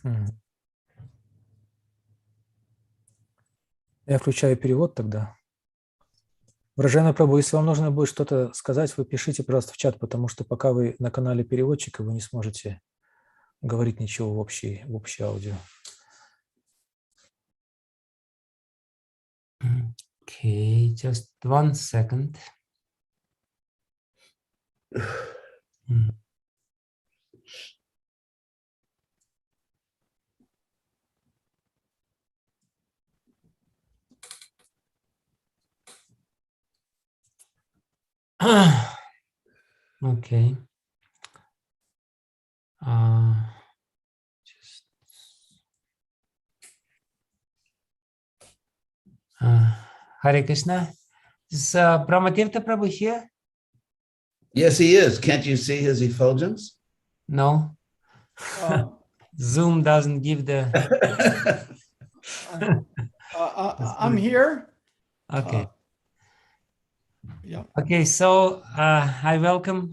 Я включаю перевод тогда. Уважаемый Прабу, если вам нужно будет что-то сказать, вы пишите, пожалуйста, в чат, потому что пока вы на канале переводчика, вы не сможете говорить ничего в общее аудио. Okay, just 1 second. Okay. Hare Krishna. Is Brahmatirtha Prabhu here? Yes, he is. Can't you see his effulgence? No. Zoom doesn't give the... I'm here. Okay. Yeah. Okay, so I welcome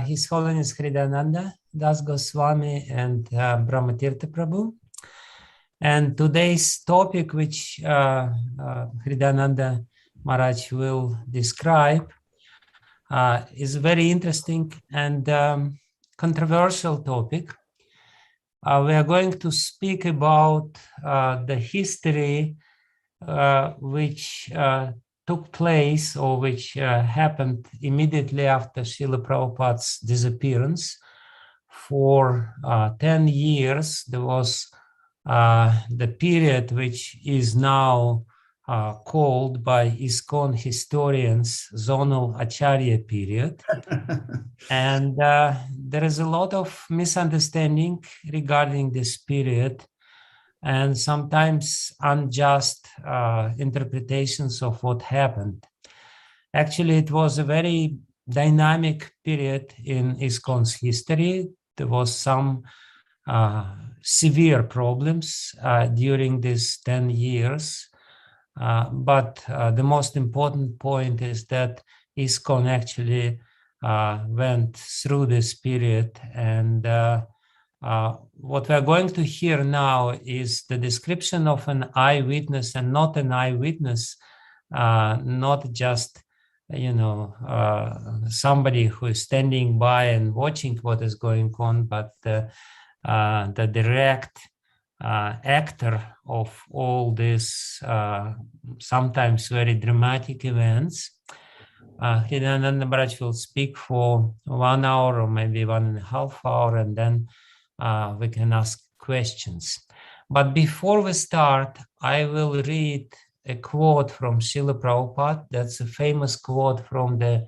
His Holiness Hridayananda Goswami and Brahmatirtha Prabhu. And today's topic, which Hridayananda Maharaj will describe, is a very interesting and controversial topic. We are going to speak about the history which took place or which happened immediately after Srila Prabhupada's disappearance. For 10 years, there was the period which is now called by ISKCON historians Zonal Acharya period. And there is a lot of misunderstanding regarding this period and sometimes unjust interpretations of what happened. Actually, it was a very dynamic period in ISKCON's history. There was some severe problems during these 10 years. But the most important point is that ISKCON actually went through this period, and what we are going to hear now is the description of an eyewitness and not an eyewitness, not just somebody who is standing by and watching what is going on, but the direct actor of all these sometimes very dramatic events. Hridayananda Maharaj will speak for 1 hour or maybe 1.5 hours, and then we can ask questions. But before we start, I will read a quote from Srila Prabhupada. That's a famous quote from the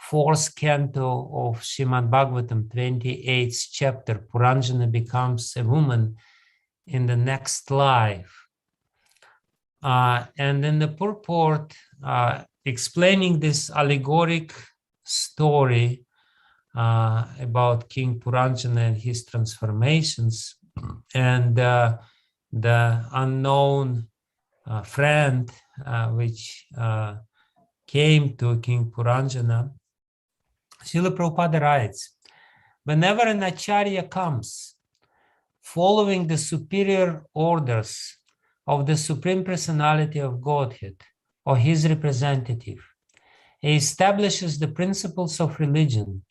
4th canto of Srimad Bhagavatam, 28th chapter. Puranjana becomes a woman in the next life. And in the purport, explaining this allegoric story about King Puranjana and his transformations, and the unknown friend which came to King Puranjana, Srila Prabhupada writes, whenever an acharya comes, following the superior orders of the Supreme Personality of Godhead or his representative, he establishes the principles of religion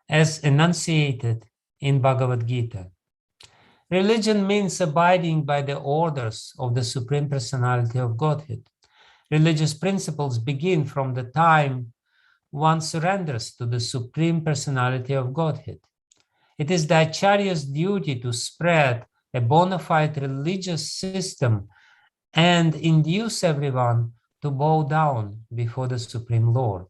as enunciated in Bhagavad Gita. Religion means abiding by the orders of the Supreme Personality of Godhead. Religious principles begin from the time one surrenders to the Supreme Personality of Godhead. It is the Acharya's duty to spread a bona fide religious system and induce everyone to bow down before the Supreme Lord.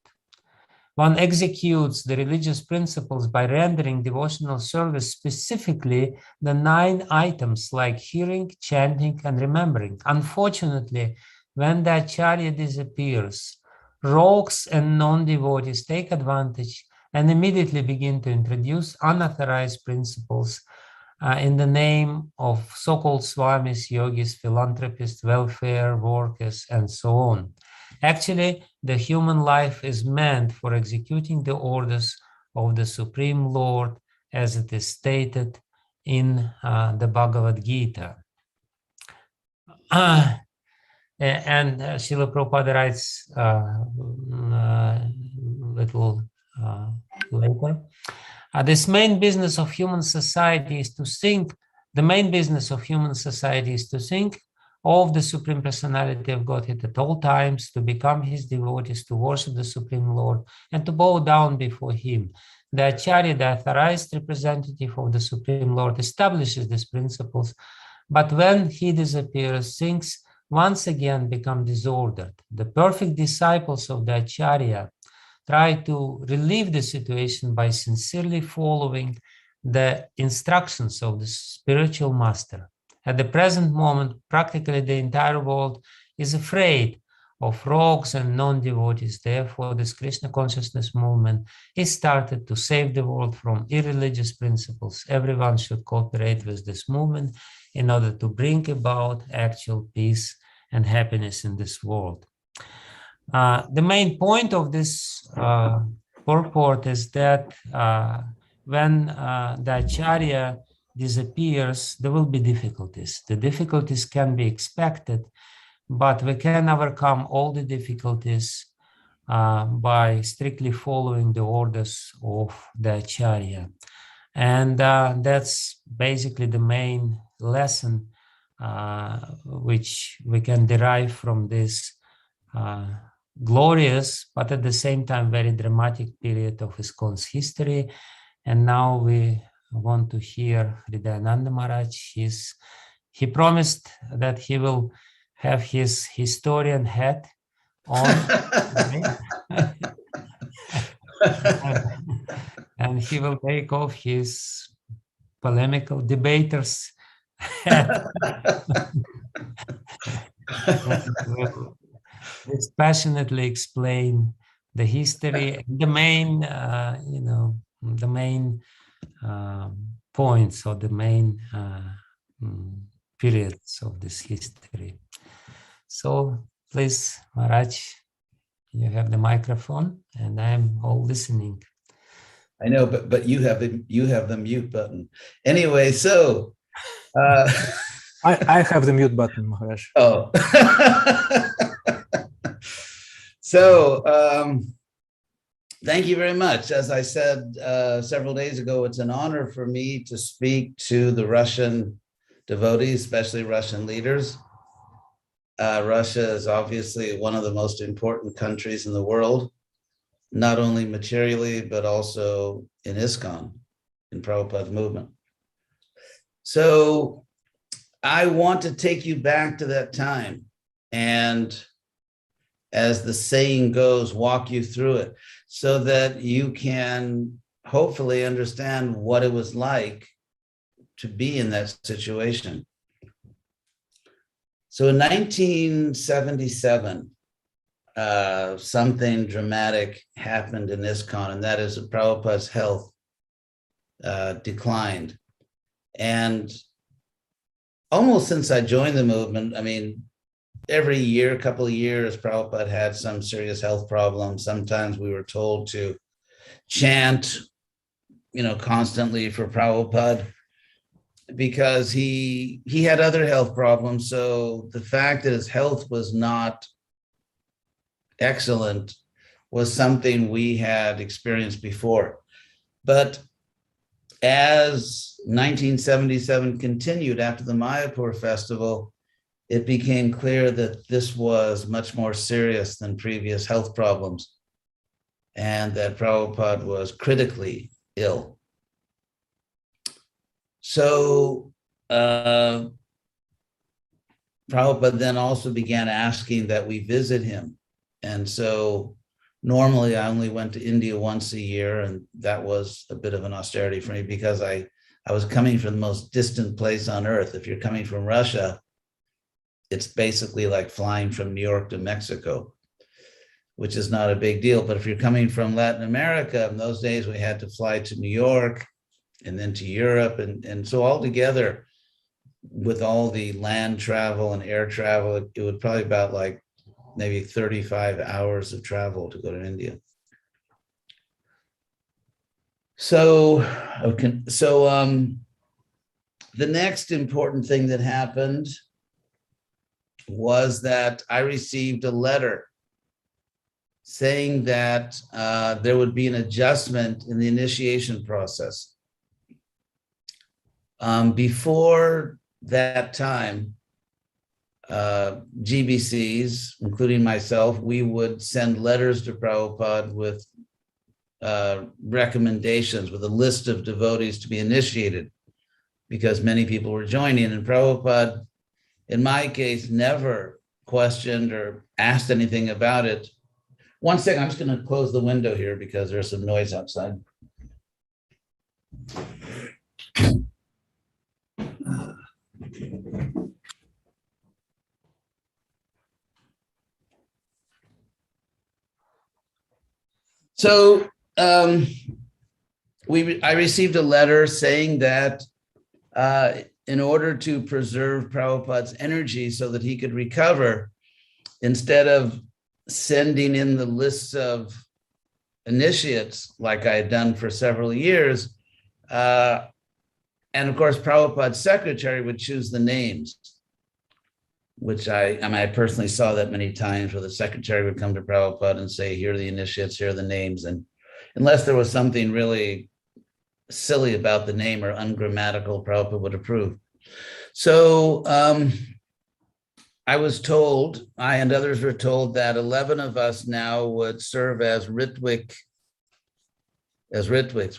One executes the religious principles by rendering devotional service, specifically the 9 items like hearing, chanting, and remembering. Unfortunately, when the Acharya disappears, rogues and non-devotees take advantage and immediately begin to introduce unauthorized principles in the name of so-called swamis, yogis, philanthropists, welfare workers, and so on. Actually, the human life is meant for executing the orders of the Supreme Lord as it is stated in the Bhagavad Gita. And Srila Prabhupada writes little later, this main business of human society is to think, the main business of human society is to think of the Supreme Personality of Godhead at all times, to become his devotees, to worship the Supreme Lord, and to bow down before him. The Acharya, the authorized representative of the Supreme Lord, establishes these principles, but when he disappears, things once again become disordered. The perfect disciples of the Acharya try to relieve the situation by sincerely following the instructions of the spiritual master. At the present moment, practically the entire world is afraid of rogues and non-devotees. Therefore, this Krishna consciousness movement is started to save the world from irreligious principles. Everyone should cooperate with this movement in order to bring about actual peace and happiness in this world. The main point of this purport is that when the Acharya disappears, there will be difficulties. The difficulties can be expected, but we can overcome all the difficulties by strictly following the orders of the Acharya. And that's basically the main lesson which we can derive from this glorious, but at the same time very dramatic period of ISKCON's history. And now we want to hear Hridayananda Maharaj. He promised that he will have his historian hat on, and he will take off his polemical debater's hat. Will dispassionately explain the history, the main, the main points or the main periods of this history. So please, Maharaj, you have the microphone, and I'm all listening. I know, but you have the mute button. Anyway, so I have the mute button, Maharaj. Oh. So thank you very much. As I said several days ago, it's an honor for me to speak to the Russian devotees, especially Russian leaders. Russia is obviously one of the most important countries in the world, not only materially, but also in ISKCON, in Prabhupada's movement. So I want to take you back to that time and, as the saying goes, walk you through it so that you can hopefully understand what it was like to be in that situation. So in 1977, something dramatic happened in ISKCON, and that is that Prabhupada's health declined. And almost since I joined the movement, I mean, every year, a couple of years, Prabhupada had some serious health problems. Sometimes we were told to chant, constantly for Prabhupada because he had other health problems. So the fact that his health was not excellent was something we had experienced before. But as 1977 continued after the Mayapur festival, it became clear that this was much more serious than previous health problems and that Prabhupada was critically ill. So Prabhupada then also began asking that we visit him. And so normally I only went to India once a year, and that was a bit of an austerity for me because I was coming from the most distant place on earth. If you're coming from Russia, it's basically like flying from New York to Mexico, which is not a big deal. But if you're coming from Latin America, in those days we had to fly to New York and then to Europe. And so altogether, with all the land travel and air travel, it would probably about like maybe 35 hours of travel to go to India. So the next important thing that happened was that I received a letter saying that there would be an adjustment in the initiation process. Before that time, GBCs, including myself, we would send letters to Prabhupada with recommendations, with a list of devotees to be initiated, because many people were joining. And Prabhupada, in my case, never questioned or asked anything about it. One second, I'm just going to close the window here because there's some noise outside. So I received a letter saying that in order to preserve Prabhupada's energy so that he could recover, instead of sending in the lists of initiates like I had done for several years, and of course Prabhupada's secretary would choose the names, which I personally saw that many times, where the secretary would come to Prabhupada and say, here are the initiates, here are the names. And unless there was something really silly about the name or ungrammatical, Prabhupada would approve. So I was told, I and others were told, that 11 of us now would serve as Ritwiks,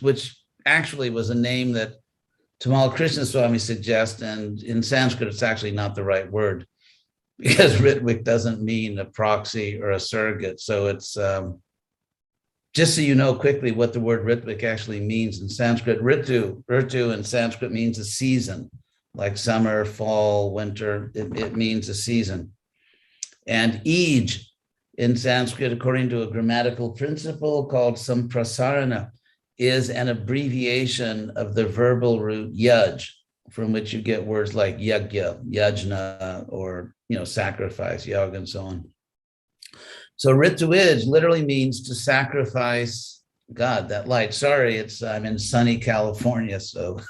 which actually was a name that Tamal Krishna Swami suggests, and in Sanskrit, it's actually not the right word, because Ritwik doesn't mean a proxy or a surrogate. So it's, just so you know quickly what the word Ritwik actually means in Sanskrit. Ritu in Sanskrit means a season, like summer, fall, winter. It means a season. And Ij in Sanskrit, according to a grammatical principle called samprasarana, is an abbreviation of the verbal root yaj, from which you get words like yagya, yajna, or sacrifice, yaga, and so on. So Rituij literally means to sacrifice God, that light. Sorry, I'm in sunny California, so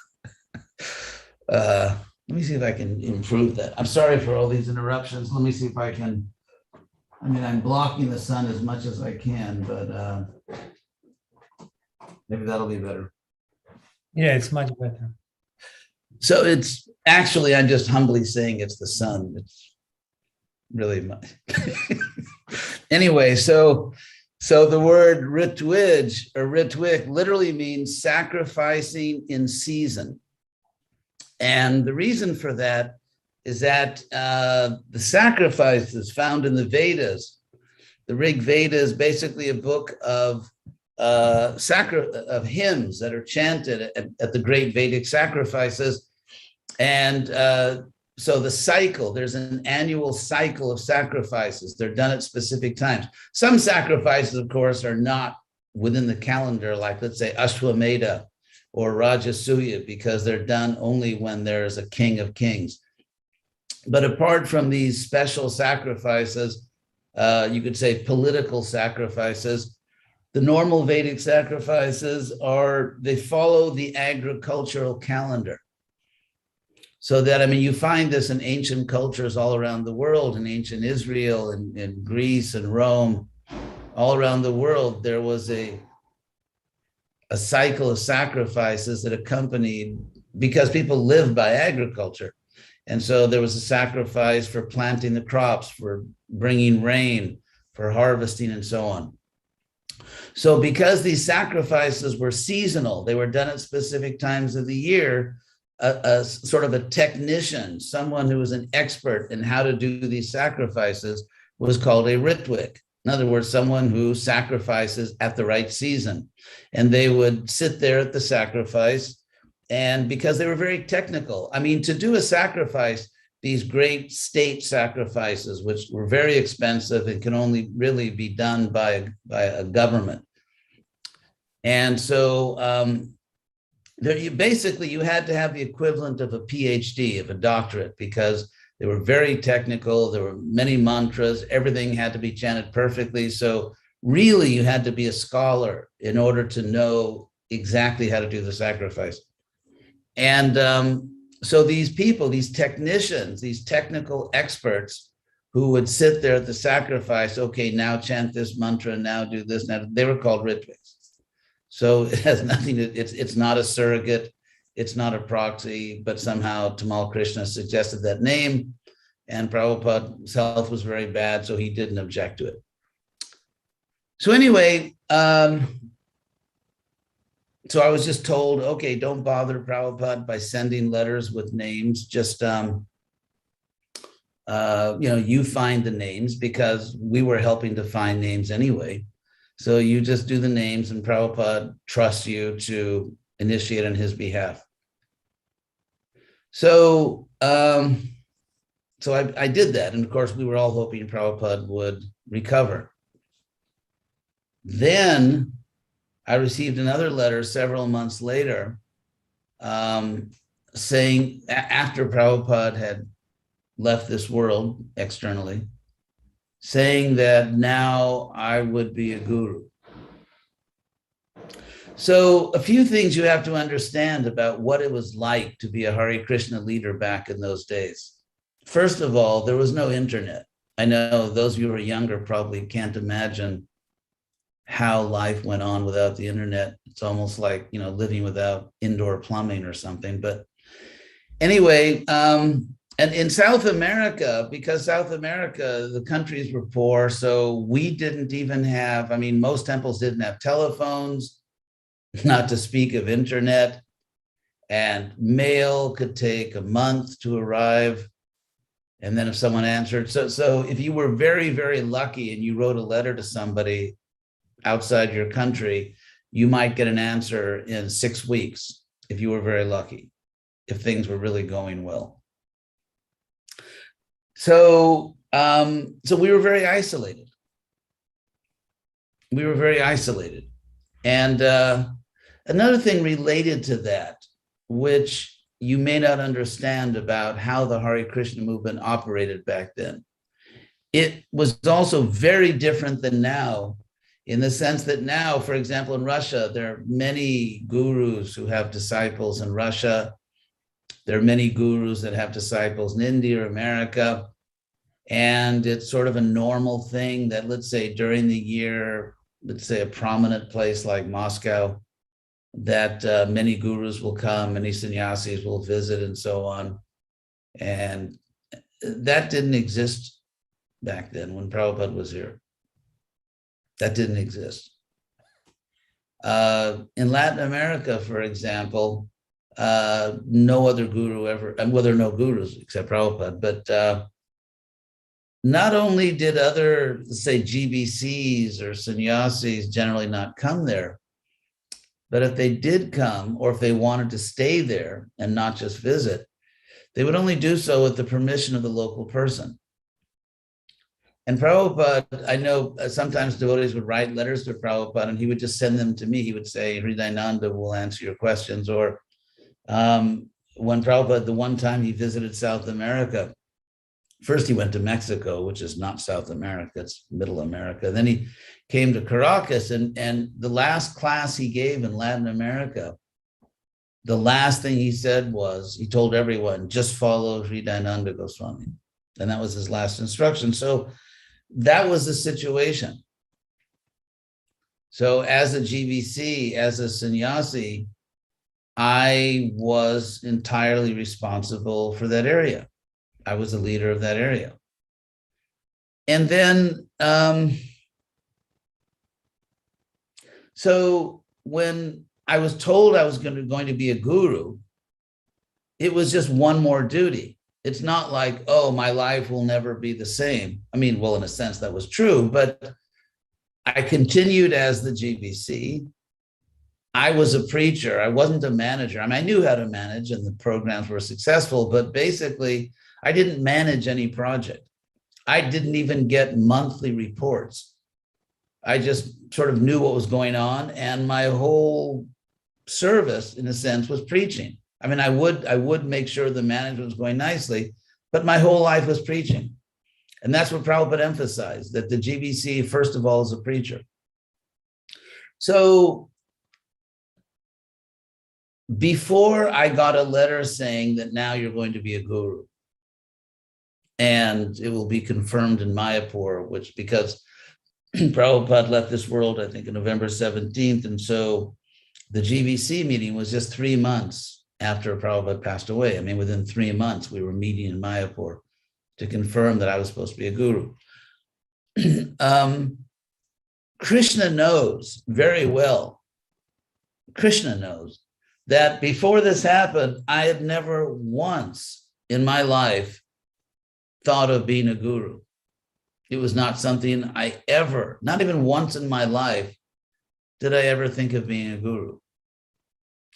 let me see if I can improve that. I'm sorry for all these interruptions. Let me see if I can. I'm blocking the sun as much as I can, but maybe that'll be better. Yeah, it's much better. So it's actually, I'm just humbly saying it's the sun. It's really much. Anyway, so the word Ritwij or Ritwik literally means sacrificing in season. And the reason for that is that the sacrifices found in the Vedas, the Rig Veda is basically a book of hymns that are chanted at the great Vedic sacrifices. And so the cycle, there's an annual cycle of sacrifices. They're done at specific times. Some sacrifices, of course, are not within the calendar, like let's say Ashwamedha or Rajasuya, because they're done only when there's a king of kings. But apart from these special sacrifices, you could say political sacrifices, the normal Vedic sacrifices they follow the agricultural calendar. So that, you find this in ancient cultures all around the world, in ancient Israel and in Greece and Rome, all around the world, there was a cycle of sacrifices that accompanied, because people live by agriculture. And so there was a sacrifice for planting the crops, for bringing rain, for harvesting, and so on. So because these sacrifices were seasonal, they were done at specific times of the year, a sort of a technician, someone who was an expert in how to do these sacrifices, was called a Ritwik. In other words, someone who sacrifices at the right season. And they would sit there at the sacrifice, and because they were very technical, to do a sacrifice, these great state sacrifices, which were very expensive and can only really be done by a government. And so you had to have the equivalent of a PhD, of a doctorate, because they were very technical. There were many mantras. Everything had to be chanted perfectly. So really, you had to be a scholar in order to know exactly how to do the sacrifice. And so these people, these technicians, these technical experts who would sit there at the sacrifice, okay, now chant this mantra, now do this, now, they were called Ritvas. So it has nothing to, it's not a surrogate, it's not a proxy, but somehow Tamal Krishna suggested that name, and Prabhupada's health was very bad, so he didn't object to it. So anyway, so I was just told, okay, don't bother Prabhupada by sending letters with names, just, you know, you find the names, because we were helping to find names anyway. So you just do the names, and Prabhupada trusts you to initiate on his behalf. So, so I did that. And of course, we were all hoping Prabhupada would recover. Then I received another letter several months later, saying, after Prabhupada had left this world externally, saying that now I would be a guru. So a few things you have to understand about what it was like to be a Hare Krishna leader back in those days. First of all, there was no internet. I know those of you who are younger probably can't imagine how life went on without the internet. It's almost like, you know, living without indoor plumbing or something. But anyway, and in South America, because South America, the countries were poor, so we didn't even have, I mean, most temples didn't have telephones, not to speak of internet, and mail could take a month to arrive. And then if someone answered, so if you were very, very lucky and you wrote a letter to somebody outside your country, you might get an answer in 6 weeks if you were very lucky, if things were really going well. So, so we were very isolated. We were very isolated. And another thing related to that, which you may not understand about how the Hare Krishna movement operated back then, it was also very different than now, in the sense that now, for example, in Russia, there are many gurus who have disciples in Russia. There are many gurus that have disciples in India or America. And it's sort of a normal thing that, let's say, during the year, let's say a prominent place like Moscow, that many gurus will come, many sannyasis will visit, and so on. And that didn't exist back then when Prabhupada was here. That didn't exist. In Latin America, for example, no other guru ever, and well, there are no gurus except Prabhupada, but not only did other, say, GBCs or sannyasis generally not come there, but if they did come, or if they wanted to stay there and not just visit, they would only do so with the permission of the local person. And Prabhupada, I know sometimes devotees would write letters to Prabhupada and he would just send them to me. He would say, Hridayananda will answer your questions. Or when Prabhupada, the one time he visited South America, first he went to Mexico, which is not South America, it's Middle America. Then he came to Caracas, and the last class he gave in Latin America, the last thing he said was, he told everyone, just follow Hridayananda Goswami. And that was his last instruction. So that was the situation. So as a GBC, as a sannyasi, I was entirely responsible for that area. I was the leader of that area. And then, so when I was told I was going to be a guru, it was just one more duty. It's not like, oh, my life will never be the same. I mean, well, in a sense that was true, but I continued as the GBC. I was a preacher. I wasn't a manager. I mean, I knew how to manage and the programs were successful, but basically I didn't manage any project. I didn't even get monthly reports. I just sort of knew what was going on, and my whole service, in a sense, was preaching. I mean, I would make sure the management was going nicely, but my whole life was preaching. And that's what Prabhupada emphasized, that the GBC, first of all, is a preacher. So before I got a letter saying that now you're going to be a guru. And it will be confirmed in Mayapur, which because Prabhupada left this world, I think, on November 17th. And so the GBC meeting was just 3 months after Prabhupada passed away. I mean, within 3 months, we were meeting in Mayapur to confirm that I was supposed to be a guru. Krishna knows very well, Krishna knows that before this happened, I had never once in my life thought of being a guru. It was not something I ever, not even once in my life, did I ever think of being a guru.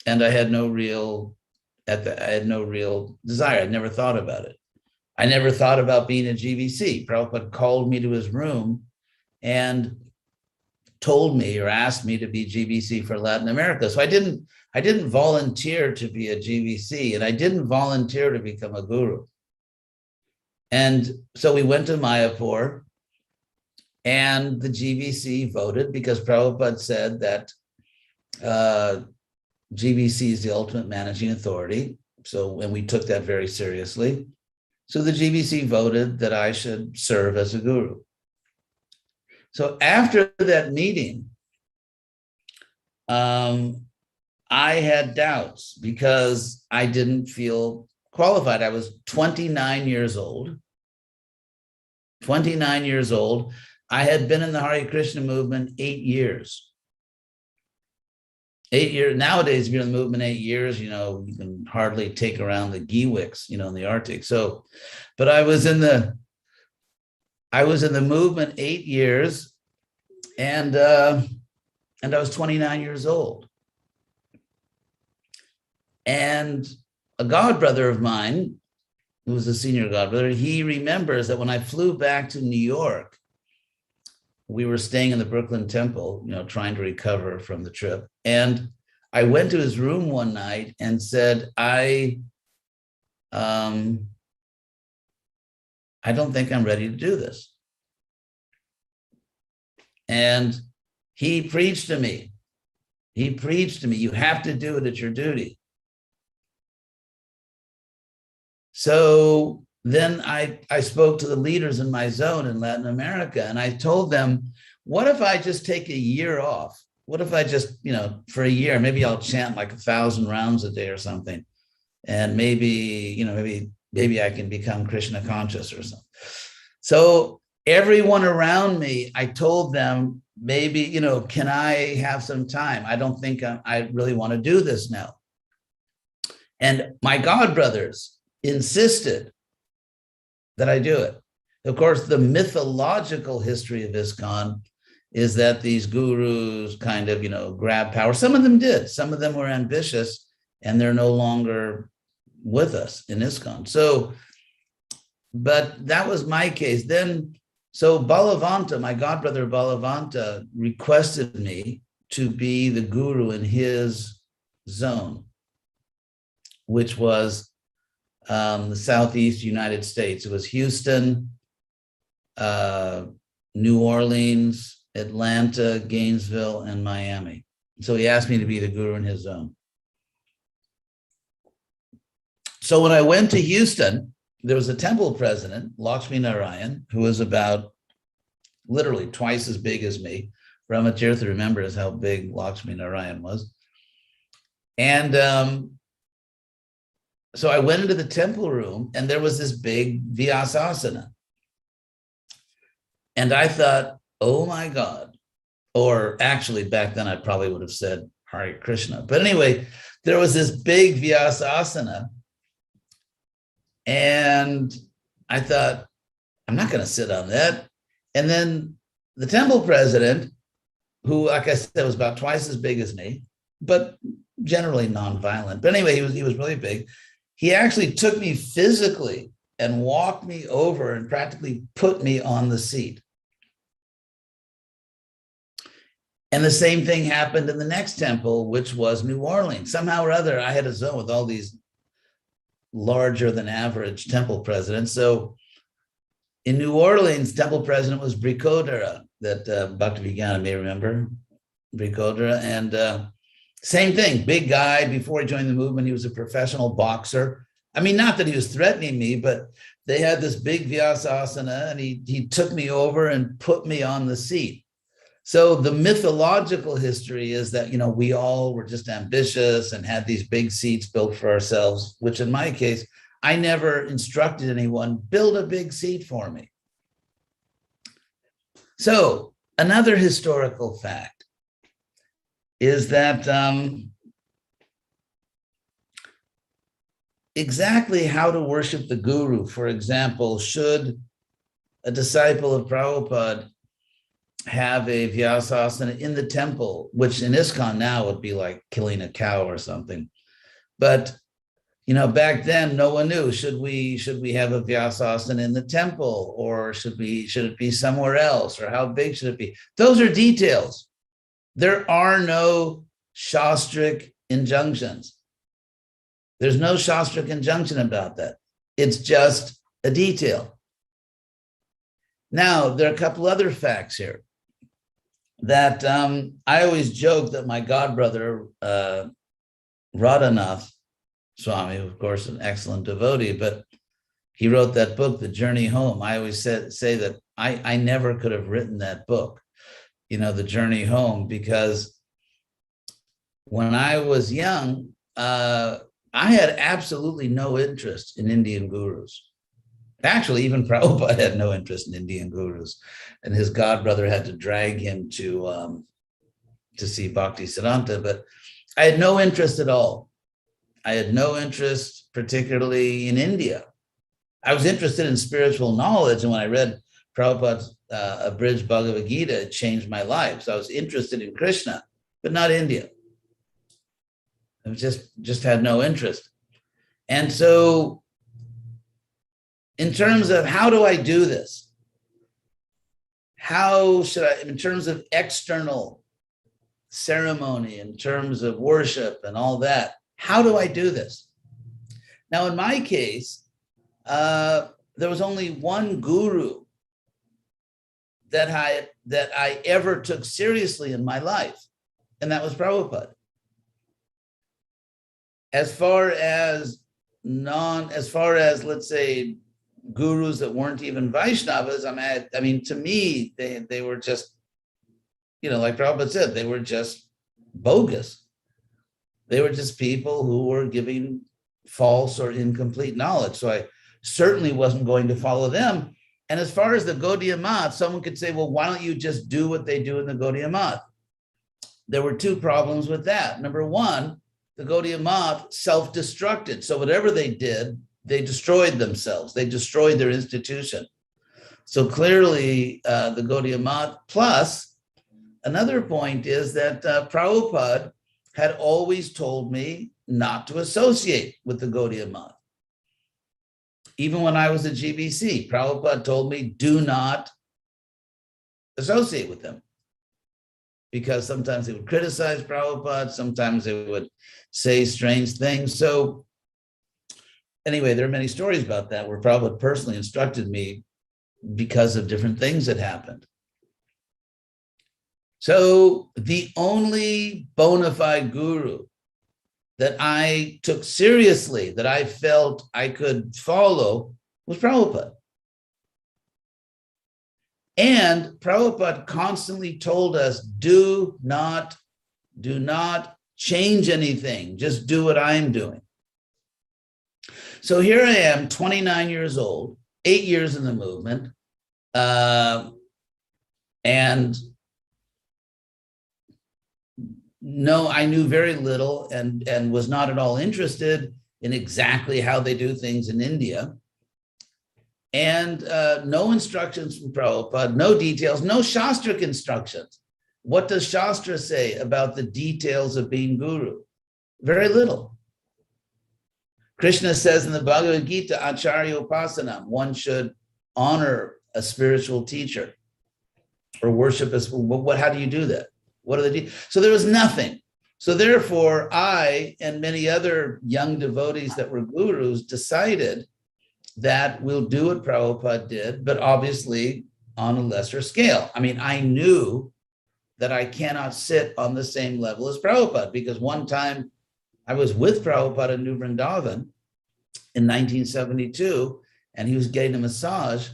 And I had no real desire. I never thought about it. I never thought about being a GBC. Prabhupada called me to his room and told me or asked me to be GBC for Latin America. So I didn't volunteer to be a GBC, and I didn't volunteer to become a guru. And so we went to Mayapur, and the GBC voted because Prabhupada said that GBC is the ultimate managing authority. So, and we took that very seriously. So the GBC voted that I should serve as a guru. So after that meeting, I had doubts because I didn't feel qualified. I was 29 years old. 29 years old. I had been in the Hare Krishna movement 8 years. 8 years. Nowadays, if you're in the movement 8 years, you know, you can hardly take around the Giwix, you know, in the Arctic. So, but I was in the movement 8 years, and I was 29 years old. And a godbrother of mine, who was a senior godbrother, he remembers that when I flew back to New York, we were staying in the Brooklyn Temple, you know, trying to recover from the trip. And I went to his room one night and said, I don't think I'm ready to do this. And he preached to me. He preached to me, you have to do it, it's your duty. So then I spoke to the leaders in my zone in Latin America, and I told them, what if I just take a year off? What if I just, you know, for a year, maybe I'll chant like 1,000 rounds a day or something. And maybe, you know, maybe I can become Krishna conscious or something. So everyone around me, I told them, maybe, you know, can I have some time? I don't think I really want to do this now. And my godbrothers insisted that I do it. Of course, the mythological history of ISKCON is that these gurus kind of, you know, grab power. Some of them did. Some of them were ambitious, and they're no longer with us in ISKCON. So, but that was my case. Then, so Balavanta, my godbrother Balavanta, requested me to be the guru in his zone, which was the Southeast United States. It was Houston, New Orleans, Atlanta, Gainesville, and Miami. So he asked me to be the guru in his zone. So when I went to Houston, there was a temple president, Lakshmi Narayan, who was about literally twice as big as me. Brahmatirtha remembers how big Lakshmi Narayan was. And so I went into the temple room, and there was this big Vyasasana. And I thought, oh my God. Or actually, back then I probably would have said Hare Krishna. But anyway, there was this big Vyasasana. And I thought, I'm not going to sit on that. And then the temple president, who, like I said, was about twice as big as me, but generally nonviolent. But anyway, he was really big. He actually took me physically and walked me over and practically put me on the seat. And the same thing happened in the next temple, which was New Orleans. Somehow or other, I had a zone with all these larger than average temple presidents. So in New Orleans, temple president was Brikodara, that Bhaktivinoda may remember, Brikodara. And Same thing, big guy. Before he joined the movement, he was a professional boxer. I mean, not that he was threatening me, but they had this big Vyasasana, and he took me over and put me on the seat. So the mythological history is that, we all were just ambitious and had these big seats built for ourselves, which in my case, I never instructed anyone, build a big seat for me. So another historical fact is that exactly how to worship the guru, for example, should a disciple of Prabhupada have a Vyasasana in the temple, which in ISKCON now would be like killing a cow or something. But back then, no one knew, should we have a Vyasasana in the temple, or should it be somewhere else, or how big should it be? Those are details. There are no Shastric injunctions. There's no Shastric injunction about that. It's just a detail. Now, there are a couple other facts here that I always joke that my godbrother, Radhanath Swami, of course, an excellent devotee, but he wrote that book, The Journey Home. I always say that I never could have written that book, The Journey Home, because when I was young, I had absolutely no interest in Indian gurus. Actually, even Prabhupada had no interest in Indian gurus, and his godbrother had to drag him to see Bhaktisiddhanta, but I had no interest at all. I had no interest, particularly in India. I was interested in spiritual knowledge, and when I read Prabhupada's abridged Bhagavad Gita, it changed my life. So I was interested in Krishna, but not India. I just had no interest. And so in terms of how do I do this? How should I, in terms of external ceremony, in terms of worship and all that, how do I do this? Now, in my case, there was only one guru that I ever took seriously in my life, and that was Prabhupada. As far as let's say gurus that weren't even Vaishnavas, I mean, to me, they were just, like Prabhupada said, they were just bogus. They were just people who were giving false or incomplete knowledge. So I certainly wasn't going to follow them. And as far as the Гаудиа Math, someone could say, well, why don't you just do what they do in the Гаудиа Math? There were two problems with that. Number one, the Гаудиа Math self-destructed. So whatever they did, they destroyed themselves. They destroyed their institution. So clearly the Гаудиа Math, plus another point is that Prabhupada had always told me not to associate with the Гаудиа Math. Even when I was at GBC, Prabhupada told me, do not associate with them. Because sometimes they would criticize Prabhupada, sometimes they would say strange things. So anyway, there are many stories about that where Prabhupada personally instructed me because of different things that happened. So the only bona fide guru that I took seriously, that I felt I could follow, was Prabhupada. And Prabhupada constantly told us, do not change anything, just do what I'm doing. So here I am, 29 years old, 8 years in the movement, and no, I knew very little and was not at all interested in exactly how they do things in India. And no instructions from Prabhupada, no details, no Shastric instructions. What does Shastra say about the details of being guru? Very little. Krishna says in the Bhagavad Gita, Acharya Upasanam, one should honor a spiritual teacher or worship as, how do you do that? What are the so there was nothing. So therefore, I and many other young devotees that were gurus decided that we'll do what Prabhupada did, but obviously on a lesser scale. I mean, I knew that I cannot sit on the same level as Prabhupada, because one time I was with Prabhupada in New Vrindavan in 1972, and he was getting a massage,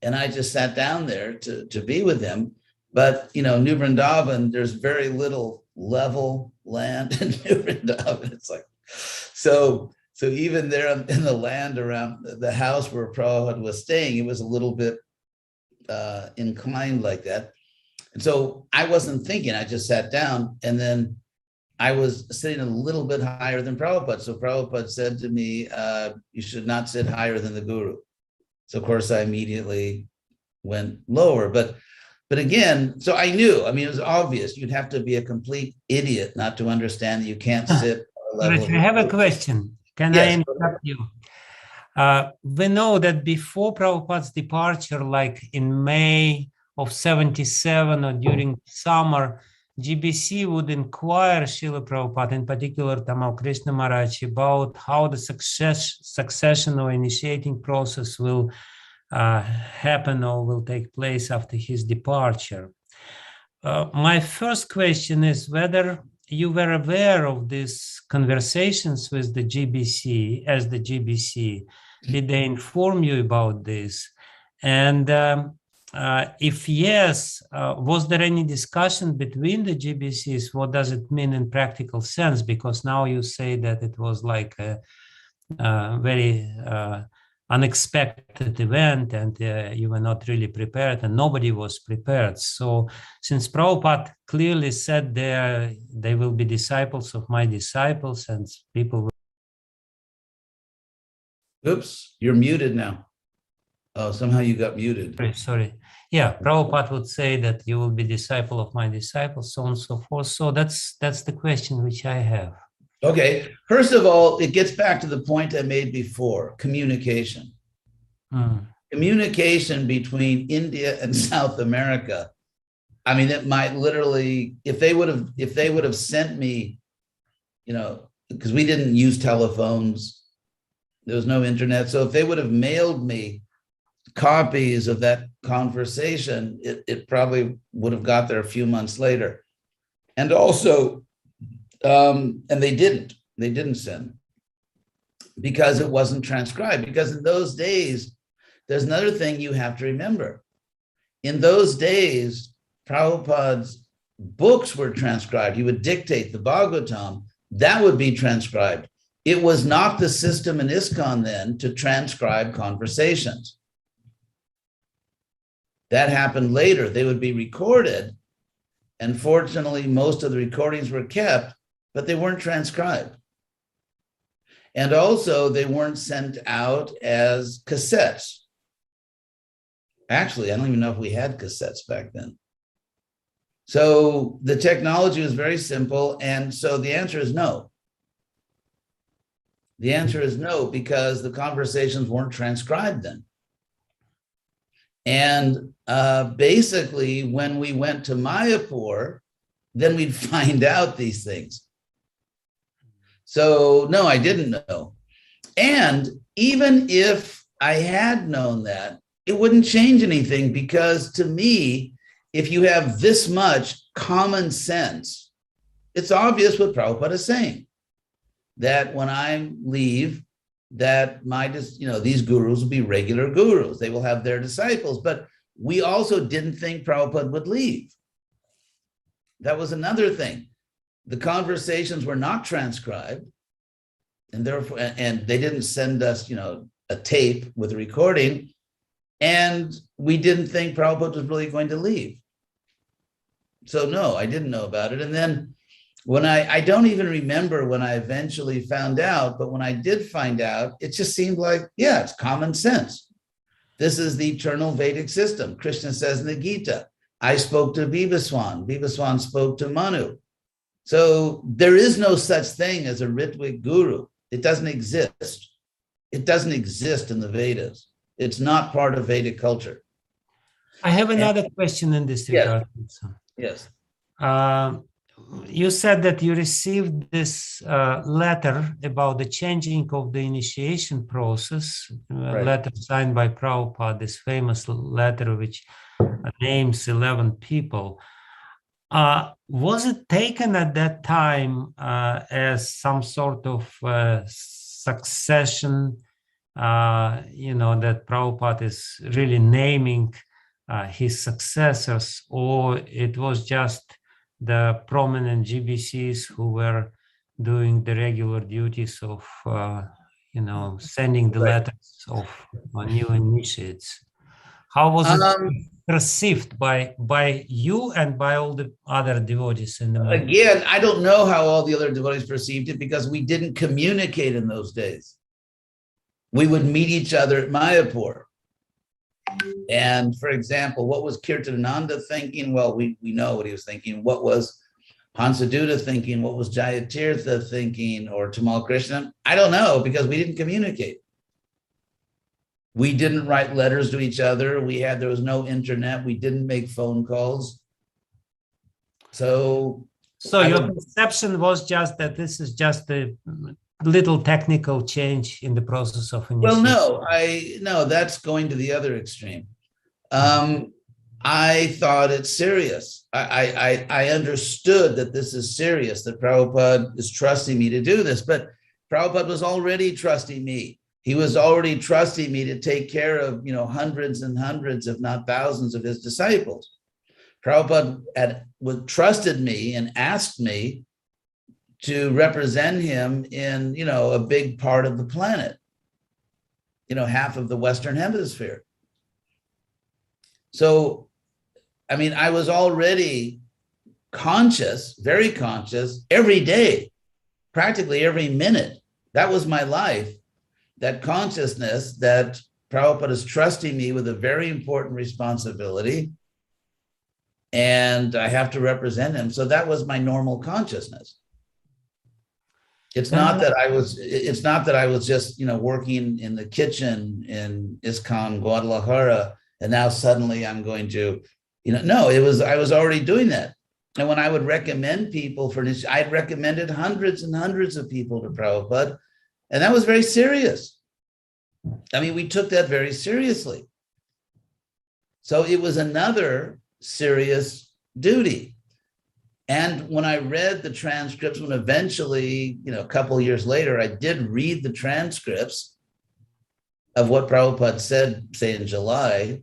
and I just sat down there to be with him. But, you know, New Vrindavan, there's very little level land in New Vrindavan. It's like, so even there in the land around the house where Prabhupada was staying, it was a little bit inclined like that. And so I wasn't thinking, I just sat down, and then I was sitting a little bit higher than Prabhupada. So Prabhupada said to me, you should not sit higher than the guru. So of course I immediately went lower, but again, so I knew, I mean, it was obvious, you'd have to be a complete idiot not to understand that you can't sit. I have a question. Can I interrupt you? We know that before Prabhupada's departure, like in May of 77 or during summer, GBC would inquire Srila Prabhupada, in particular Tamal Krishna Maharaj, about how the succession or initiating process will happen or will take place after his departure. My first question is whether you were aware of these conversations with the GBC, as the GBC. Did they inform you about this? And if yes, was there any discussion between the GBCs? What does it mean in practical sense? Because now you say that it was like a very unexpected event, and you were not really prepared, and nobody was prepared. So since Prabhupada clearly said they will be disciples of my disciples, and people will... Oops, you're muted now. Oh, somehow you got muted. Sorry. Yeah, Prabhupada would say that you will be disciple of my disciples, so on and so forth. So that's the question which I have. Okay, first of all, it gets back to the point I made before, communication. Communication between India and South America. I mean, it might literally, if they would have sent me, you know, because we didn't use telephones, there was no internet. So if they would have mailed me copies of that conversation, it probably would have got there a few months later. And also, and they didn't send, because it wasn't transcribed. Because in those days, there's another thing you have to remember. In those days, Prabhupada's books were transcribed. He would dictate the Bhagavatam, that would be transcribed. It was not the system in ISKCON then to transcribe conversations. That happened later. They would be recorded, and fortunately, most of the recordings were kept, but they weren't transcribed. And also, they weren't sent out as cassettes. Actually, I don't even know if we had cassettes back then. So the technology was very simple, and so the answer is no. The answer is no, because the conversations weren't transcribed then. And basically, when we went to Mayapur, then we'd find out these things. So no, I didn't know. And even if I had known that, it wouldn't change anything, because to me, if you have this much common sense, it's obvious what Prabhupada is saying, that when I leave, that these gurus will be regular gurus. They will have their disciples. But we also didn't think Prabhupada would leave. That was another thing. The conversations were not transcribed, and therefore, and they didn't send us, a tape with a recording, and we didn't think Prabhupada was really going to leave. So no, I didn't know about it. And then when I don't even remember when I eventually found out, but when I did find out, it just seemed like, yeah, it's common sense. This is the eternal Vedic system. Krishna says in the Gita, I spoke to Vivaswan, Vivaswan spoke to Manu. So there is no such thing as a Ritvik guru. It doesn't exist. It doesn't exist in the Vedas. It's not part of Vedic culture. I have another question in this regard. Yes. You said that you received this letter about the changing of the initiation process, Right. letter signed by Prabhupada, this famous letter which names 11 people. Was it taken at that time as some sort of succession, that Prabhupada is really naming his successors, or it was just the prominent GBCs who were doing the regular duties of, sending the letters of new initiates? How was it perceived by you and by all the other devotees in the movement? Again, I don't know how all the other devotees perceived it because we didn't communicate in those days. We would meet each other at Mayapur. And for example, what was Kirtananda thinking? Well, we know what he was thinking. What was Hansaduta thinking? What was Jayatirtha thinking? Or Tamal Krishna? I don't know because we didn't communicate. We didn't write letters to each other. There was no internet. We didn't make phone calls. So your perception was just that this is just a little technical change in the process of initiation. Well, no, that's going to the other extreme. I thought it's serious. I understood that this is serious, that Prabhupada is trusting me to do this, but Prabhupada was already trusting me. He was already trusting me to take care of, hundreds and hundreds, if not thousands of his disciples. Prabhupada had trusted me and asked me to represent him in, a big part of the planet, half of the Western Hemisphere. So, I was already conscious, very conscious, every day, practically every minute. That was my life, that consciousness that Prabhupada is trusting me with a very important responsibility, and I have to represent him. So that was my normal consciousness. It's not that I was just, working in the kitchen in ISKCON Guadalajara, and now suddenly I'm going to, no, I was already doing that. And when I would recommend people I'd recommended hundreds and hundreds of people to Prabhupada, and that was very serious. We took that very seriously. So it was another serious duty. And when I read the transcripts, when eventually, a couple of years later, I did read the transcripts of what Prabhupada said, say in July,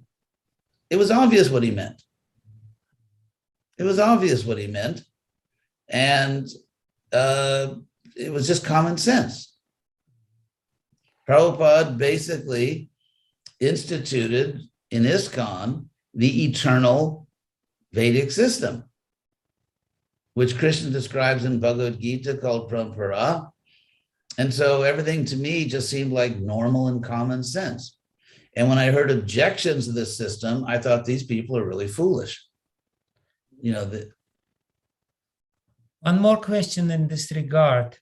it was obvious what he meant. It was obvious what he meant. And it was just common sense. Prabhupada basically instituted in ISKCON the eternal Vedic system, which Krishna describes in Bhagavad Gita called Parampara. And so everything to me just seemed like normal and common sense. And when I heard objections to this system, I thought these people are really foolish. One more question in this regard.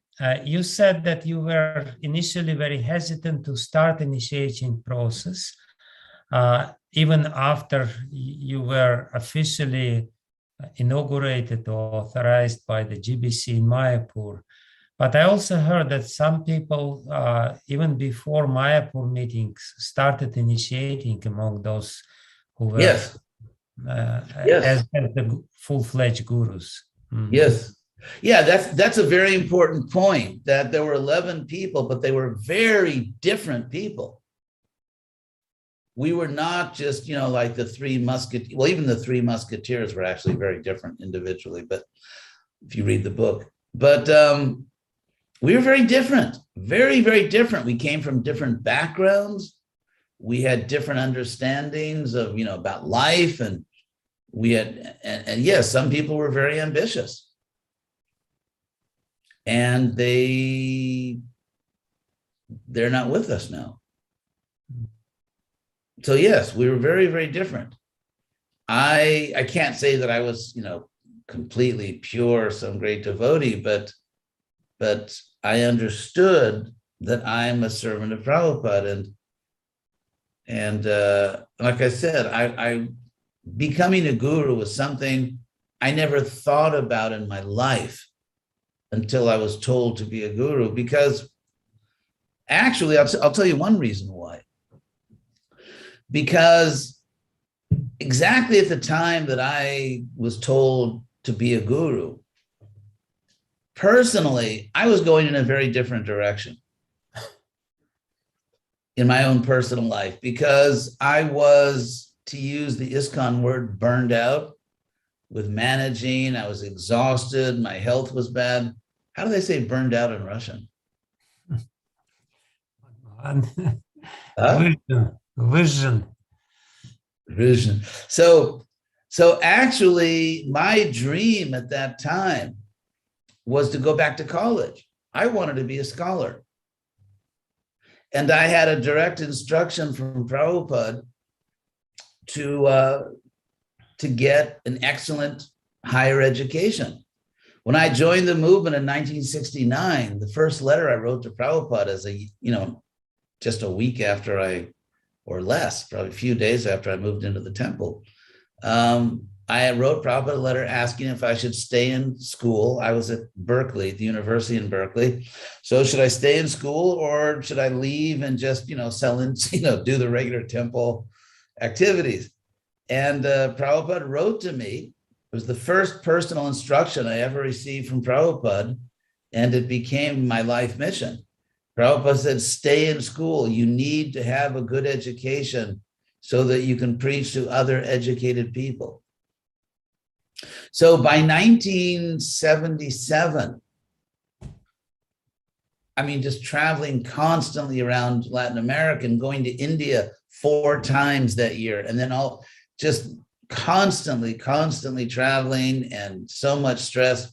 You said that you were initially very hesitant to start initiation process, even after you were officially inaugurated or authorized by the GBC in Mayapur. But I also heard that some people, even before Mayapur meetings, started initiating among those who were Yes. as the full-fledged gurus. Yes. Yeah, that's a very important point, that there were 11 people, but they were very different people. We were not just, like the Three Musketeers. Well, even the Three Musketeers were actually very different individually, but if you read the book. But we were very different, very, very different. We came from different backgrounds. We had different understandings of, about life. And we had, and yes, some people were very ambitious. And they're not with us now. So yes, we were very, very different. I can't say that I was, completely pure, some great devotee, but I understood that I'm a servant of Prabhupada. And like I said, I becoming a guru was something I never thought about in my life until I was told to be a guru, because actually, I'll tell you one reason why. Because exactly at the time that I was told to be a guru. Personally, I was going in a very different direction in my own personal life because I was, to use the ISKCON word, burned out with managing. I was exhausted. My health was bad. How do they say burned out in Russian? Vision. So actually, my dream at that time was to go back to college. I wanted to be a scholar. And I had a direct instruction from Prabhupada to get an excellent higher education. When I joined the movement in 1969, the first letter I wrote to Prabhupada as just a week after or less, probably a few days after I moved into the temple, I wrote Prabhupada a letter asking if I should stay in school. I was at Berkeley, the university in Berkeley. So should I stay in school or should I leave and just, sell in, do the regular temple activities? And Prabhupada wrote to me. It was the first personal instruction I ever received from Prabhupada, and it became my life mission. Prabhupada said, stay in school. You need to have a good education so that you can preach to other educated people. So by 1977, just traveling constantly around Latin America and going to India 4 times that year, and then just constantly traveling and so much stress.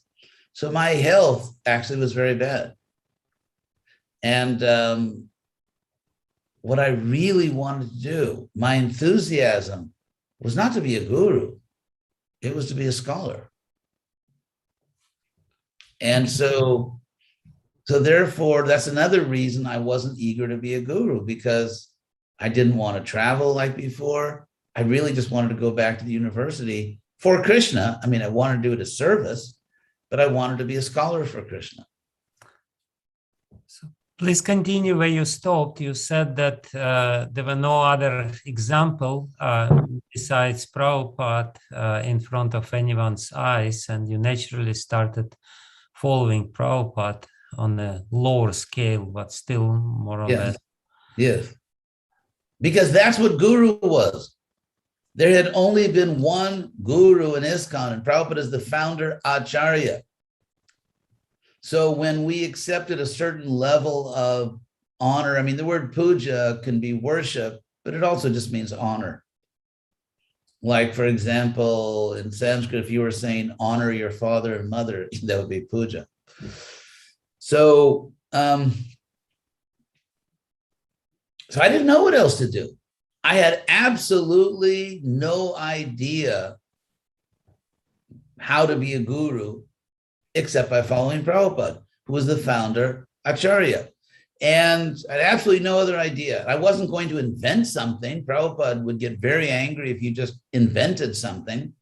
So my health actually was very bad. And what I really wanted to do, my enthusiasm was not to be a guru. It was to be a scholar. And so therefore, that's another reason I wasn't eager to be a guru, because I didn't want to travel like before. I really just wanted to go back to the university for Krishna. I wanted to do it as service, but I wanted to be a scholar for Krishna. So please continue where you stopped. You said that there were no other example besides Prabhupada in front of anyone's eyes, and you naturally started following Prabhupada on a lower scale, but still more or less. Yes, because that's what guru was. There had only been one guru in ISKCON, and Prabhupada is the founder Acharya. So when we accepted a certain level of honor, the word puja can be worship, but it also just means honor. Like, for example, in Sanskrit, if you were saying honor your father and mother, that would be puja. So I didn't know what else to do. I had absolutely no idea how to be a guru except by following Prabhupada, who was the founder, Acharya. And I had absolutely no other idea. I wasn't going to invent something. Prabhupada would get very angry if you just invented something.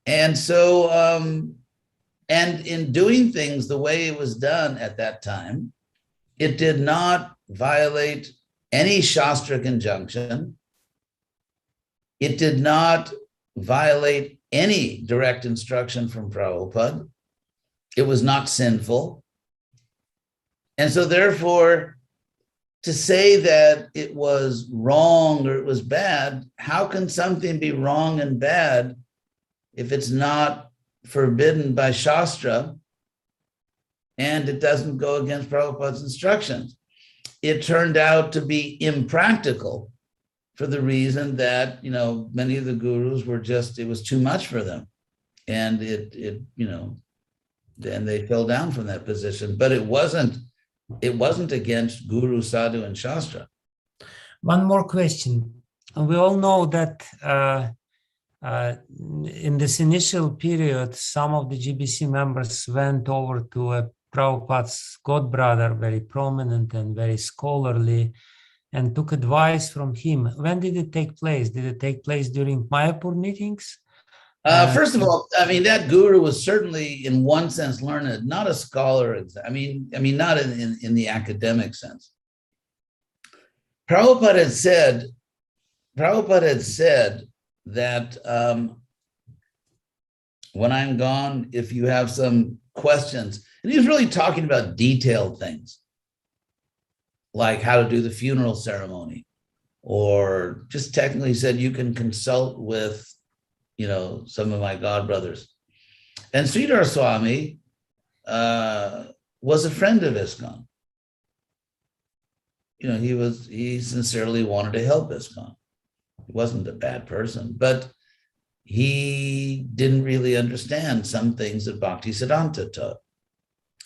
And so, and in doing things the way it was done at that time, it did not violate any Shastric injunction. It did not violate any direct instruction from Prabhupada. It was not sinful. And so therefore, to say that it was wrong or it was bad, how can something be wrong and bad if it's not forbidden by Shastra and it doesn't go against Prabhupada's instructions? It turned out to be impractical for the reason that, many of the gurus were it was too much for them. And then they fell down from that position, but it wasn't against Guru, Sadhu, and Shastra. One more question. We all know that in this initial period, some of the GBC members went over to Prabhupada's godbrother, very prominent and very scholarly, and took advice from him. When did it take place? Did it take place during Mayapur meetings? First of all, that guru was certainly, in one sense, learned, not a not in the academic sense. Prabhupada had said that when I'm gone, if you have some questions, and he was really talking about detailed things, like how to do the funeral ceremony, or just technically said, you can consult with, some of my godbrothers. And Sridhar Swami was a friend of ISKCON. He sincerely wanted to help ISKCON. He wasn't a bad person, but he didn't really understand some things that Bhaktisiddhanta taught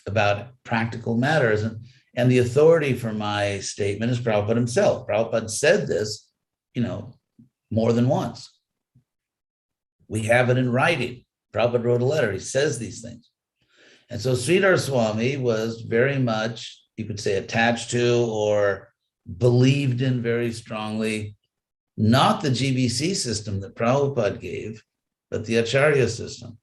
about practical matters. And the authority for my statement is Prabhupada himself. Prabhupada said this, more than once. We have it in writing. Prabhupada wrote a letter. He says these things. And so Sridhar Swami was very much, you could say, attached to or believed in very strongly, not the GBC system that Prabhupada gave, but the Acharya system,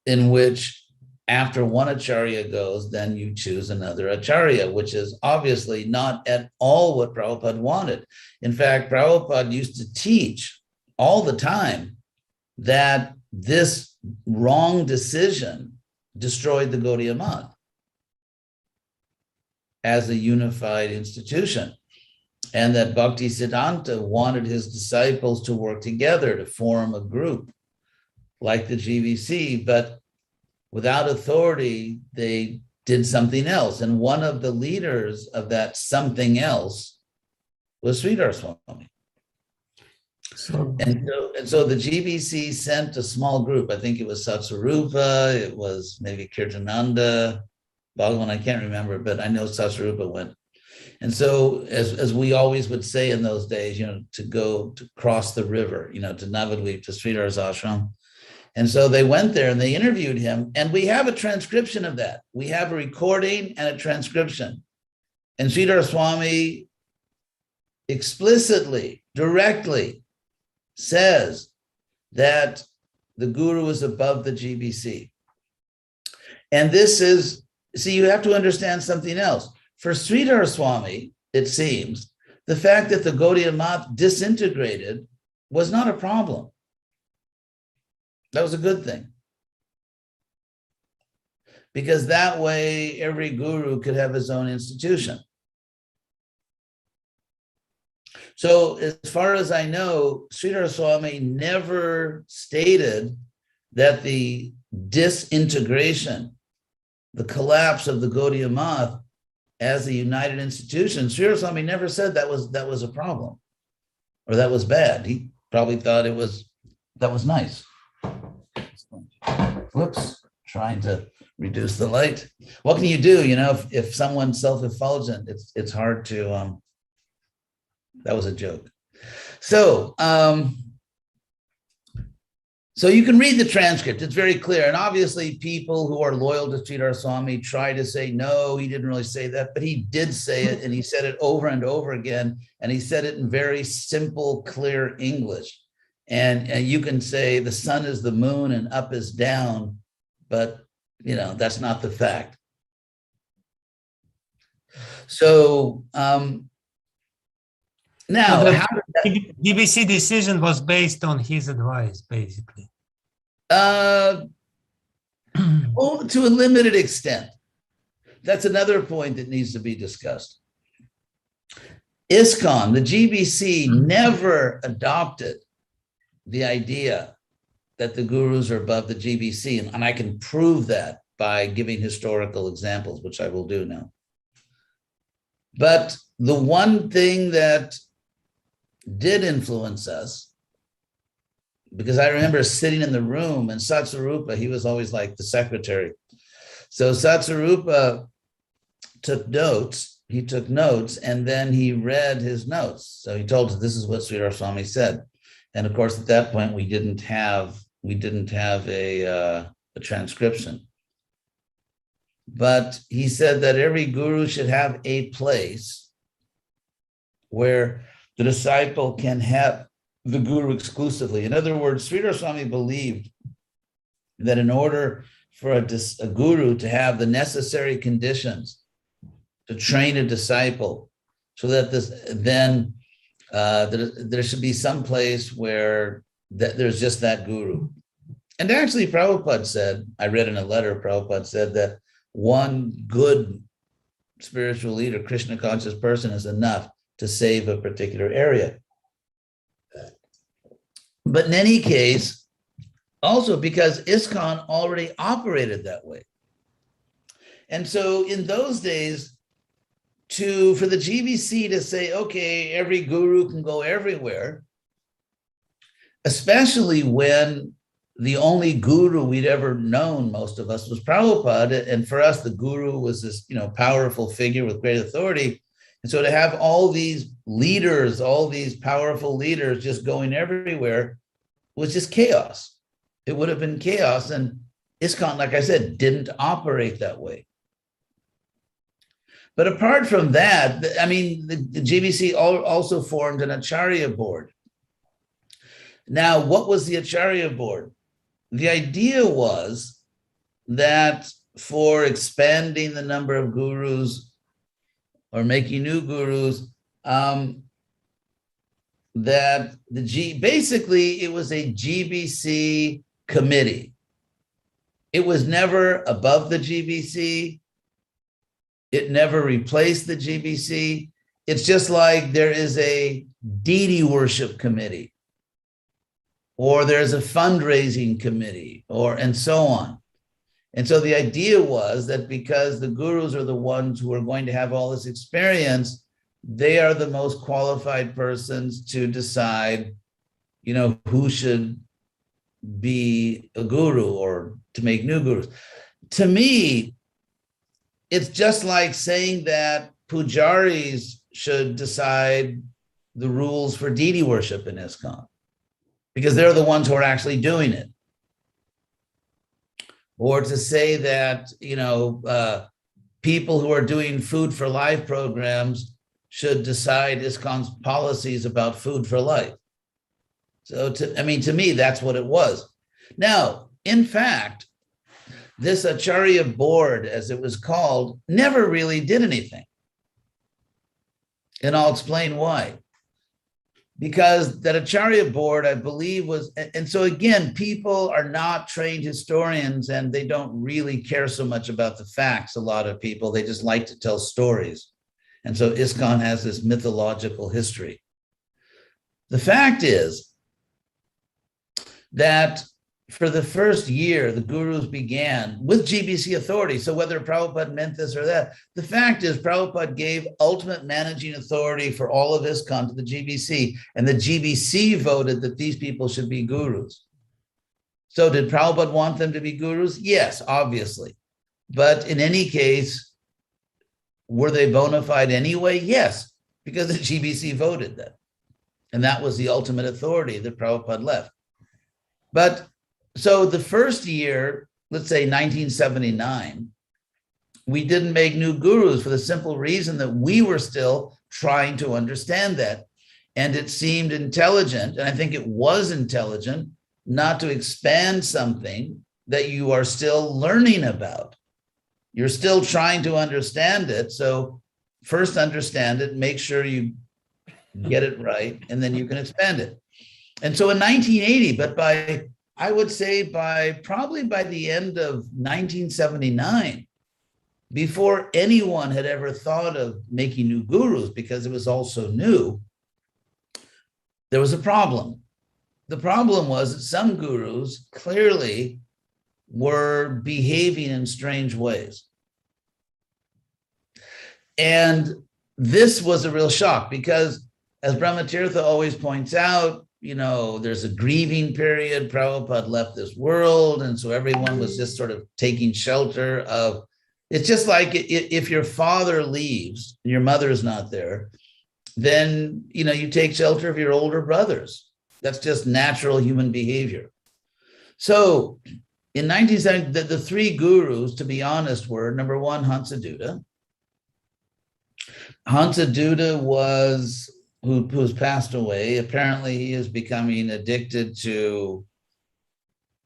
in which after one Acharya goes, then you choose another Acharya, which is obviously not at all what Prabhupada wanted. In fact, Prabhupada used to teach all the time that this wrong decision destroyed the Gaudiya Math as a unified institution, and that Bhaktisiddhanta wanted his disciples to work together to form a group like the GVC, but without authority, they did something else. And one of the leaders of that something else was Sridhar Swami. And so the GBC sent a small group. I think it was Satsarupa, it was maybe Kirtananda, Bhagavan, I can't remember, but I know Satsarupa went. And so as we always would say in those days, to cross the river, to Navadvip, to Sridhar's ashram. And so they went there and they interviewed him. And we have a transcription of that. We have a recording and a transcription. And Sridhar Swami explicitly, directly says that the guru is above the GBC. And this is, see, you have to understand something else. For Sridhar Swami, it seems, the fact that the Gaudiya Math disintegrated was not a problem. That was a good thing. Because that way, every guru could have his own institution. So as far as I know, Sridhar Swami never stated that the disintegration, the collapse of the Gaudiya Math as a united institution, Sridhar Swami never said that was a problem or that was bad. He probably thought that was nice. Whoops, trying to reduce the light. What can you do? If someone's self-effulgent, it's hard to, that was a joke. So you can read the transcript. It's very clear. And obviously people who are loyal to Sridhar Swami try to say, no, he didn't really say that, but he did say it, and he said it over and over again. And he said it in very simple, clear English. And you can say the sun is the moon and up is down, but that's not the fact. So now, so how did that, GBC decision was based on his advice, basically. well, to a limited extent. That's another point that needs to be discussed. ISKCON, the GBC, never adopted the idea that the gurus are above the GBC, and I can prove that by giving historical examples, which I will do now. But the one thing that did influence us, because I remember sitting in the room and Satsarupa, he was always like the secretary. So Satsarupa took notes, and then he read his notes. So he told us, this is what Sridhar Swami said. And of course, at that point, we didn't have a transcription. But he said that every guru should have a place where the disciple can have the guru exclusively. In other words, Sridhar Swami believed that in order for a guru to have the necessary conditions to train a disciple, so that there should be some place where that there's just that guru. And actually, Prabhupada said, I read in a letter, Prabhupada said that one good spiritual leader, Krishna conscious person is enough to save a particular area. But in any case, also because ISKCON already operated that way. And so in those days, for the GBC to say, okay, every guru can go everywhere, especially when the only guru we'd ever known, most of us, was Prabhupada. And for us, the guru was this, powerful figure with great authority. And so to have all these leaders, all these powerful leaders just going everywhere was just chaos. It would have been chaos. And ISKCON, like I said, didn't operate that way. But apart from that, I mean, the GBC also formed an Acharya board. Now, what was the Acharya board? The idea was that for expanding the number of gurus or making new gurus, that basically it was a GBC committee. It was never above the GBC. It never replaced the GBC. It's just like there is a deity worship committee, or there's a fundraising committee, and so on. And so the idea was that because the gurus are the ones who are going to have all this experience, they are the most qualified persons to decide, who should be a guru or to make new gurus. To me, it's just like saying that pujaris should decide the rules for deity worship in ISKCON, because they're the ones who are actually doing it. Or to say that, people who are doing food for life programs should decide ISKCON's policies about food for life. So to me, that's what it was. Now, in fact, this Acharya board, as it was called, never really did anything. And I'll explain why. Because that Acharya board, I believe, was, and so again, people are not trained historians and they don't really care so much about the facts. A lot of people, they just like to tell stories. And so ISKCON has this mythological history. The fact is that for the first year, the gurus began with GBC authority. So whether Prabhupada meant this or that, the fact is Prabhupada gave ultimate managing authority for all of ISKCON to the GBC, and the GBC voted that these people should be gurus. So did Prabhupada want them to be gurus? Yes, obviously. But in any case, were they bona fide anyway? Yes, because the GBC voted that. And that was the ultimate authority that Prabhupada left. But so the first year, let's say 1979, we didn't make new gurus for the simple reason that we were still trying to understand that. And it seemed intelligent, and I think it was intelligent, not to expand something that you are still learning about. You're still trying to understand it. So first understand it, make sure you get it right, and then you can expand it. And so in 1980, but I would say probably by the end of 1979, before anyone had ever thought of making new gurus, because it was all so new, there was a problem. The problem was that some gurus clearly were behaving in strange ways. And this was a real shock because, as Brahmatirtha always points out, there's a grieving period. Prabhupada left this world. And so everyone was just sort of taking shelter of, it's just like if your father leaves and your mother is not there, then, you take shelter of your older brothers. That's just natural human behavior. So in 1970, the three gurus, to be honest, were number one, Hansadutta. Hansadutta who's passed away. Apparently he is becoming addicted to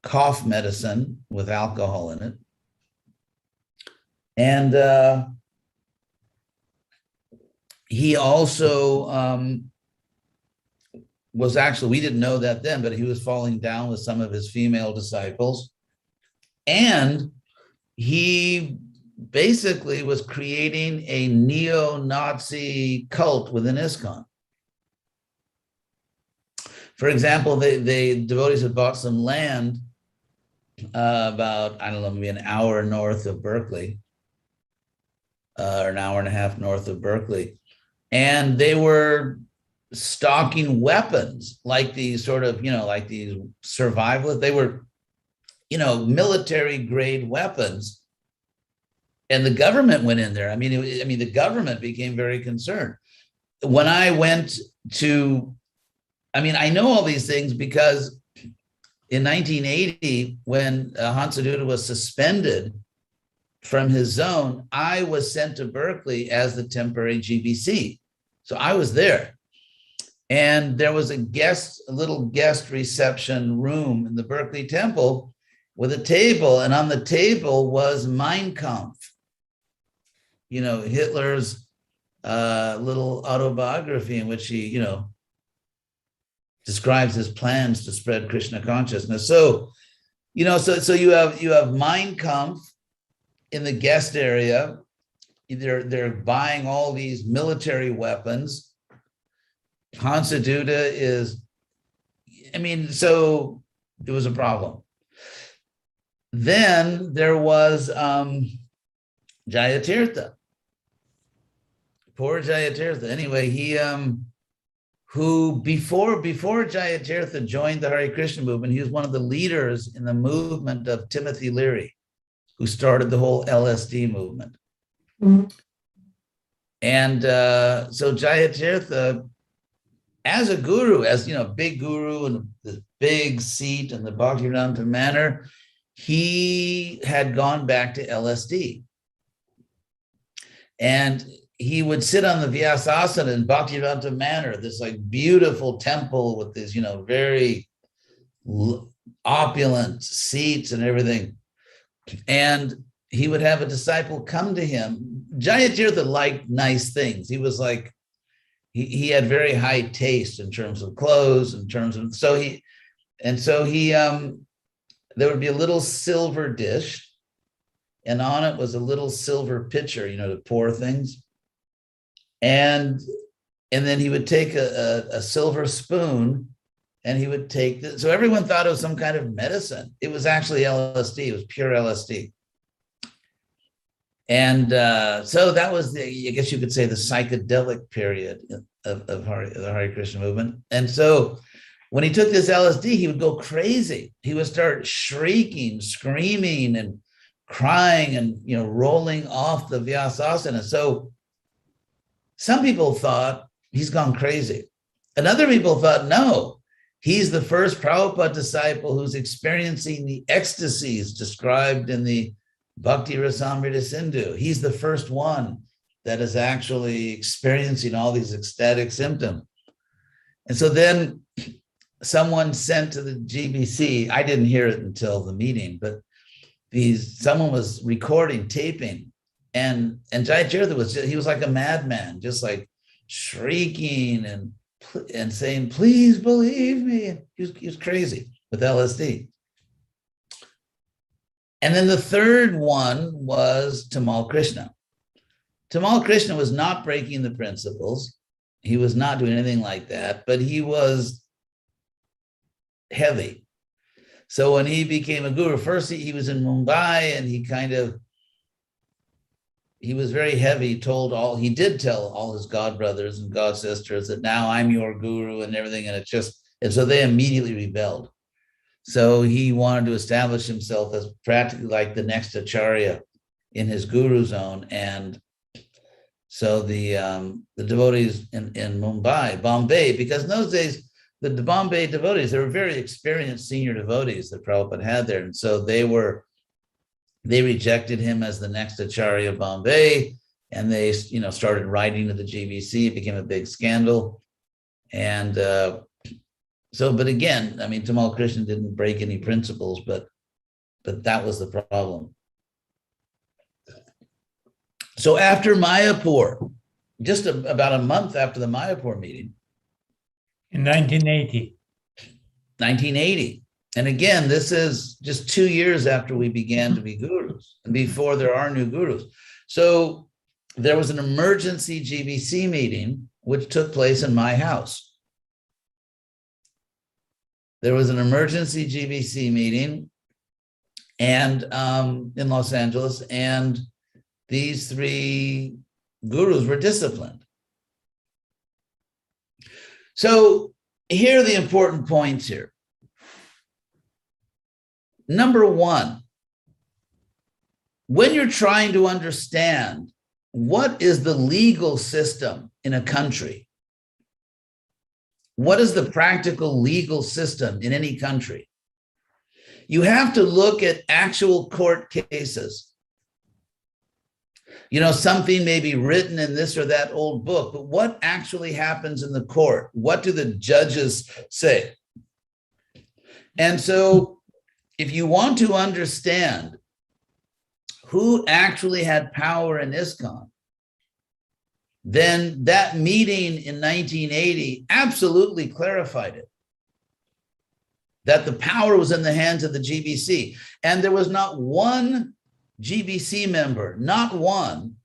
cough medicine with alcohol in it. And he also was actually, we didn't know that then, but he was falling down with some of his female disciples. And he basically was creating a neo-Nazi cult within ISKCON. For example, the devotees had bought some land about, I don't know, maybe an hour north of Berkeley, or an hour and a half north of Berkeley. And they were stocking weapons, like these sort of, like these survivalists. They were, military grade weapons. And the government went in there. I mean, the government became very concerned. When I went to, I know all these things because in 1980, when Hansaduta was suspended from his zone, I was sent to Berkeley as the temporary GBC. So I was there. And there was a little guest reception room in the Berkeley Temple with a table. And on the table was Mein Kampf, Hitler's little autobiography in which he, describes his plans to spread Krishna consciousness. So, so you have Mein Kampf in the guest area. They're buying all these military weapons. Hansaduta is, so it was a problem. Then there was Jayatirtha. Poor Jayatirtha. Anyway, he who before Jayatirtha joined the Hare Krishna movement, he was one of the leaders in the movement of Timothy Leary, who started the whole LSD movement. Mm-hmm. And so Jayatirtha, as a guru, big guru and this big seat in the Bhaktivedanta manor, he had gone back to LSD. And he would sit on the Vyasasana in Bhaktivedanta manor, this like beautiful temple with these, very opulent seats and everything. And he would have a disciple come to him. Jayatirtha liked nice things. He was like, he had very high taste in terms of clothes, there would be a little silver dish, and on it was a little silver pitcher, to pour things. And then he would take a silver spoon and he would take this. So everyone thought it was some kind of medicine. It was actually LSD. It was pure LSD. And so that was I guess you could say, the psychedelic period of the Hare Krishna movement. And so when he took this LSD, he would go crazy. He would start shrieking, screaming, and crying, and rolling off the Vyasasana. So some people thought he's gone crazy. And other people thought, no, he's the first Prabhupada disciple who's experiencing the ecstasies described in the Bhakti Rasamrita Sindhu. He's the first one that is actually experiencing all these ecstatic symptoms. And so then someone sent to the GBC, I didn't hear it until the meeting, but someone was recording, taping, and Jayatirtha he was like a madman, just like shrieking and saying, please believe me. He was crazy with LSD. And then the third one was Tamal Krishna. Tamal Krishna was not breaking the principles. He was not doing anything like that, but he was heavy. So when he became a guru, first he was in Mumbai, and he was very heavy, he did tell all his godbrothers and godsisters that now I'm your guru and everything. And so they immediately rebelled. So he wanted to establish himself as practically like the next acharya in his guru zone. And so the devotees in Bombay, because in those days, the Bombay devotees, they were very experienced senior devotees that Prabhupada had there. And so they rejected him as the next acharya of Bombay, and they, started writing to the GBC. It became a big scandal. And but again, Tamal Krishna didn't break any principles, but that was the problem. So after Mayapur, just about a month after the Mayapur meeting, In 1980. 1980. And again, this is just 2 years after we began to be gurus and before there are new gurus. So there was an emergency GBC meeting, which took place in my house. There was an emergency GBC meeting and in Los Angeles, and these 3 gurus were disciplined. So here are the important points here. Number 1, when you're trying to understand what is the legal system in a country, what is the practical legal system in any country, you have to look at actual court cases. You know, something may be written in this or that old book, but what actually happens in the court? What do the judges say? And so if you want to understand who actually had power in ISKCON, then that meeting in 1980 absolutely clarified it. That the power was in the hands of the GBC. And there was not one GBC member, not one,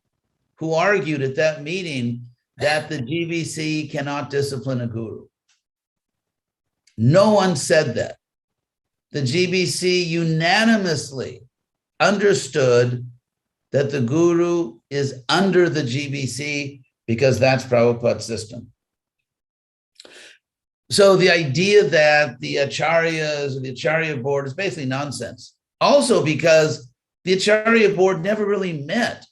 who argued at that meeting that the GBC cannot discipline a guru. No one said that. The GBC unanimously understood that the guru is under the GBC because that's Prabhupada's system. So the idea that the acharyas or the acharya board is basically nonsense. Also because the acharya board never really met,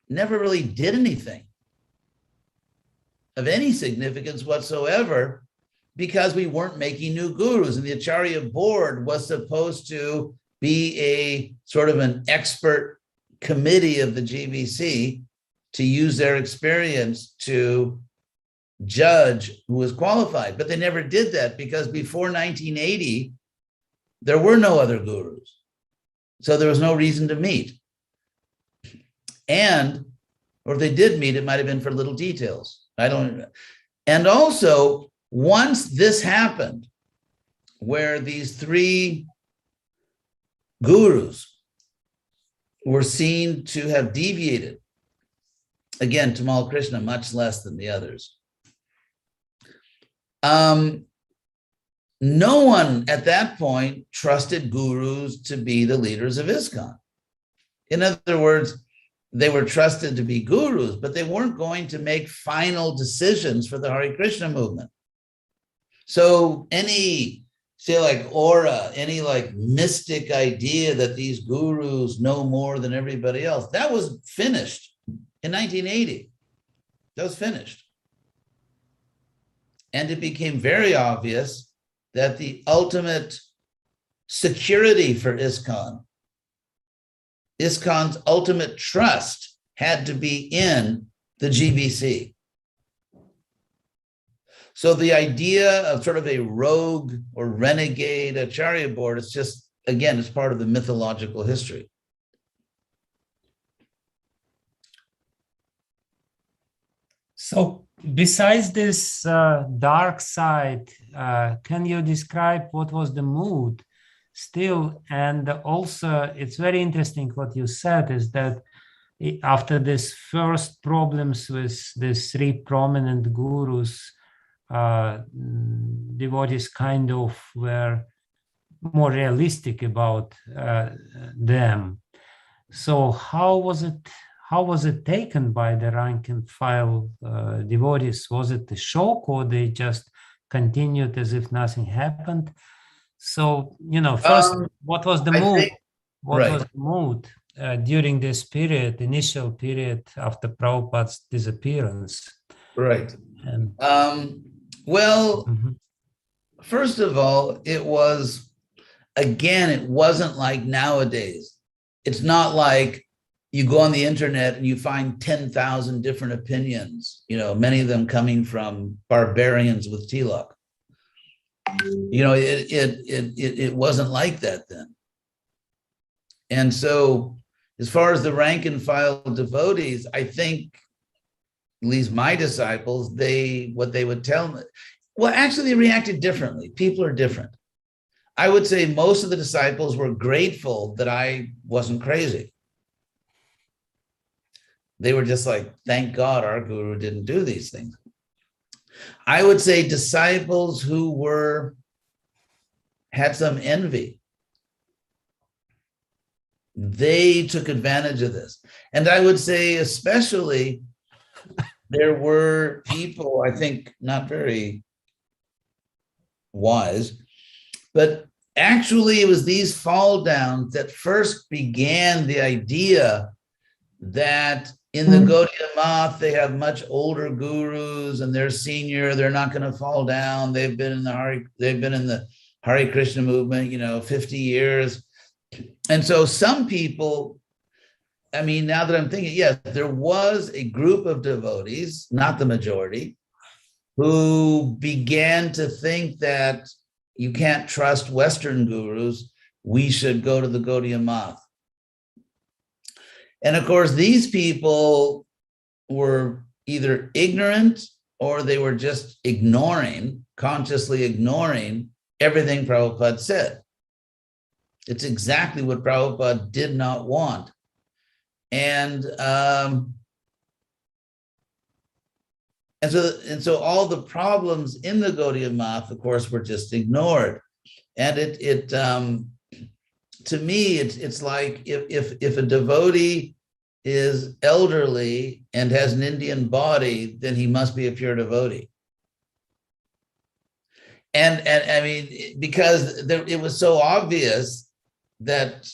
never really did anything of any significance whatsoever, because we weren't making new gurus. And the acharya board was supposed to be a sort of an expert committee of the GBC to use their experience to judge who was qualified. But they never did that because before 1980, there were no other gurus. So there was no reason to meet. And, or if they did meet, it might have been for little details. I don't, and also once this happened, where these 3 gurus were seen to have deviated, again, Tamal Krishna much less than the others. No one at that point trusted gurus to be the leaders of ISKCON. In other words, they were trusted to be gurus, but they weren't going to make final decisions for the Hare Krishna movement. So any, say like aura, any like mystic idea that these gurus know more than everybody else, that was finished in 1980. That was finished. And it became very obvious that the ultimate security for ISKCON, ISKCON's ultimate trust had to be in the GBC. So the idea of sort of a rogue or renegade acharya board is just, again, it's part of the mythological history. So besides this dark side, can you describe what was the mood still? And also, it's very interesting what you said is that after this first problems with these 3 prominent gurus, devotees kind of were more realistic about them. So how was it taken by the rank and file devotees? Was it a shock, or they just continued as if nothing happened? So, you know, first, what was the mood? What was the mood during this period, initial period after Prabhupada's disappearance? Right. And, well, first of all, it was, again, it wasn't like nowadays. It's not like you go on the internet and you find 10,000 different opinions, you know, many of them coming from barbarians with tilak. You know, it wasn't like that then. And so as far as the rank and file devotees, I think, at least my disciples, what they would tell me, Well, actually, they reacted differently. People are different. I would say most of the disciples were grateful that I wasn't crazy. They were just like, thank God our guru didn't do these things. I would say disciples who had some envy, they took advantage of this. And I would say especially there were people, I think not very wise, but actually it was these fall downs that first began the idea that in the Гаудиа Math, they have much older gurus and they're senior, they're not going to fall down. They've been in the Hare Krishna movement, 50 years. And so some people, I mean, now that I'm thinking, yes, there was a group of devotees, not the majority, who began to think that you can't trust Western gurus. We should go to the Гаудиа Math. And of course, these people were either ignorant or they were just consciously ignoring everything Prabhupada said. It's exactly what Prabhupada did not want. And so all the problems in the Гаудиа Math, of course, were just ignored. And to me, it's like if a devotee is elderly and has an Indian body, then he must be a pure devotee. And I mean, because it was so obvious that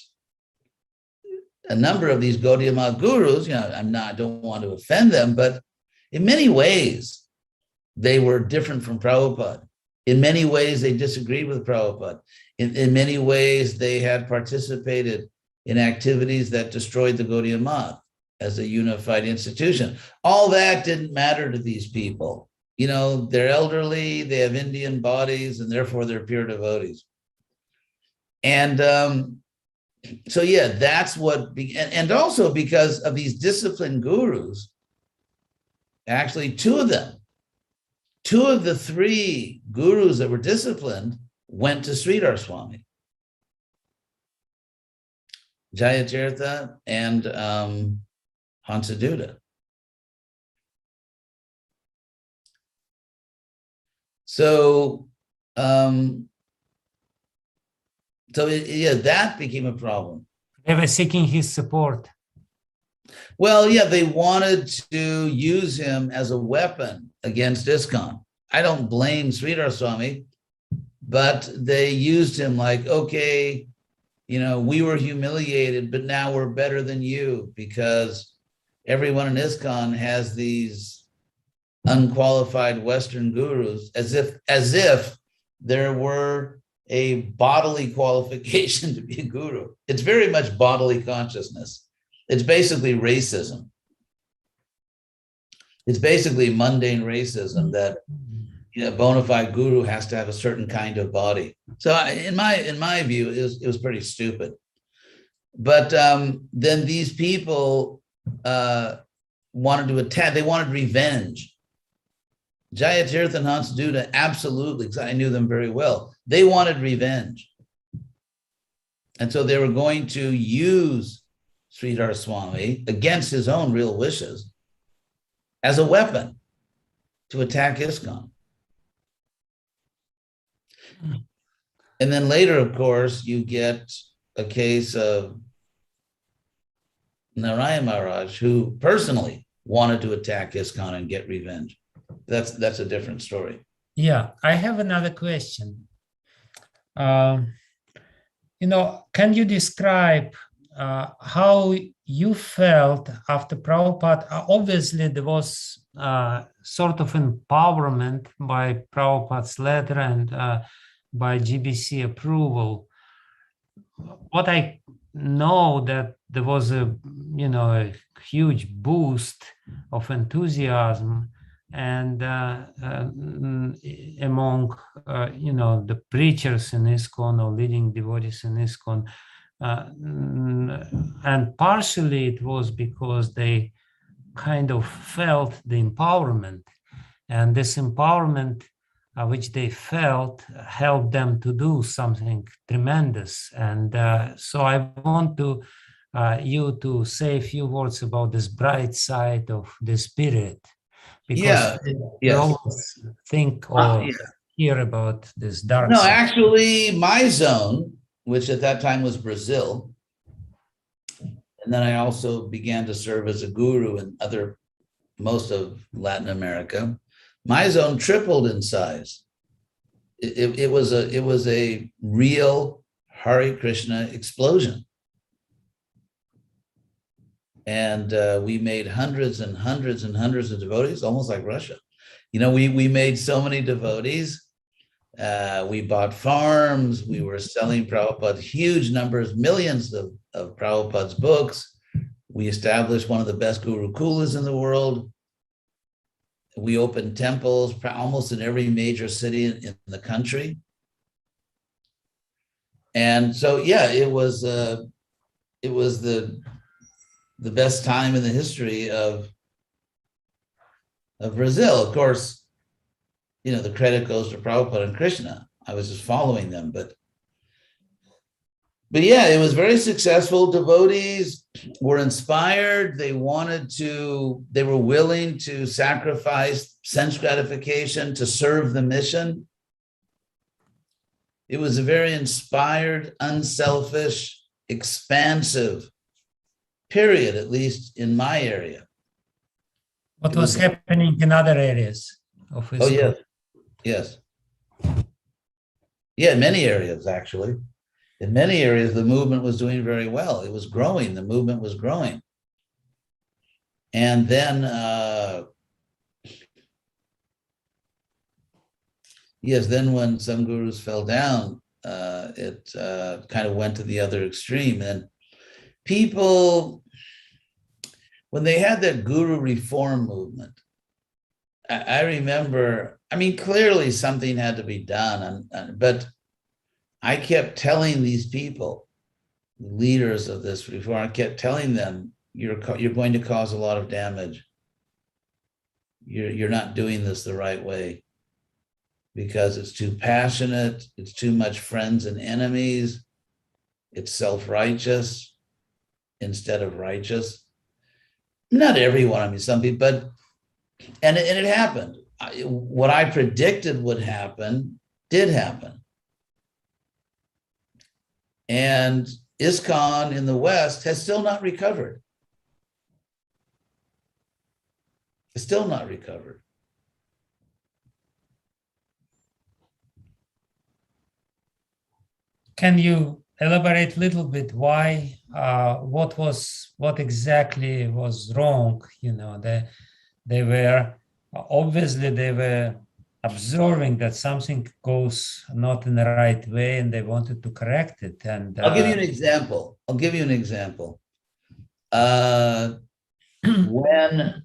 a number of these Гаудиа Math gurus, I don't want to offend them, but in many ways, they were different from Prabhupada. In many ways, they disagreed with Prabhupada. In many ways, they had participated in activities that destroyed the Гаудиа Math as a unified institution. All that didn't matter to these people. They're elderly, they have Indian bodies, and therefore they're pure devotees. And so, yeah, that's what, and also because of these disciplined gurus, actually two of the three gurus that were disciplined went to Sridhar Swami, Jayatirtha and Hansaduta. So, that became a problem. They were seeking his support. Well, yeah, they wanted to use him as a weapon against ISKCON. I don't blame Sridhar Swami, but they used him like, okay, we were humiliated, but now we're better than you because everyone in ISKCON has these unqualified Western gurus, as if there were a bodily qualification to be a guru. It's very much bodily consciousness. It's basically racism. It's basically mundane racism that a bona fide guru has to have a certain kind of body. So in my view, it was pretty stupid. But then these people wanted to attack. They wanted revenge. Jayatirtha and Hansaduta, absolutely, because I knew them very well. They wanted revenge. And so they were going to use Sridhar Swami against his own real wishes as a weapon to attack ISKCON. And then later, of course, you get a case of Narayan Maharaj, who personally wanted to attack ISKCON and get revenge. That's a different story. Yeah, I have another question. Can you describe how you felt after Prabhupada? Obviously, there was sort of empowerment by Prabhupada's letter and by GBC approval. What I know that there was a huge boost of enthusiasm and among the preachers in ISKCON or leading devotees in ISKCON, and partially it was because they kind of felt the empowerment, and this empowerment which they felt helped them to do something tremendous. And so I want to you to say a few words about this bright side of the spirit, because we always think or hear about this dark side. Actually, my zone, which at that time was Brazil, and then I also began to serve as a guru in most of Latin America. My zone tripled in size. It was a real Hare Krishna explosion. And we made hundreds and hundreds and hundreds of devotees, almost like Russia. You know, we made so many devotees. We bought farms. We were selling Prabhupada huge numbers, millions of Prabhupada's books. We established one of the best gurukulas in the world. We opened temples almost in every major city in the country. And so, yeah, it was the best time in the history of Brazil. Of course, you know, the credit goes to Prabhupada and Krishna. I was just following them, but yeah, it was very successful. Devotees were inspired. They were willing to sacrifice sense gratification to serve the mission. It was a very inspired, unselfish, expansive period, at least in my area. What was happening in other areas of his yes. Yes. Yeah, in many areas, actually. In many areas, the movement was doing very well. It was growing. The movement was growing. And then, then when some gurus fell down, it kind of went to the other extreme. And people, when they had that guru reform movement, I remember, I mean, clearly something had to be done, but I kept telling these people, leaders of this reform, I kept telling them, you're going to cause a lot of damage. You're not doing this the right way because it's too passionate, it's too much friends and enemies, it's self-righteous instead of righteous. Not everyone, I mean, some people, but, and it happened. What I predicted would happen did happen. And ISKCON in the West has still not recovered. It's still not recovered. Can you elaborate a little bit why, what exactly was wrong? You know, they were observing that something goes not in the right way and they wanted to correct it. And I'll give you an example. When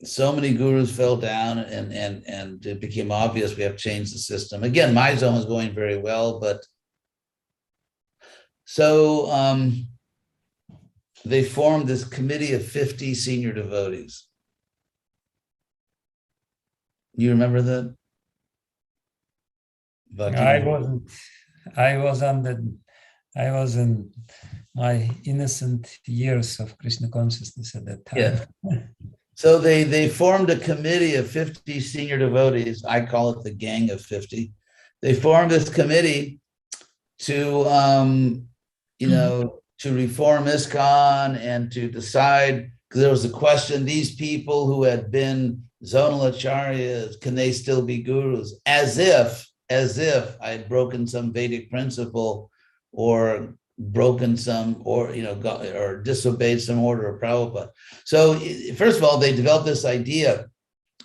so many gurus fell down and it became obvious we have to change the system. Again, my zone was going very well, but so they formed this committee of 50 senior devotees. You remember that? I was in my innocent years of Krishna consciousness at that time. Yeah. So they formed a committee of 50 senior devotees. I call it the Gang of 50. They formed this committee to, to reform ISKCON and to decide, because there was a question, these people who had been zonal acharyas, can they still be gurus? As if I had broken some Vedic principle or broken some, or disobeyed some order of Prabhupada. So first of all, they developed this idea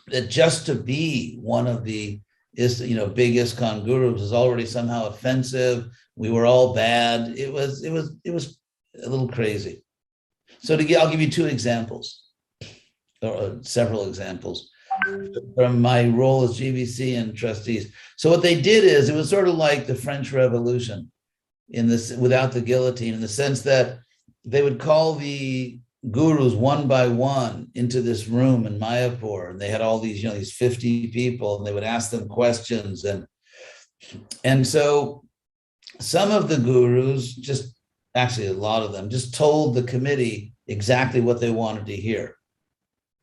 that just to be one of the big ISKCON gurus is already somehow offensive. We were all bad. It was a little crazy. So I'll give you two examples, or several examples from my role as GVC and trustees. So what they did is, it was sort of like the French Revolution without the guillotine, in the sense that they would call the gurus one by one into this room in Mayapur, and they had all these, these 50 people, and they would ask them questions. And so some of the gurus, just actually a lot of them, just told the committee exactly what they wanted to hear,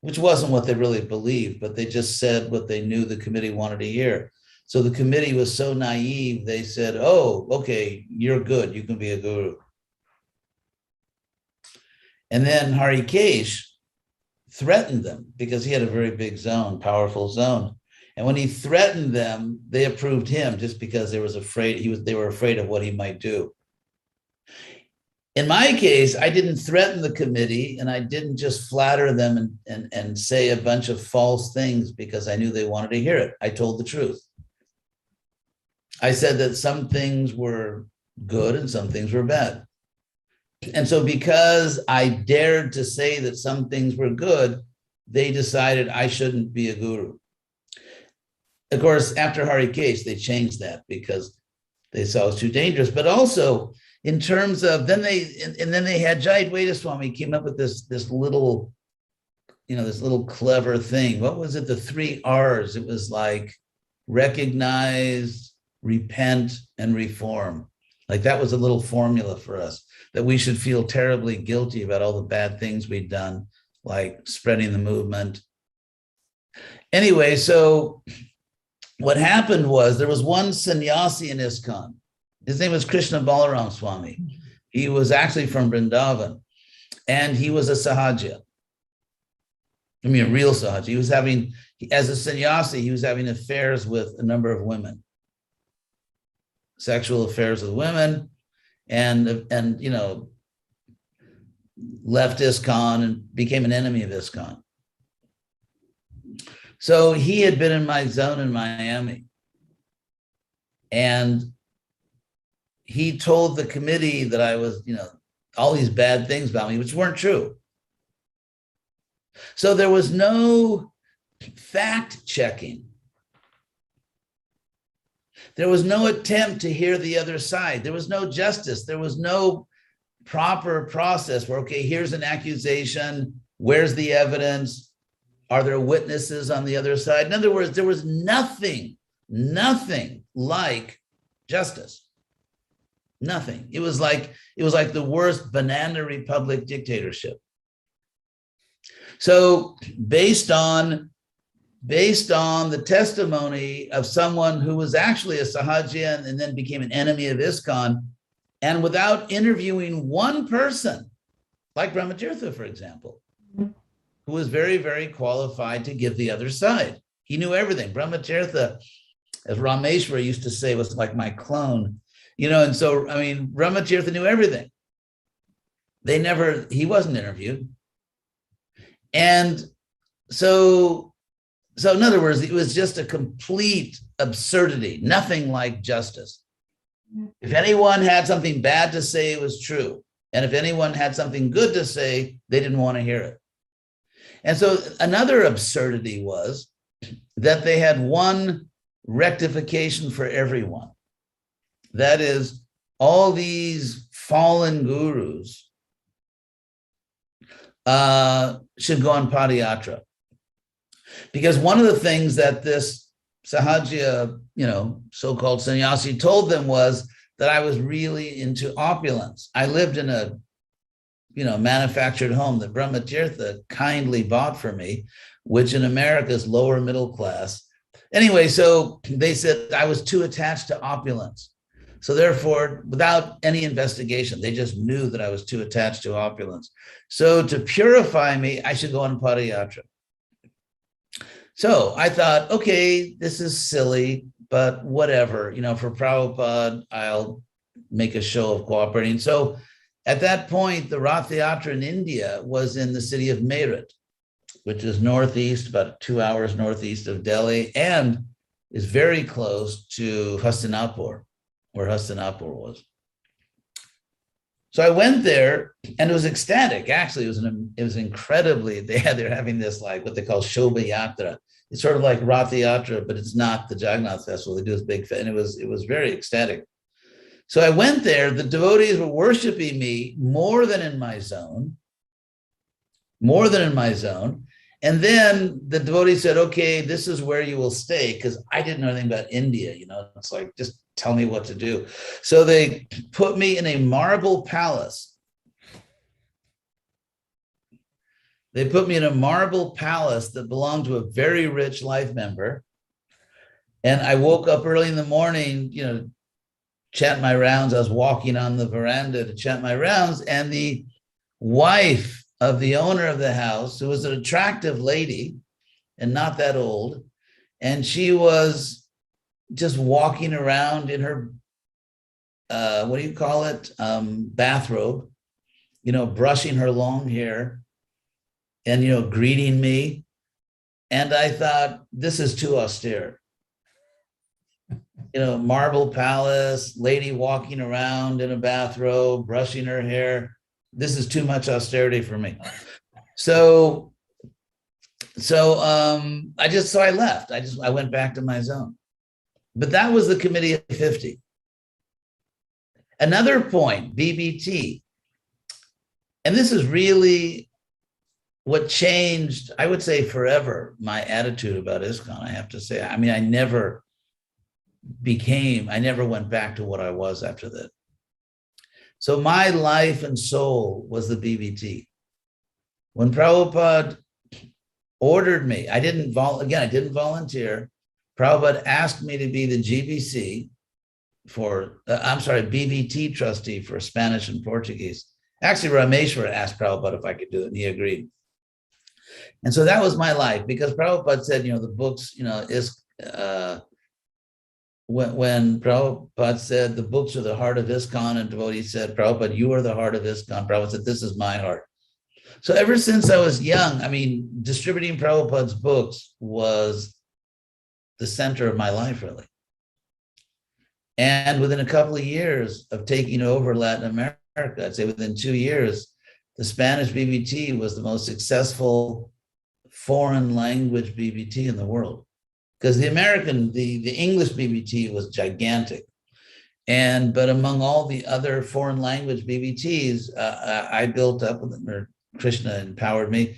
which wasn't what they really believed, but they just said what they knew the committee wanted to hear. So the committee was so naive, they said, oh, okay, you're good, you can be a guru. And then Harikesh threatened them because he had a very big zone, powerful zone. And when he threatened them, they approved him just because they were afraid of what he might do. In my case, I didn't threaten the committee, and I didn't just flatter them and say a bunch of false things because I knew they wanted to hear it. I told the truth. I said that some things were good and some things were bad. And so because I dared to say that some things were good, they decided I shouldn't be a guru. Of course, after Harikesh, they changed that because they saw it was too dangerous. But also in terms of, then they had Jayadvaita Swami came up with this little, this little clever thing. What was it? The 3 R's. It was like recognize, repent, and reform. Like that was a little formula for us, that we should feel terribly guilty about all the bad things we'd done, like spreading the movement. Anyway, so what happened was there was one sannyasi in ISKCON. His name was Krishna Balaram Swami. He was actually from Vrindavan, and he was a sahaja. I mean, a real sahaja. He was having, as a sannyasi, he was having affairs with a number of women, sexual affairs with women, and left ISKCON and became an enemy of ISKCON. So he had been in my zone in Miami, and he told the committee that I was, all these bad things about me, which weren't true. So there was no fact checking. There was no attempt to hear the other side. There was no justice. There was no proper process where, okay, here's an accusation. Where's the evidence? Are there witnesses on the other side? In other words, there was nothing like justice. Nothing. It was like the worst banana republic dictatorship. So based on the testimony of someone who was actually a sahaja and then became an enemy of ISKCON, and without interviewing one person, like Brahmatirtha, for example, who was very, very qualified to give the other side. He knew everything. Brahmatirtha, as Rameshwar used to say, was like my clone, and so, I mean, Brahmatirtha knew everything. He wasn't interviewed. And so in other words, it was just a complete absurdity, nothing like justice. If anyone had something bad to say, it was true. And if anyone had something good to say, they didn't want to hear it. And so another absurdity was that they had one rectification for everyone. That is, all these fallen gurus should go on padayatra. Because one of the things that this sahaja, so-called sannyasi told them was that I was really into opulence. I lived in a manufactured home that Brahmatirtha kindly bought for me, which in America is lower middle class. Anyway, so they said I was too attached to opulence. So therefore, without any investigation, they just knew that I was too attached to opulence. So to purify me, I should go on padayatra. So I thought, okay, this is silly, but whatever, for Prabhupada, I'll make a show of cooperating. So at that point, the Rath Yatra in India was in the city of Meerut, which is northeast, about 2 hours northeast of Delhi, and is very close to Hastinapur, where Hastinapur was. So I went there, and it was ecstatic. Actually, it was incredibly. They're having this like what they call Shobha Yatra. It's sort of like Rath Yatra, but it's not the Jagannath festival. They do this big fest, and it was very ecstatic. So I went there. The devotees were worshiping me more than in my zone. more than in my zone. And then the devotee said, okay, this is where you will stay, because I didn't know anything about India, you know, it's like, just tell me what to do. So they put me in a marble palace. They put me in a marble palace that belonged to a very rich life member. And I woke up early in the morning, you know, chant my rounds. I was walking on the veranda to chant my rounds, and the wife of the owner of the house, who was an attractive lady and not that old, and she was just walking around in her, what do you call it, bathrobe, you know, brushing her long hair and, you know, greeting me. And I thought, this is too austere. You know, marble palace, lady walking around in a bathrobe, brushing her hair. This is too much austerity for me. So I left. I went back to my zone. But that was the Committee of 50. Another point, BBT. And this is really what changed, I would say forever, my attitude about ISKCON, I have to say. I mean, I never went back to what I was after that. So my life and soul was the BBT. When Prabhupada ordered me, I didn't volunteer. Prabhupada asked me to be the GBC BBT trustee for Spanish and Portuguese. Actually, Rameshwara asked Prabhupada if I could do it, and he agreed. And so that was my life, because Prabhupada said, you know, the books, you know, when Prabhupada said the books are the heart of ISKCON, and devotee said, Prabhupada, you are the heart of ISKCON. Prabhupada said, this is my heart. So ever since I was young, I mean, distributing Prabhupada's books was the center of my life, really. And within a couple of years of taking over Latin America, I'd say within 2 years, the Spanish BBT was the most successful foreign language BBT in the world. Because the English BBT was gigantic. But among all the other foreign language BBTs, I built up, or Krishna empowered me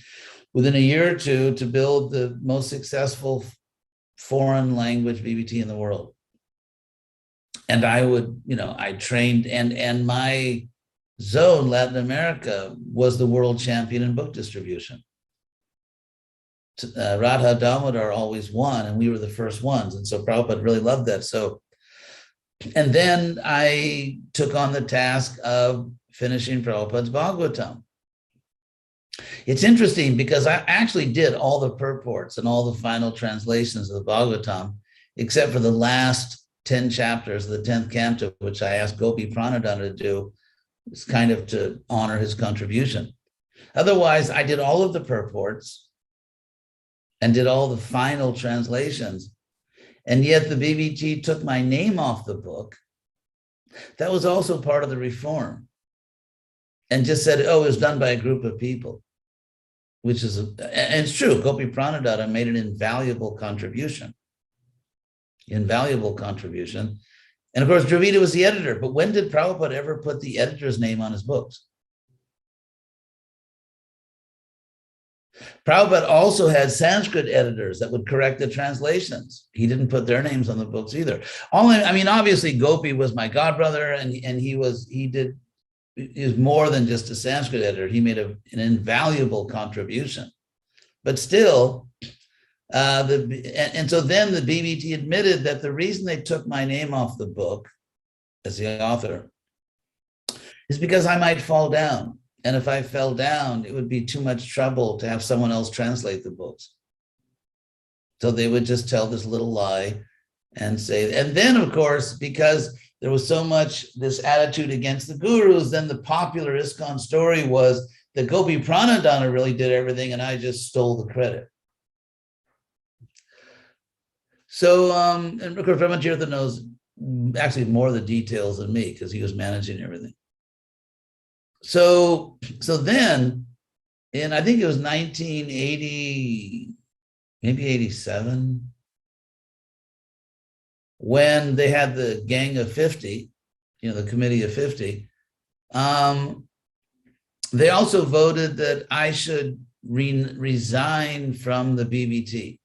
within a year or two to build the most successful foreign language BBT in the world. And I trained, and my zone, Latin America, was the world champion in book distribution. Radha Damodar always won, and we were the first ones. And so Prabhupada really loved that. So, and then I took on the task of finishing Prabhupada's Bhagavatam. It's interesting because I actually did all the purports and all the final translations of the Bhagavatam, except for the last 10 chapters of the 10th canto, which I asked Gopi Pranadhana to do. It's kind of to honor his contribution. Otherwise, I did all of the purports and did all the final translations. And yet the BBT took my name off the book. That was also part of the reform. And just said, oh, it was done by a group of people, which is, and it's true, Gopi Pranadhana made an invaluable contribution. Invaluable contribution. And of course, Dravida was the editor, but when did Prabhupada ever put the editor's name on his books? Prabhupada also had Sanskrit editors that would correct the translations. He didn't put their names on the books either. Obviously Gopi was my godbrother, and he was more than just a Sanskrit editor. He made an invaluable contribution. But still, so then the BBT admitted that the reason they took my name off the book as the author is because I might fall down. And if I fell down, it would be too much trouble to have someone else translate the books. So they would just tell this little lie and say, and then of course, because there was so much this attitude against the gurus, then the popular ISKCON story was that Gopi Pranadhana really did everything and I just stole the credit. So, and of course, Brahmatirtha knows actually more of the details than me because he was managing everything. So then, I think it was 1980, maybe 87, when they had the Gang of 50, the Committee of 50, they also voted that I should resign from the BBT.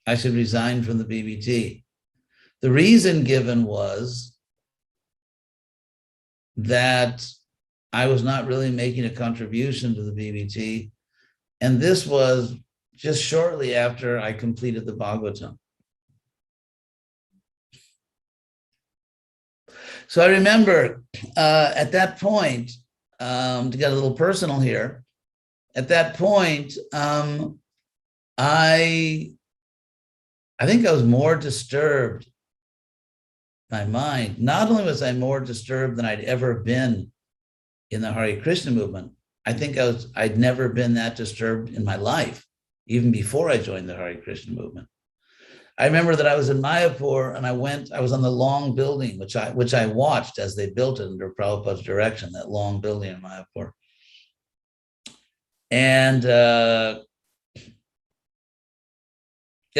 I should resign from the BBT. The reason given was that I was not really making a contribution to the BBT. And this was just shortly after I completed the Bhagavatam. So I remember at that point, to get a little personal here, at that point, I think I was more disturbed. My mind, not only was I more disturbed than I'd ever been in the Hare Krishna movement, I think I'd never been that disturbed in my life, even before I joined the Hare Krishna movement. I remember that I was in Mayapur and I was on the long building, which I watched as they built it under Prabhupada's direction, that long building in Mayapur. And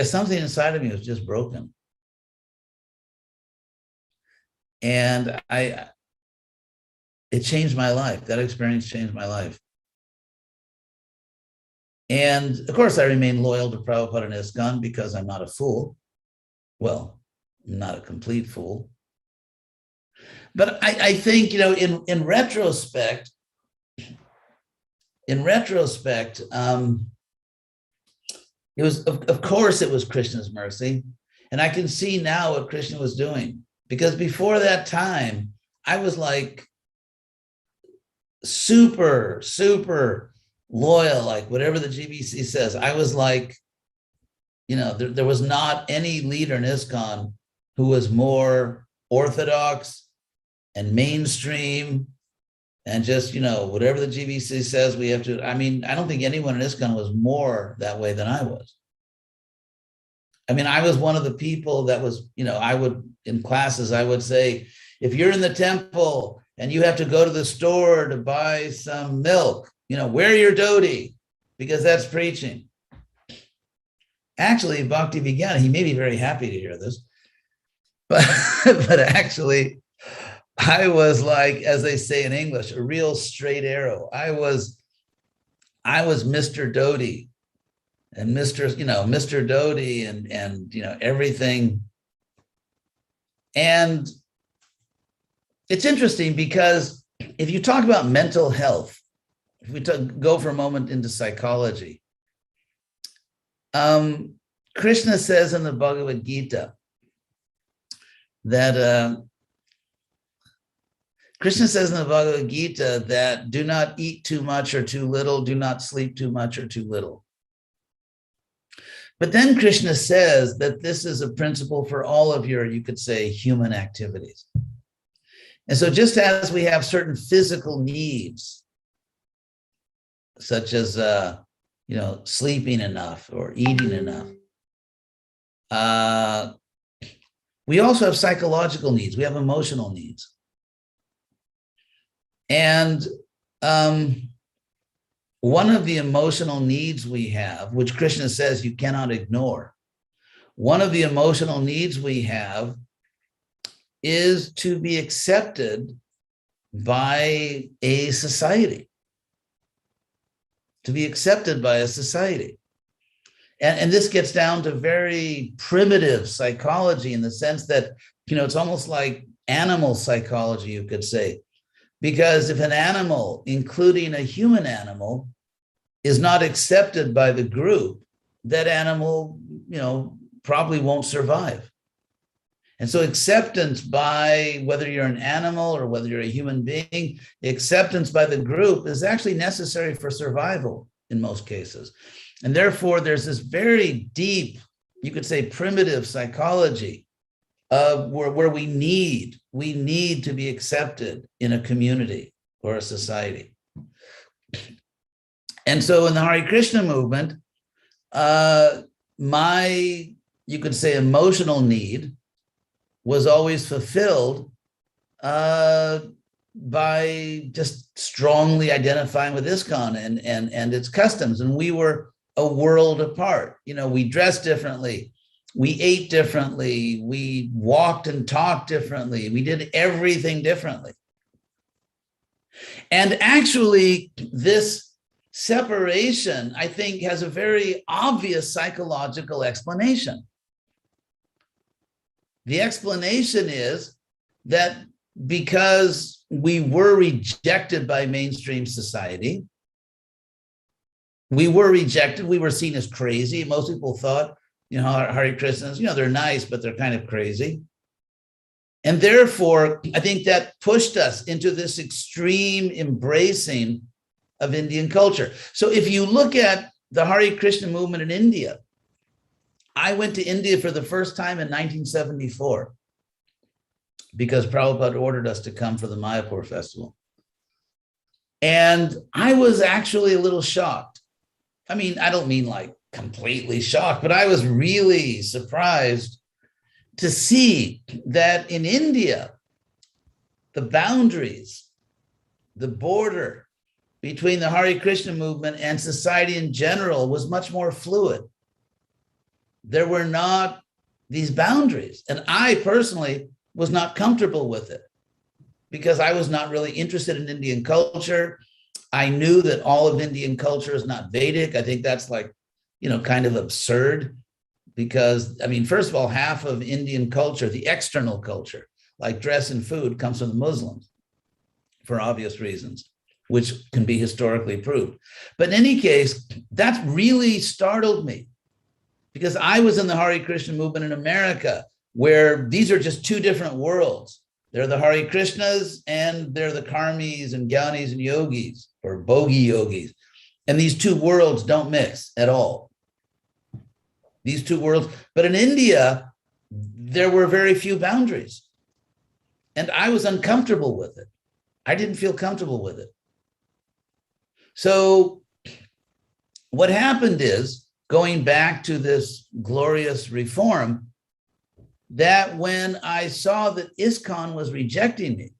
something inside of me was just broken. And it changed my life. That experience changed my life. And of course, I remain loyal to Prabhupada and ISKCON because I'm not a fool. Well, I'm not a complete fool. But I think, in retrospect, it was, of course, it was Krishna's mercy. And I can see now what Krishna was doing. Because before that time, I was like super, super loyal, like whatever the GBC says. I was like, there was not any leader in ISKCON who was more orthodox and mainstream and just, whatever the GBC says we have to. I mean, I don't think anyone in ISKCON was more that way than I was. I mean, I was one of the people that was, in classes, I would say, if you're in the temple and you have to go to the store to buy some milk, wear your dhoti, because that's preaching. Actually, Bhaktivedanta, he may be very happy to hear this, but actually, I was like, as they say in English, a real straight arrow. I was Mr. Dhoti. And Mr. Dhoti and everything. And it's interesting because if you talk about mental health, if we go for a moment into psychology, Krishna says in the Bhagavad Gita that do not eat too much or too little, do not sleep too much or too little. But then Krishna says that this is a principle for all of your, you could say, human activities. And so just as we have certain physical needs, such as, sleeping enough or eating enough, we also have psychological needs. We have emotional needs. And one of the emotional needs we have, which Krishna says you cannot ignore, one of the emotional needs we have is to be accepted by a society. To be accepted by a society. And this gets down to very primitive psychology in the sense that, it's almost like animal psychology, you could say. Because if an animal, including a human animal, is not accepted by the group, that animal, probably won't survive. And so acceptance by, whether you're an animal or whether you're a human being, the acceptance by the group is actually necessary for survival in most cases. And therefore, there's this very deep, you could say, primitive psychology of where we need to be accepted in a community or a society. And so in the Hare Krishna movement, my, you could say, emotional need was always fulfilled by just strongly identifying with ISKCON and its customs. And we were a world apart. We dressed differently. We ate differently. We walked and talked differently. We did everything differently. And actually, this separation, I think, has a very obvious psychological explanation. The explanation is that because we were rejected by mainstream society, we were rejected, we were seen as crazy. Most people thought, Hare Krishnas, they're nice, but they're kind of crazy. And therefore, I think that pushed us into this extreme embracing of Indian culture. So if you look at the Hare Krishna movement in India, I went to India for the first time in 1974 because Prabhupada ordered us to come for the Mayapur festival. And I was actually a little shocked. I mean, I don't mean like completely shocked, but I was really surprised to see that in India, the boundaries, the border between the Hare Krishna movement and society in general was much more fluid. There were not these boundaries. And I personally was not comfortable with it because I was not really interested in Indian culture. I knew that all of Indian culture is not Vedic. I think that's like, kind of absurd because, I mean, first of all, half of Indian culture, the external culture, like dress and food, comes from the Muslims for obvious reasons, which can be historically proved. But in any case, that really startled me because I was in the Hare Krishna movement in America, where these are just two different worlds. They're the Hare Krishnas and they're the Karmis and Gyanis and Yogis or Bhogi Yogis. And these two worlds don't mix at all. These two worlds. But in India, there were very few boundaries. And I was uncomfortable with it. I didn't feel comfortable with it. So what happened is, going back to this glorious reform, that when I saw that ISKCON was rejecting me,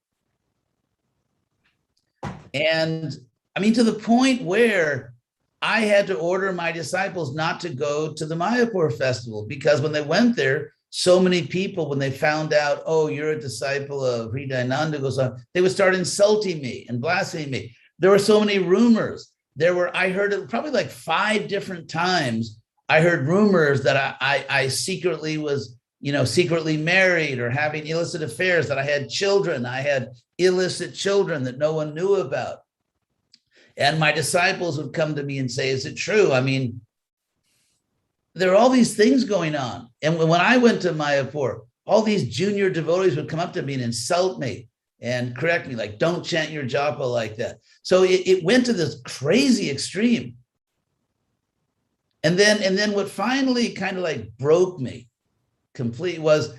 and I mean, to the point where I had to order my disciples not to go to the Mayapur festival, because when they went there, so many people, when they found out, oh, you're a disciple of Hridayananda Goswami, they would start insulting me and blaspheming me. There were so many rumors. I heard it probably like 5 different times. I heard rumors that I secretly was, secretly married or having illicit affairs, that I had children. I had illicit children that no one knew about. And my disciples would come to me and say, is it true? I mean, there are all these things going on. And when I went to Mayapur, all these junior devotees would come up to me and insult me and correct me, like, don't chant your japa like that. So it went to this crazy extreme. And then what finally kind of like broke me complete was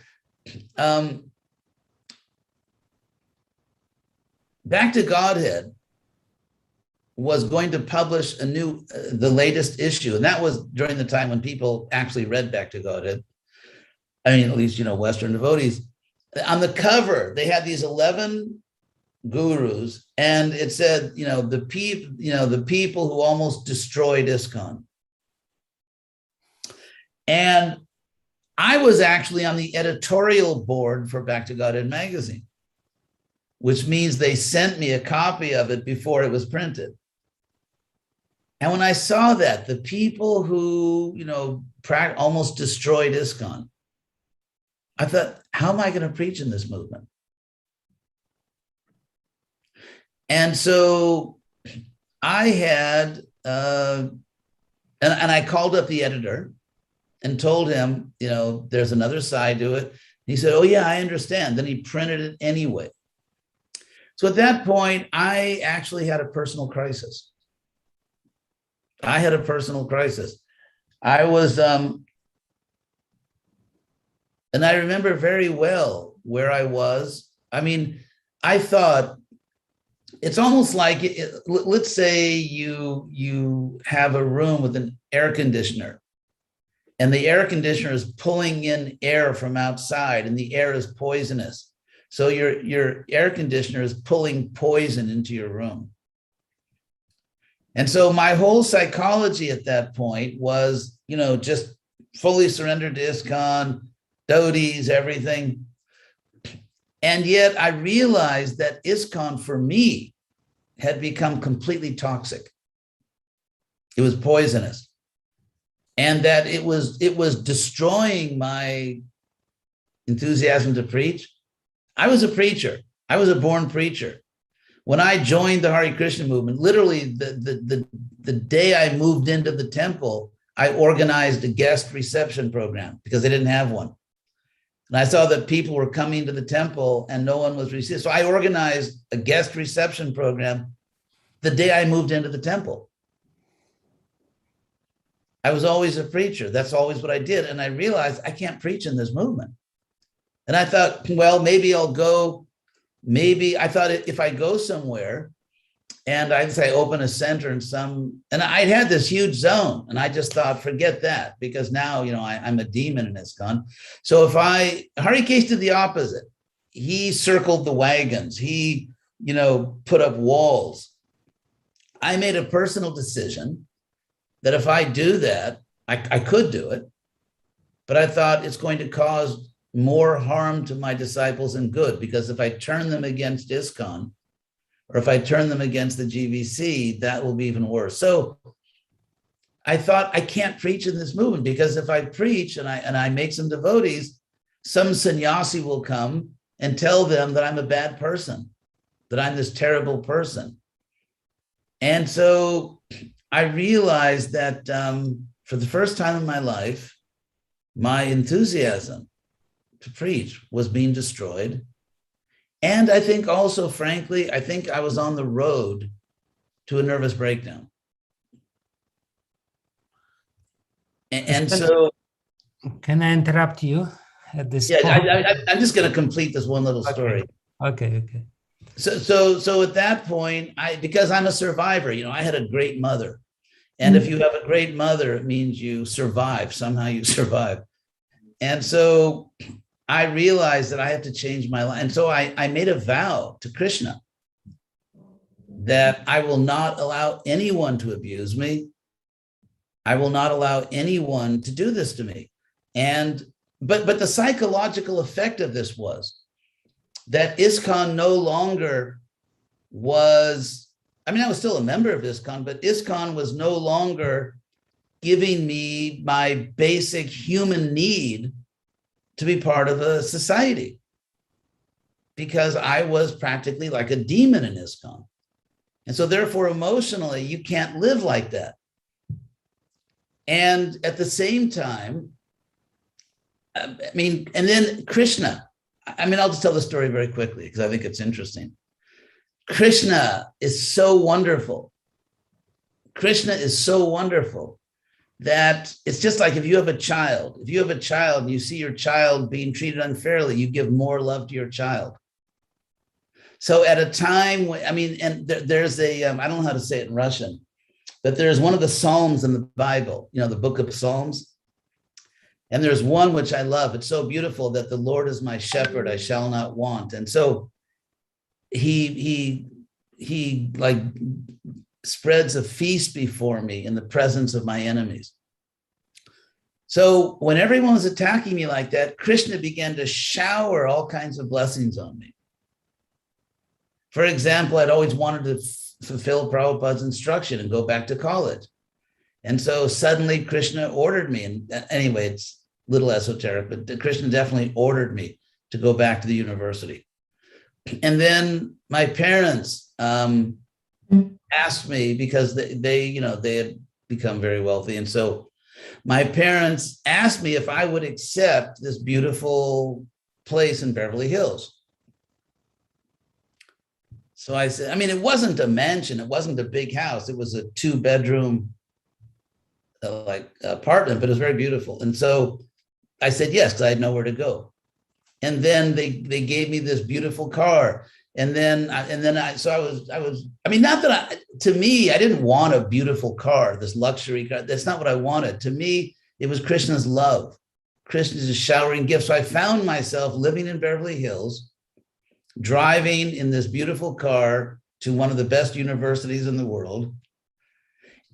Back to Godhead was going to publish the latest issue. And that was during the time when people actually read Back to Godhead. I mean, at least, Western devotees. On the cover, they had these 11 gurus, and it said, the people who almost destroyed ISKCON. And I was actually on the editorial board for Back to Godhead magazine, which means they sent me a copy of it before it was printed. And when I saw that, the people who, almost destroyed ISKCON, I thought, how am I going to preach in this movement? And so I had, and I called up the editor and told him, there's another side to it. And he said, oh yeah, I understand. Then he printed it anyway. So at that point, I actually had a personal crisis. I was, and I remember very well where I was. I mean, I thought, it's almost like, let's say you have a room with an air conditioner, and the air conditioner is pulling in air from outside, and the air is poisonous. So your air conditioner is pulling poison into your room. And so my whole psychology at that point was, just fully surrendered to ISKCON, dhotis, everything. And yet I realized that ISKCON for me had become completely toxic. It was poisonous. And that it was destroying my enthusiasm to preach. I was a preacher. I was a born preacher. When I joined the Hare Krishna movement, literally the day I moved into the temple, I organized a guest reception program because they didn't have one. And I saw that people were coming to the temple and no one was received. So I organized a guest reception program the day I moved into the temple. I was always a preacher. That's always what I did. And I realized I can't preach in this movement. And I thought, well, maybe I'll go. Maybe I thought if I go somewhere and I'd say open a center in some, and I'd had this huge zone and I just thought, forget that, because now, I'm a demon in ISKCON. So Harikesh did the opposite. He circled the wagons. He, put up walls. I made a personal decision that if I do that, I could do it, but I thought it's going to cause more harm to my disciples than good, because if I turn them against ISKCON, or if I turn them against the GVC, that will be even worse. So I thought I can't preach in this movement, because if I preach and I make some devotees, some sannyasi will come and tell them that I'm a bad person, that I'm this terrible person. And so I realized that for the first time in my life, my enthusiasm to preach was being destroyed. And I think also, frankly, I think I was on the road to a nervous breakdown. And so... Can I interrupt you at this point? I'm just going to complete this one little story. Okay. So at that point, because I'm a survivor, I had a great mother. And if you have a great mother, it means you survive. Somehow you survive. And so I realized that I had to change my life. And so I made a vow to Krishna that I will not allow anyone to abuse me. I will not allow anyone to do this to me. But the psychological effect of this was that ISKCON no longer was, I was still a member of ISKCON, but ISKCON was no longer giving me my basic human need to be part of a society, because I was practically like a demon in ISKCON. And so therefore, emotionally, you can't live like that. And at the same time, and then Krishna, I'll just tell the story very quickly because I think it's interesting. Krishna is so wonderful. Krishna is so wonderful that it's just like if you have a child and you see your child being treated unfairly, you give more love to your child. So at a time when, there's a, I don't know how to say it in Russian, but there's one of the Psalms in the Bible, the book of Psalms. And there's one which I love. It's so beautiful that the Lord is my shepherd, I shall not want. And so he like spreads a feast before me in the presence of my enemies. So when everyone was attacking me like that, Krishna began to shower all kinds of blessings on me. For example, I'd always wanted to fulfill Prabhupada's instruction and go back to college. And so suddenly Krishna ordered me, and anyway, it's a little esoteric, but Krishna definitely ordered me to go back to the university. And then my parents asked me, because they had become very wealthy. And so my parents asked me if I would accept this beautiful place in Beverly Hills. So I said, it wasn't a mansion. It wasn't a big house. It was a 2-bedroom apartment, but it was very beautiful. And so I said yes, because I had nowhere to go. And then they gave me this beautiful car. To me, I didn't want a beautiful car, this luxury car. That's not what I wanted. To me, it was Krishna's love. Krishna's showering gifts. So I found myself living in Beverly Hills, driving in this beautiful car to one of the best universities in the world.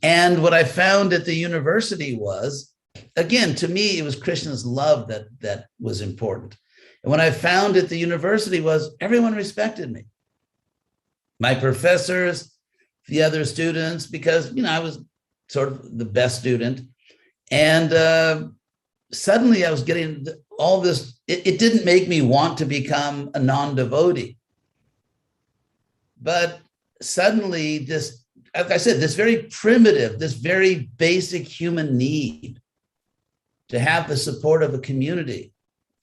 And what I found at the university was, again, to me, it was Krishna's love that was important. And what I found at the university was everyone respected me. My professors, the other students, because, I was sort of the best student. And suddenly I was getting all this. It didn't make me want to become a non-devotee. But suddenly this, like I said, this very primitive, this very basic human need to have the support of a community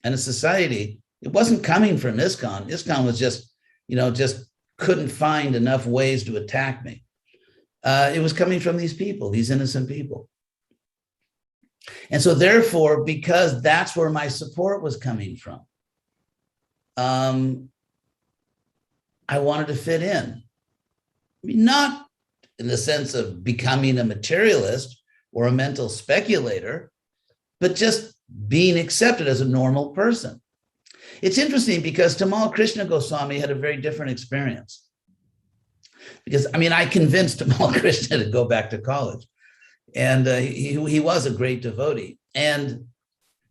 and a society, it wasn't coming from ISKCON. ISKCON was just, just couldn't find enough ways to attack me. It was coming from these people, these innocent people. And so therefore, because that's where my support was coming from, I wanted to fit in. I mean, not in the sense of becoming a materialist or a mental speculator, but just being accepted as a normal person. It's interesting because Tamal Krishna Goswami had a very different experience. Because, I mean, I convinced Tamal Krishna to go back to college. And he was a great devotee. And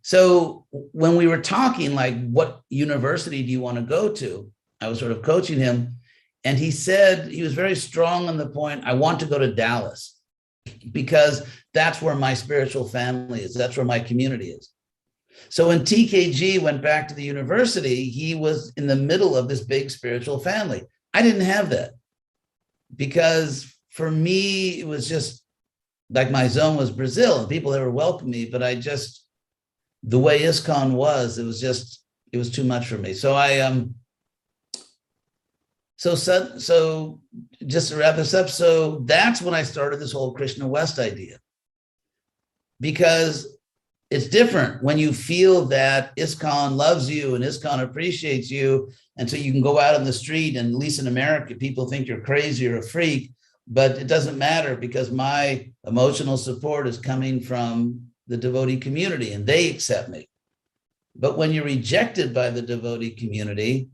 so when we were talking, like, what university do you want to go to? I was sort of coaching him. And he said, he was very strong on the point, I want to go to Dallas because that's where my spiritual family is. That's where my community is. So when TKG went back to the university, he was in the middle of this big spiritual family. I didn't have that because for me, it was just like my zone was Brazil and people that were welcoming me, but the way ISKCON was, it was too much for me. So So just to wrap this up, so that's when I started this whole Krishna West idea. Because it's different when you feel that ISKCON loves you and ISKCON appreciates you. And so you can go out on the street, and at least in America, people think you're crazy or a freak, but it doesn't matter because my emotional support is coming from the devotee community and they accept me. But when you're rejected by the devotee community,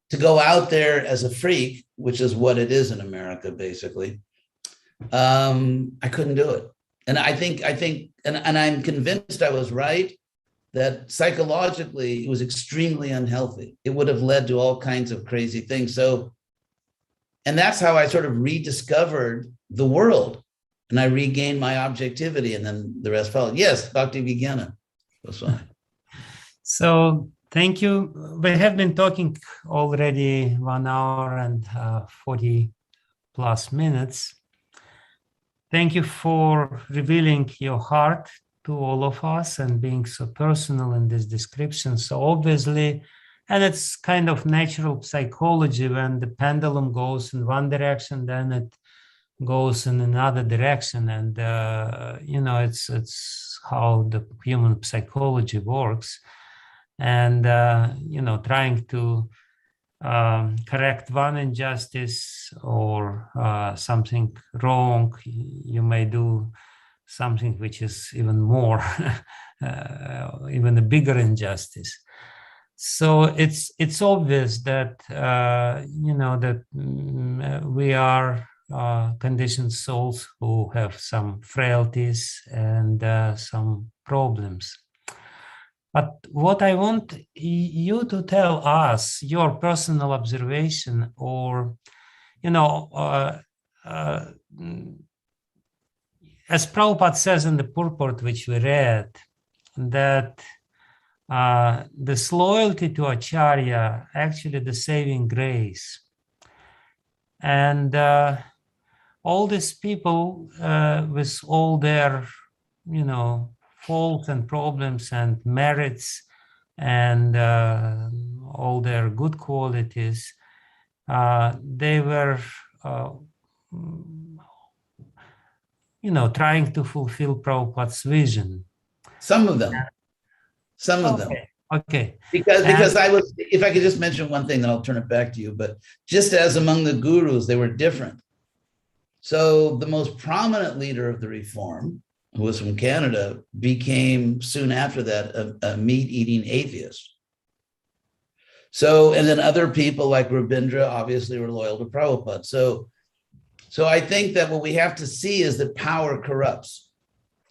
to go out there as a freak, which is what it is in America, basically, I couldn't do it. And I think, and I'm convinced I was right, that psychologically it was extremely unhealthy. It would have led to all kinds of crazy things. So, and that's how I sort of rediscovered the world and I regained my objectivity, and then the rest followed. Yes, Bhaktivinoda Goswami. So thank you. We have been talking already 1 hour and 40 plus minutes. Thank you for revealing your heart to all of us and being so personal in this description. So obviously, and it's kind of natural psychology, when the pendulum goes in one direction, then it goes in another direction. And, it's how the human psychology works. And, trying to correct one injustice or something wrong, you may do something which is even more, even a bigger injustice. So it's obvious that, we are conditioned souls who have some frailties and some problems. But what I want you to tell us, your personal observation, or, as Prabhupada says in the purport which we read, that this loyalty to Acharya, actually the saving grace. And all these people with all their, faults and problems and merits and all their good qualities, they were, trying to fulfill Prabhupada's vision. Some of them. Okay. Because I was, if I could just mention one thing, then I'll turn it back to you. But just as among the gurus, they were different. So the most prominent leader of the reform, who was from Canada, became soon after that a meat-eating atheist. So, and then other people like Rabindra obviously were loyal to Prabhupada. So I think that what we have to see is that power corrupts,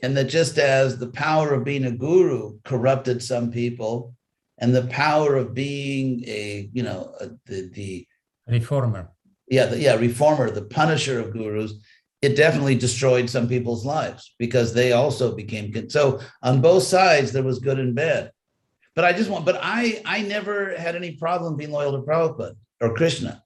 and that just as the power of being a guru corrupted some people, and the power of being the reformer. Reformer, the punisher of gurus, it definitely destroyed some people's lives because they also became, so on both sides, there was good and bad. But I never had any problem being loyal to Prabhupada or Krishna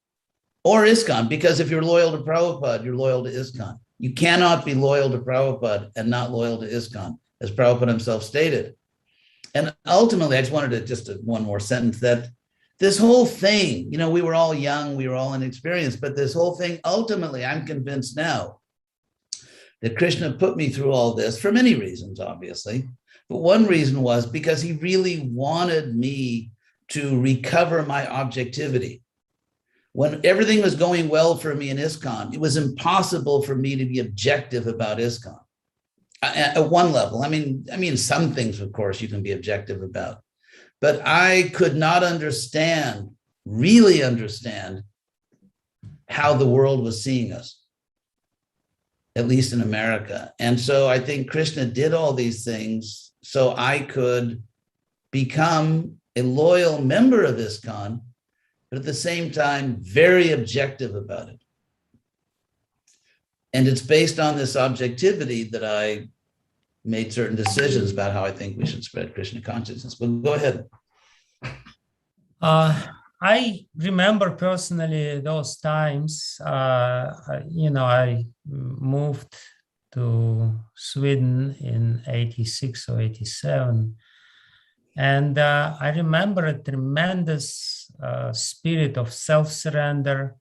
or ISKCON, because if you're loyal to Prabhupada, you're loyal to ISKCON. You cannot be loyal to Prabhupada and not loyal to ISKCON, as Prabhupada himself stated. And ultimately, I just wanted to one more sentence, that this whole thing, we were all young, we were all inexperienced, but this whole thing, ultimately, I'm convinced now that Krishna put me through all this for many reasons, obviously. But one reason was because he really wanted me to recover my objectivity. When everything was going well for me in ISKCON, it was impossible for me to be objective about ISKCON. At one level, I mean, some things, of course, you can be objective about, but I could not really understand how the world was seeing us, at least in America. And so I think Krishna did all these things so I could become a loyal member of ISKCON, but at the same time, very objective about it. And it's based on this objectivity that I made certain decisions about how I think we should spread Krishna consciousness. But go ahead. I remember personally those times. I moved to Sweden in 86 or 87. And I remember a tremendous spirit of self-surrender,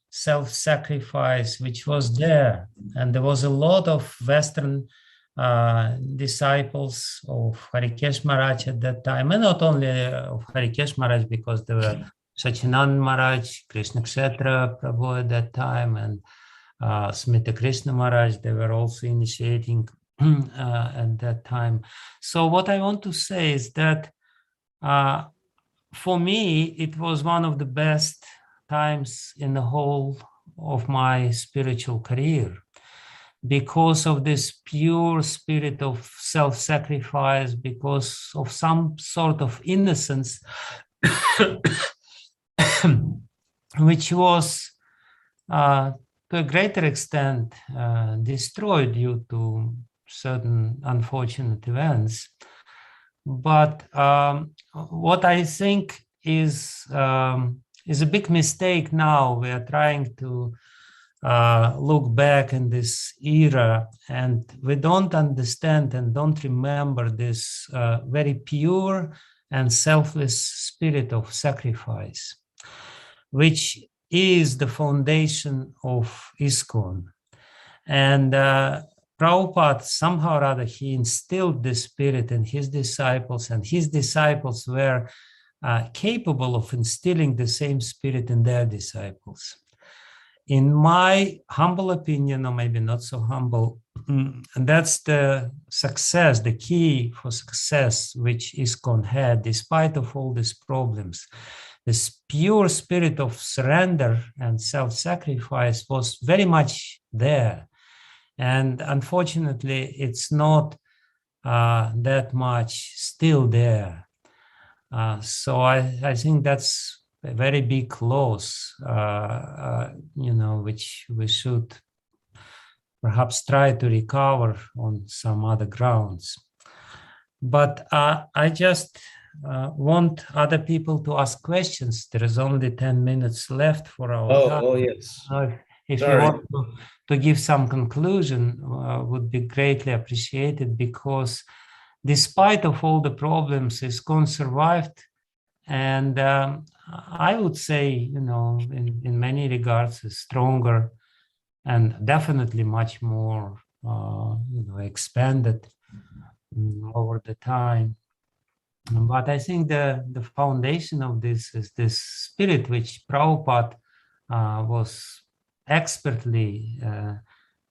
self-sacrifice, which was there. And there was a lot of Western disciples of Harikesh Maharaj at that time, and not only of Harikesh Maharaj, because there were Sachinand Maharaj, Krishna Kshetra Prabhu at that time, and Smita Krishna Maharaj, they were also initiating at that time. So what I want to say is that for me, it was one of the best times in the whole of my spiritual career, because of this pure spirit of self-sacrifice, because of some sort of innocence, which was to a greater extent destroyed due to certain unfortunate events. But what I think is a big mistake now. We are trying to look back in this era, and we don't understand and don't remember this very pure and selfless spirit of sacrifice, which is the foundation of ISKCON. And Prabhupada, somehow or other, he instilled this spirit in his disciples, and his disciples were capable of instilling the same spirit in their disciples. In my humble opinion, or maybe not so humble, that's the success, the key for success which ISKCON had, despite of all these problems. This pure spirit of surrender and self-sacrifice was very much there. And unfortunately, it's not that much still there. So I think that's a very big loss, which we should perhaps try to recover on some other grounds. But I just want other people to ask questions. There is only 10 minutes left for our time. Oh, yes. If you want to give some conclusion, would be greatly appreciated, because despite of all the problems, ISKCON survived. And I would say, in many regards, is stronger and definitely much more, expanded over the time. But I think the foundation of this is this spirit which Prabhupada was expertly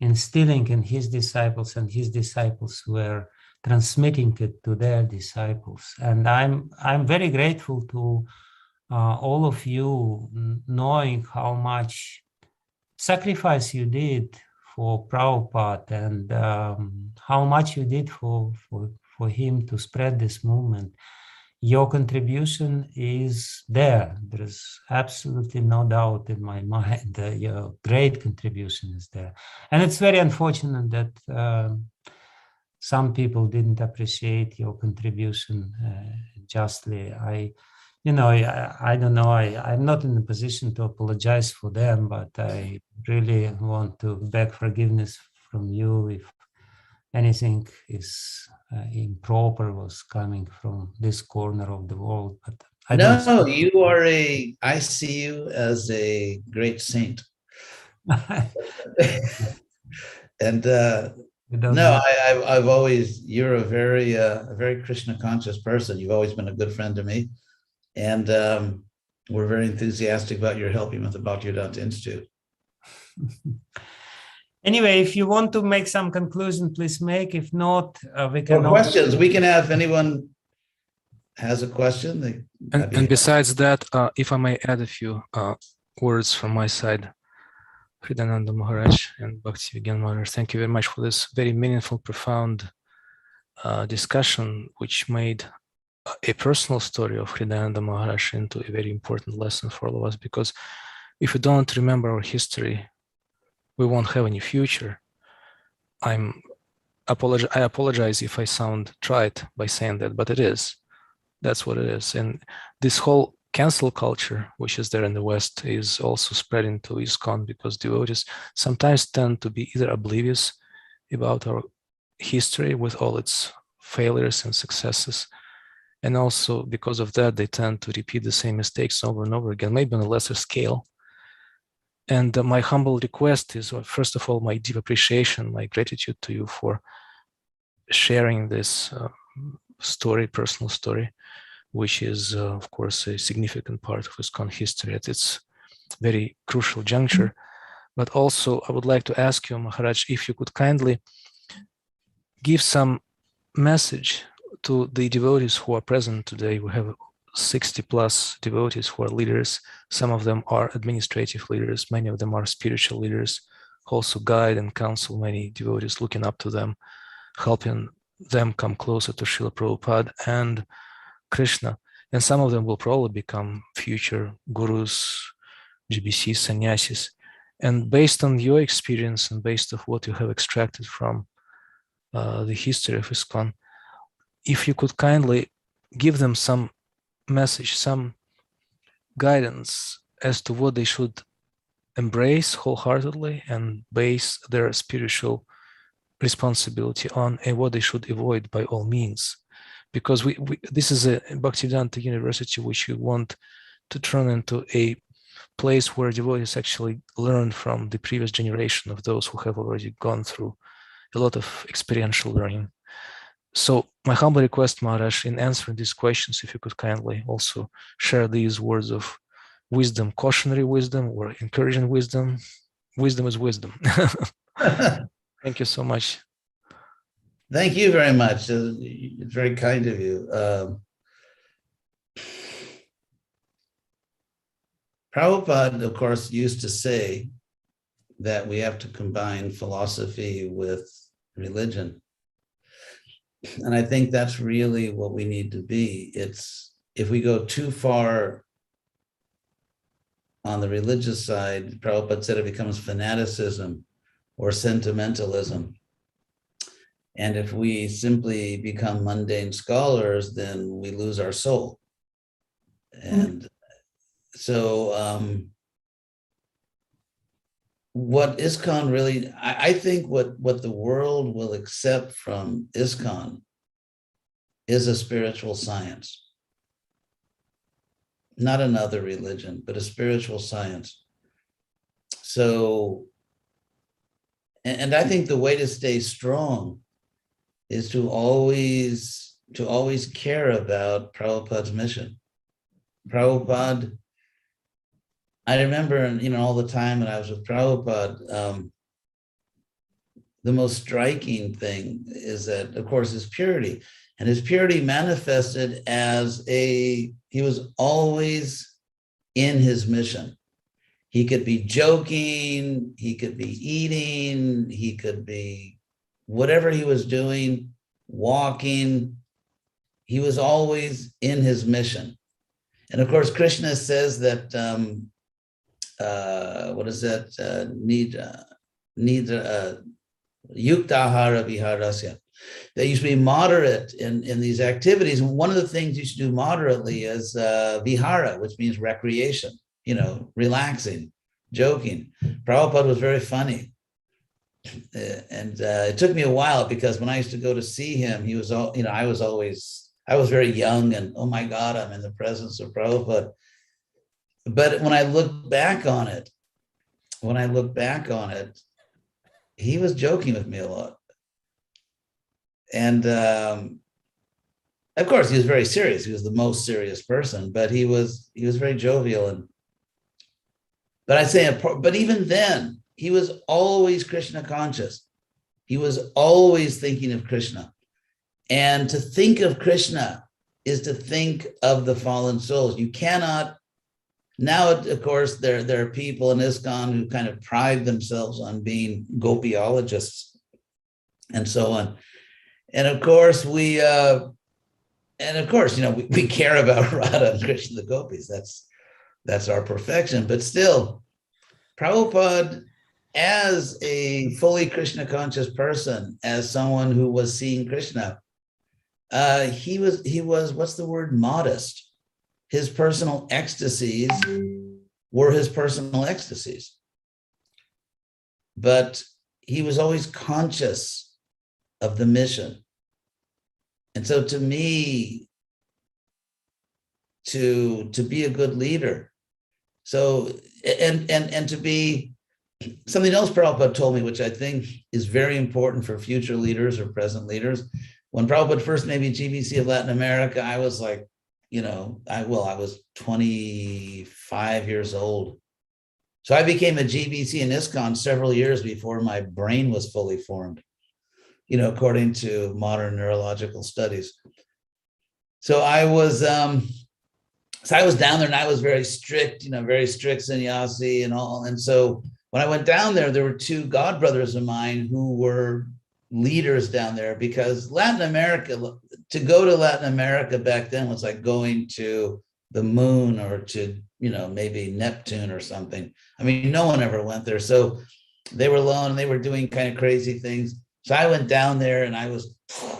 instilling in his disciples, and his disciples were transmitting it to their disciples. And I'm very grateful to all of you, knowing how much sacrifice you did for Prabhupada, and how much you did for him to spread this movement. your contribution is there. There's absolutely no doubt in my mind that your great contribution is there. And it's very unfortunate that some people didn't appreciate your contribution justly. I don't know, I'm not in a position to apologize for them, but I really want to beg forgiveness from you if anything is improper was coming from this corner of the world. But I see you as a great saint. And I've always, you're a very Krishna conscious person. You've always been a good friend to me. And we're very enthusiastic about your helping with the Bhaktivedanta Institute. Anyway, if you want to make some conclusion, please make. If not, we can. Questions. We can have, if anyone has a question. And besides that, if I may add a few words from my side, Hridayananda Maharaj and Bhaktivedanta Maharaj, thank you very much for this very meaningful, profound discussion, which made a personal story of Hridayananda Maharaj into a very important lesson for all of us. Because if we don't remember our history, we won't have any future. I apologize if I sound trite by saying that, but it is. That's what it is. And this whole cancel culture, which is there in the West, is also spreading to ISKCON because devotees sometimes tend to be either oblivious about our history with all its failures and successes, and also because of that, they tend to repeat the same mistakes over and over again, maybe on a lesser scale. And my humble request is, first of all, my deep appreciation, my gratitude to you for sharing this story, personal story, which is, of course, a significant part of ISKCON history at its very crucial juncture. But also, I would like to ask you, Maharaj, if you could kindly give some message to the devotees who are present today. We have 60 plus devotees who are leaders. Some of them are administrative leaders. Many of them are spiritual leaders, who also guide and counsel many devotees, looking up to them, helping them come closer to Srila Prabhupada and Krishna. And some of them will probably become future gurus, GBC, sannyasis. And based on your experience and based on what you have extracted from the history of ISKCON, if you could kindly give them some message, some guidance as to what they should embrace wholeheartedly and base their spiritual responsibility on, and what they should avoid by all means. Because this is a Bhaktivedanta University which we want to turn into a place where devotees actually learn from the previous generation of those who have already gone through a lot of experiential learning. So my humble request, Maharaj, in answering these questions, if you could kindly also share these words of wisdom, cautionary wisdom or encouraging wisdom. Wisdom is wisdom. Thank you so much. Thank you very much. It's very kind of you. Prabhupada, of course, used to say that we have to combine philosophy with religion. And I think that's really what we need to be. It's, if we go too far on the religious side, Prabhupada said it becomes fanaticism or sentimentalism. And if we simply become mundane scholars, then we lose our soul. And so what ISKCON really, I think what the world will accept from ISKCON is a spiritual science. Not another religion, but a spiritual science. So, and I think the way to stay strong is to always care about Prabhupada's mission. Prabhupada, I remember, all the time when I was with Prabhupada, the most striking thing is that, of course, his purity. And his purity manifested as he was always in his mission. He could be joking, he could be eating, he could be whatever he was doing, walking, He was always in his mission. And of course, Krishna says that, what is that? Yuktahara viharasya. That you should be moderate in these activities. And one of the things you should do moderately is vihara, which means recreation, relaxing, joking. Prabhupada was very funny. And it took me a while because when I used to go to see him, he was all, I was very young and, oh my God, I'm in the presence of Prabhupada. But when I look back on it, he was joking with me a lot. And of course, he was very serious. He was the most serious person, but he was very jovial. But even then, he was always Krishna conscious. He was always thinking of Krishna. And to think of Krishna is to think of the fallen souls. You cannot, now, of course, there are people in ISKCON who kind of pride themselves on being gopiologists and so on. And of course, we care about Radha and Krishna, the gopis. That's our perfection. But still, Prabhupada, as a fully Krishna conscious person, as someone who was seeing Krishna, he was what's the word, modest. His personal ecstasies were his personal ecstasies. But he was always conscious of the mission. And so to me, to be a good leader, so and to be something else Prabhupada told me, which I think is very important for future leaders or present leaders. When Prabhupada first made me GBC of Latin America, I was like, I was 25 years old. So I became a GBC in ISKCON several years before my brain was fully formed, according to modern neurological studies. So I was down there and I was very strict, very strict sannyasi and all. And so when I went down there, there were two godbrothers of mine who were leaders down there, because Latin America, to go to Latin America back then was like going to the moon or to, maybe Neptune or something. I mean, no one ever went there. So they were alone and they were doing kind of crazy things. So I went down there and I was,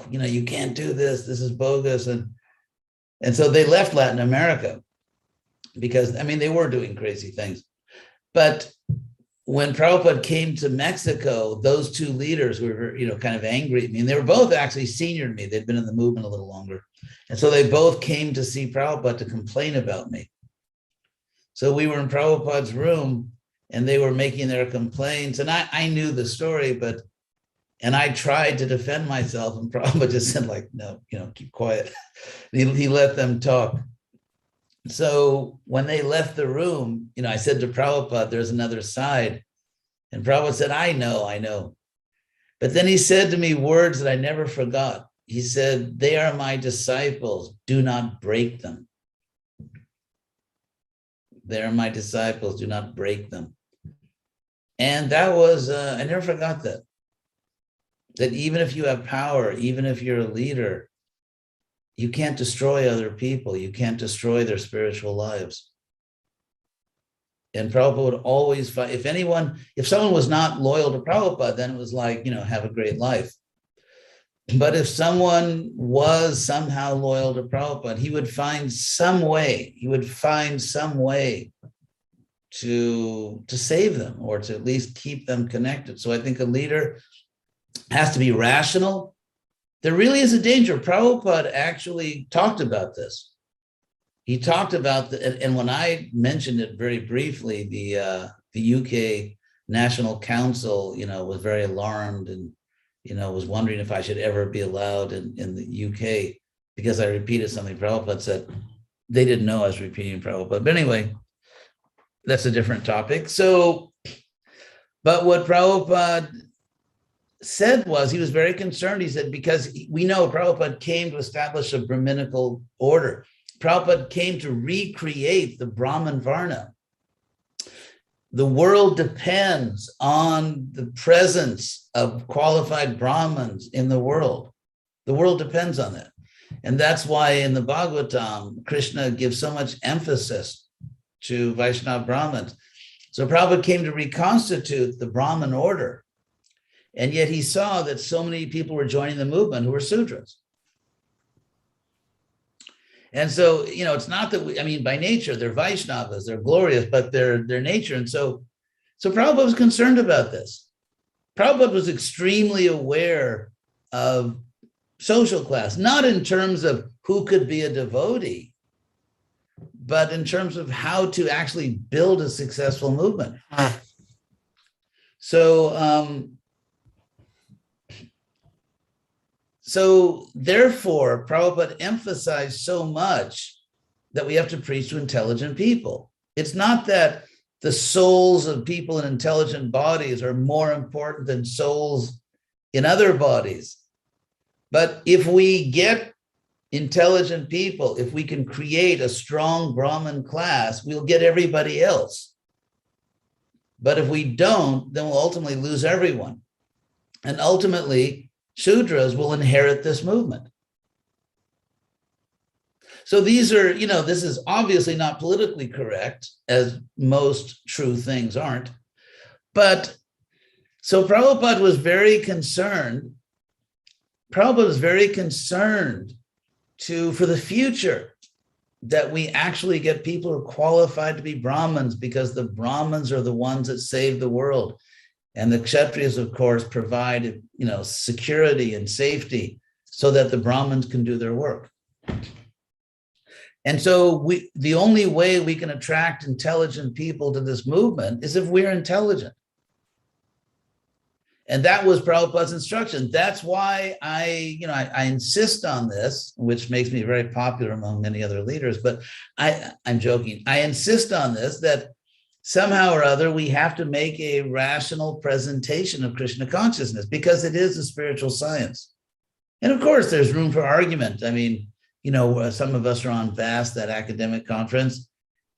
you can't do this. This is bogus. And so they left Latin America because, they were doing crazy things. But when Prabhupada came to Mexico, those two leaders were, kind of angry at me. And they were both actually senior to me. They'd been in the movement a little longer. And so they both came to see Prabhupada to complain about me. So we were in Prabhupada's room and they were making their complaints. And I knew the story, and I tried to defend myself. And Prabhupada just said, like, no, keep quiet. He let them talk. So when they left the room, I said to Prabhupada, there's another side. And Prabhupada said, I know. But then he said to me words that I never forgot. He said, they are my disciples. Do not break them. They are my disciples. Do not break them. And that was, I never forgot that. That even if you have power, even if you're a leader, you can't destroy other people. You can't destroy their spiritual lives. And Prabhupada would always fight. If someone was not loyal to Prabhupada, then it was like, have a great life. But if someone was somehow loyal to Prabhupada, he would find some way. To save them or to at least keep them connected. So I think a leader has to be rational. There really is a danger. Prabhupada actually talked about this. He talked about and when I mentioned it very briefly, the UK National Council, was very alarmed and, was wondering if I should ever be allowed in the UK because I repeated something Prabhupada said. They didn't know I was repeating Prabhupada. But anyway, that's a different topic. So, but what Prabhupada said was, he was very concerned. He said, because we know Prabhupada came to establish a Brahminical order. Prabhupada came to recreate the Brahman Varna. The world depends on the presence of qualified Brahmins in the world. The world depends on that. And that's why in the Bhagavatam, Krishna gives so much emphasis to Vaishnava Brahmins. So Prabhupada came to reconstitute the Brahmin order. And yet he saw that so many people were joining the movement who were Sudras. And so, it's not that by nature, they're Vaishnavas, they're glorious, but their nature. And so Prabhupada was concerned about this. Prabhupada was extremely aware of social class, not in terms of who could be a devotee, but in terms of how to actually build a successful movement. So therefore, Prabhupada emphasized so much that we have to preach to intelligent people. It's not that the souls of people in intelligent bodies are more important than souls in other bodies. But if we get intelligent people, if we can create a strong Brahmin class, we'll get everybody else. But if we don't, then we'll ultimately lose everyone. And ultimately, Shudras will inherit this movement. So these are, this is obviously not politically correct, as most true things aren't. But so Prabhupada was very concerned. Prabhupada was very concerned for the future that we actually get people who are qualified to be Brahmins, because the Brahmins are the ones that save the world. And the Kshatriyas, of course, provide, security and safety so that the Brahmins can do their work. And so the only way we can attract intelligent people to this movement is if we're intelligent. And that was Prabhupada's instruction. That's why I insist on this, which makes me very popular among many other leaders, but I'm joking. I insist on this, that somehow or other, we have to make a rational presentation of Krishna consciousness, because it is a spiritual science. And of course, there's room for argument. Some of us are on VAST, that academic conference,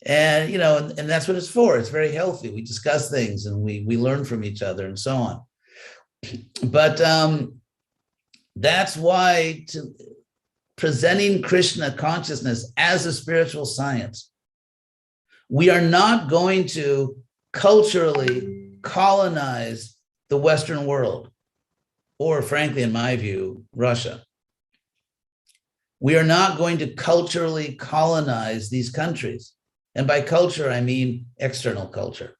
and, and that's what it's for. It's very healthy. We discuss things and we learn from each other and so on. But that's why presenting Krishna consciousness as a spiritual science, we are not going to culturally colonize the Western world, or frankly, in my view, Russia. We are not going to culturally colonize these countries. And by culture, I mean external culture.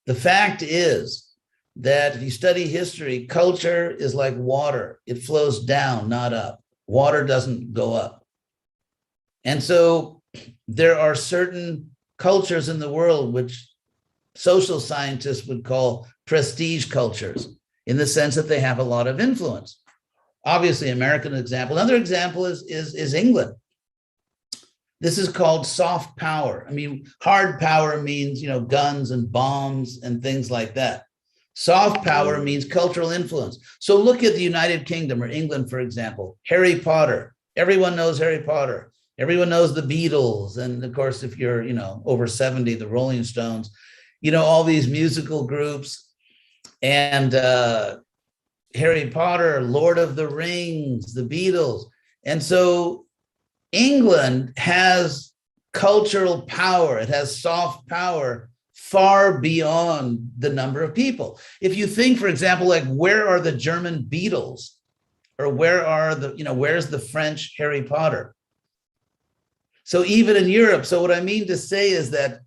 The fact is that if you study history, culture is like water. It flows down, not up. Water doesn't go up. And so there are certain cultures in the world which social scientists would call prestige cultures, in the sense that they have a lot of influence. Obviously, American example. Another example is England. This is called soft power. Hard power means, guns and bombs and things like that. Soft power means cultural influence. So look at the United Kingdom, or England, for example. Harry Potter. Everyone knows Harry Potter. Everyone knows the Beatles. And of course, if you're, over 70, the Rolling Stones, all these musical groups. And Harry Potter, Lord of the Rings, the Beatles. And so England has cultural power. It has soft power far beyond the number of people. If you think, for example, like, where are the German Beatles? Or where are where's the French Harry Potter? So even in Europe, so what I mean to say is that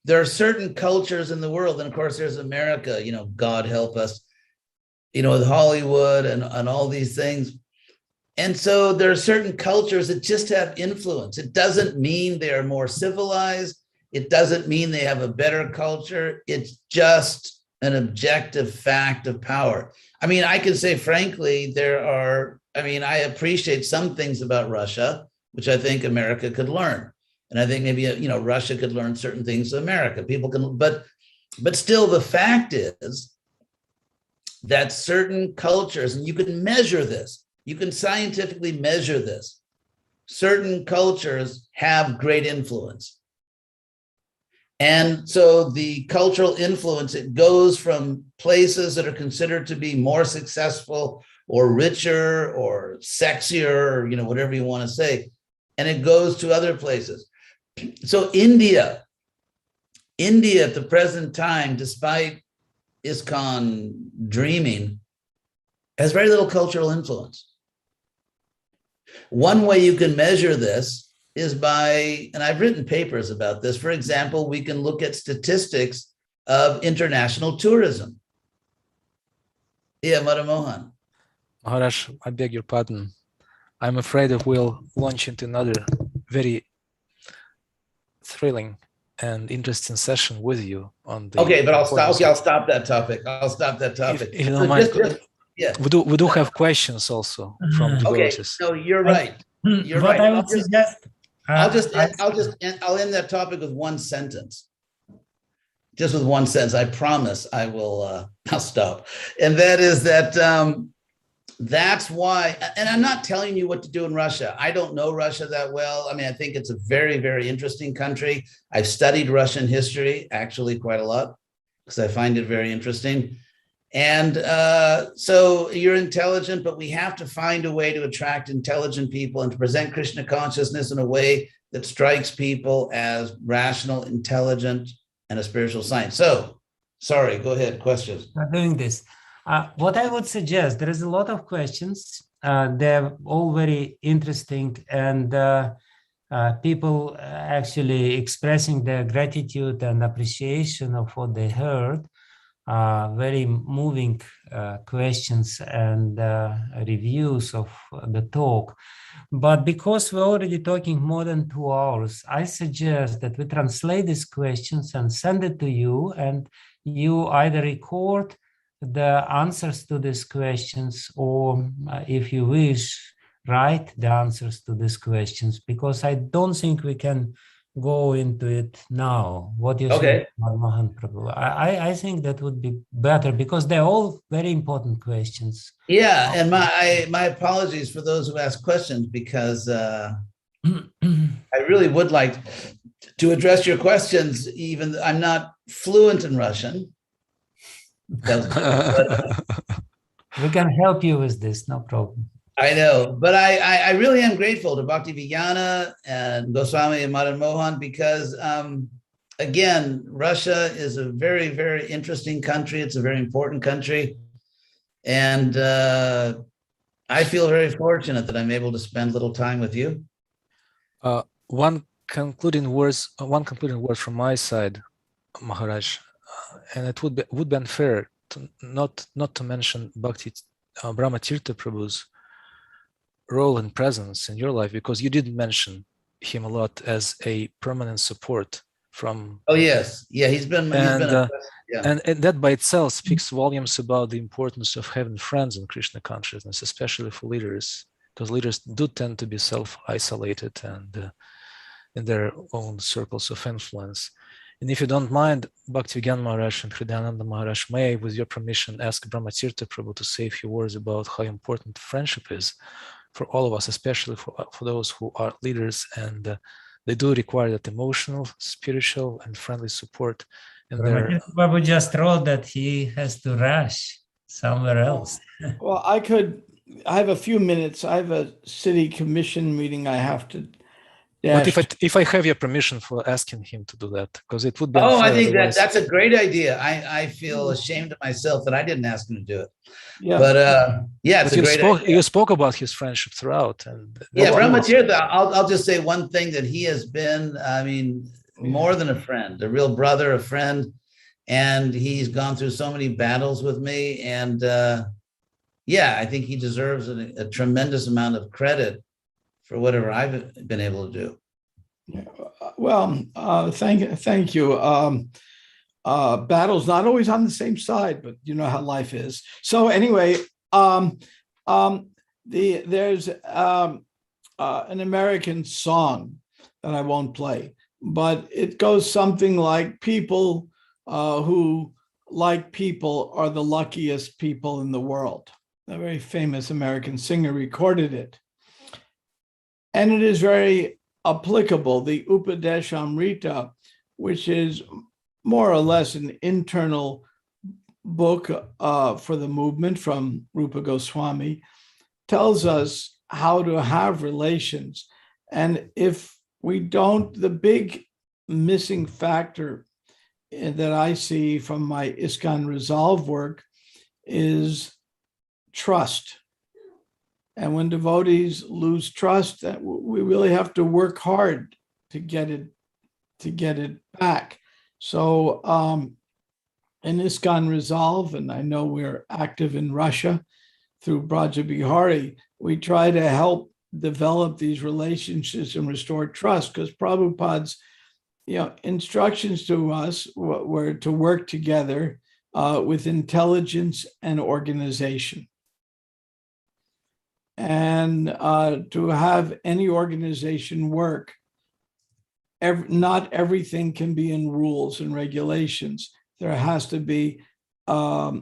there are certain cultures in the world, and of course there's America, God help us, with Hollywood and all these things. And so there are certain cultures that just have influence. It doesn't mean they are more civilized. It doesn't mean they have a better culture. It's just an objective fact of power. I can say, frankly, I appreciate some things about Russia, which I think America could learn. And I think maybe, Russia could learn certain things to America. People can, but still the fact is that certain cultures, and you can measure this, you can scientifically measure this, certain cultures have great influence. And so the cultural influence, it goes from places that are considered to be more successful or richer or sexier, or, whatever you want to say. And it goes to other places. So India at the present time, despite ISKCON dreaming, has very little cultural influence. One way you can measure this is by, and I've written papers about this, for example, we can look at statistics of international tourism. Yeah, Madhamohan. Maharaj, I beg your pardon. I'm afraid that we'll launch into another very thrilling and interesting session with you on the. Okay, but I'll stop that topic. If you don't mind, yeah. We do have questions also from devotees. Okay, no, you're right. You're what right. I would suggest. I'll end that topic with one sentence. Just with one sentence, I promise I will. I'll stop. And that is that. That's why, and I'm not telling you what to do in Russia. I don't know Russia that well. I mean, I think it's a very, very interesting country. I've studied Russian history actually quite a lot because I find it very interesting. And so you're intelligent, but we have to find a way to attract intelligent people and to present Krishna consciousness in a way that strikes people as rational, intelligent, and a spiritual science. So, sorry, go ahead, questions. I'm doing this. What I would suggest, there is a lot of questions. They're all very interesting, and people actually expressing their gratitude and appreciation of what they heard. Very moving questions and reviews of the talk. But because we're already talking more than 2 hours, I suggest that we translate these questions and send it to you, and you either record the answers to these questions, or if you wish, write the answers to these questions, because I don't think we can go into it now. What do you think, Mohan Prabhu? I think that would be better, because they're all very important questions. Yeah, and my apologies for those who ask questions, because I really would like to address your questions, even though I'm not fluent in Russian. We can help you with this, no problem. I know, but I really am grateful to Bhaktivedanta and Goswami and Madan Mohan, because again, Russia is a very, very interesting country. It's a very important country. And I feel very fortunate that I'm able to spend a little time with you. One concluding word from my side, Maharaj, and it would be unfair to not to mention Brahma Tirtha Prabhu's role and presence in your life, because you did mention him a lot as a permanent support from. Oh yes, yeah, he's been yeah. And that by itself speaks volumes about the importance of having friends in Krishna consciousness, especially for leaders, because leaders do tend to be self-isolated and in their own circles of influence. And if you don't mind, Bhaktivedanta Maharaj and Hridayananda Maharaj, may I, with your permission, ask Brahma Tirtha Prabhu to say a few words about how important friendship is for all of us, especially for those who are leaders, and they do require that emotional, spiritual, and friendly support. And Prabhu just wrote that he has to rush somewhere else. Well, I have a few minutes. I have a city commission meeting I have to. But if I have your permission for asking him to do that, because it would be. Oh, I think that's a great idea. I feel ashamed of myself that I didn't ask him to do it. Yeah. But yeah, it's a great idea. You spoke about his friendship throughout, and yeah, Brahma Tirtha. I'll just say one thing, that he has been, I mean, more than a friend, a real brother, a friend, and he's gone through so many battles with me, and yeah, I think he deserves a tremendous amount of credit for whatever I've been able to do. Yeah, well, thank you. Battle's not always on the same side, but you know how life is. So anyway, there's an American song that I won't play, but it goes something like, people who like people are the luckiest people in the world. A very famous American singer recorded it. And it is very applicable. The Upadeshamrita, which is more or less an internal book for the movement from Rupa Goswami tells us how to have relations. And if we don't, the big missing factor that I see from my ISKCON Resolve work is trust. And when devotees lose trust, we really have to work hard to get it back. So in ISKCON Resolve, and I know we're active in Russia through Braja Bihari, we try to help develop these relationships and restore trust, because Prabhupada's instructions to us were to work together with intelligence and organization. And to have any organization work, not everything can be in rules and regulations. There has to be a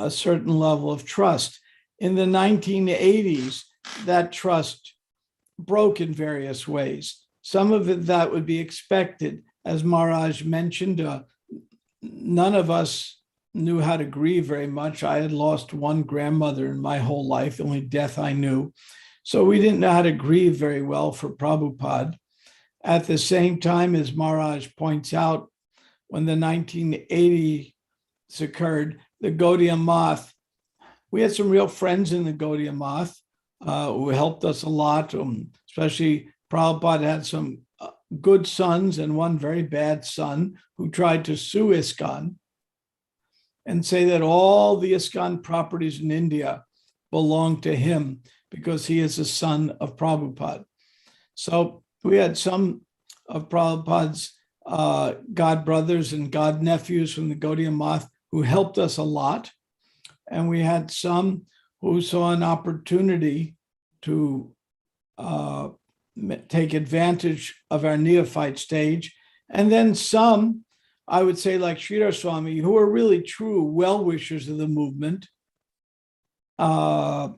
certain level of trust. In the 1980s, that trust broke in various ways. Some of it that would be expected. As Maharaj mentioned, none of us knew how to grieve very much. I had lost one grandmother in my whole life, the only death I knew. So we didn't know how to grieve very well for Prabhupada. At the same time, as Maharaj points out, when the 1980s occurred, the Гаудиа Math, we had some real friends in the Гаудиа Math who helped us a lot, especially Prabhupada had some good sons and one very bad son who tried to sue ISKCON and say that all the ISKCON properties in India belong to him because he is a son of Prabhupada. So we had some of Prabhupada's god brothers and god nephews from the Гаудиа Math who helped us a lot. And we had some who saw an opportunity to take advantage of our neophyte stage. And then some, I would say, like Sridhar Swami, who are really true well-wishers of the movement, but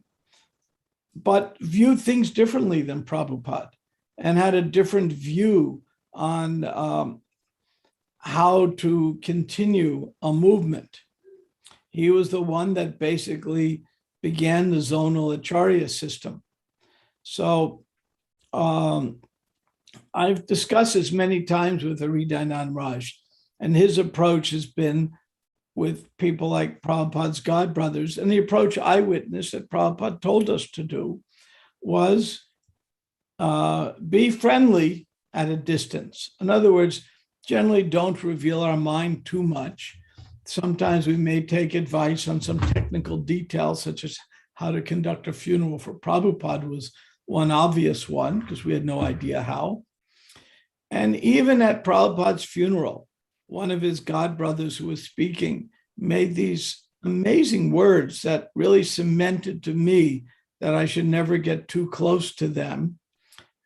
viewed things differently than Prabhupada and had a different view on how to continue a movement. He was the one that basically began the zonal acharya system. So I've discussed this many times with Hridayananda Raj, and his approach has been with people like Prabhupada's god brothers. And the approach I witnessed that Prabhupada told us to do was be friendly at a distance. In other words, generally don't reveal our mind too much. Sometimes we may take advice on some technical details, such as how to conduct a funeral for Prabhupada was one obvious one, because we had no idea how. And even at Prabhupada's funeral, one of his god brothers who was speaking made these amazing words that really cemented to me that I should never get too close to them.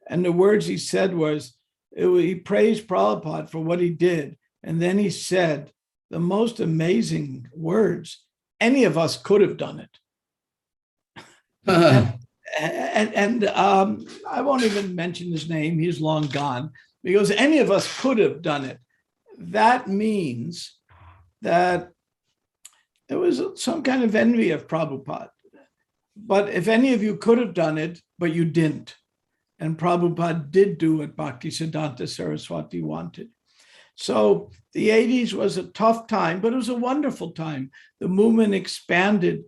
And the words he said was, he praised Prabhupada for what he did. And then he said the most amazing words, any of us could have done it. And I won't even mention his name, he's long gone, because any of us could have done it. That means that there was some kind of envy of Prabhupada. But if any of you could have done it, but you didn't, and Prabhupada did do what Bhaktisiddhanta Saraswati wanted. So the 80s was a tough time, but it was a wonderful time. The movement expanded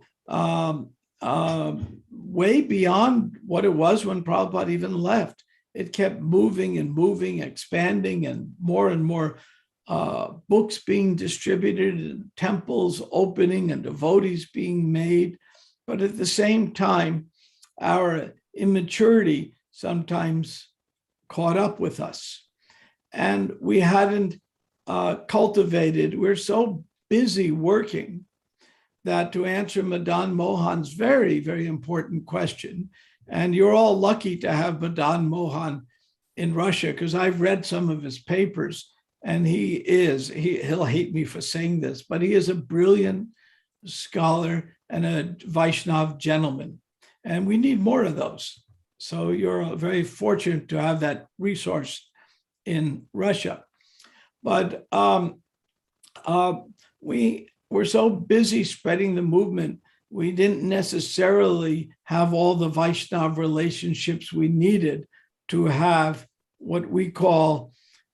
way beyond what it was when Prabhupada even left. It kept moving and moving, expanding, and more books being distributed, and temples opening, and devotees being made. But at the same time, our immaturity sometimes caught up with us. And we hadn't cultivated, we're so busy working that to answer Madan Mohan's very, very important question, and you're all lucky to have Madan Mohan in Russia, because I've read some of his papers, and he'll hate me for saying this, but he is a brilliant scholar and a Vaishnav gentleman. And we need more of those. So you're very fortunate to have that resource in Russia. But we we're so busy spreading the movement, we didn't necessarily have all the Vaishnava relationships we needed to have what we call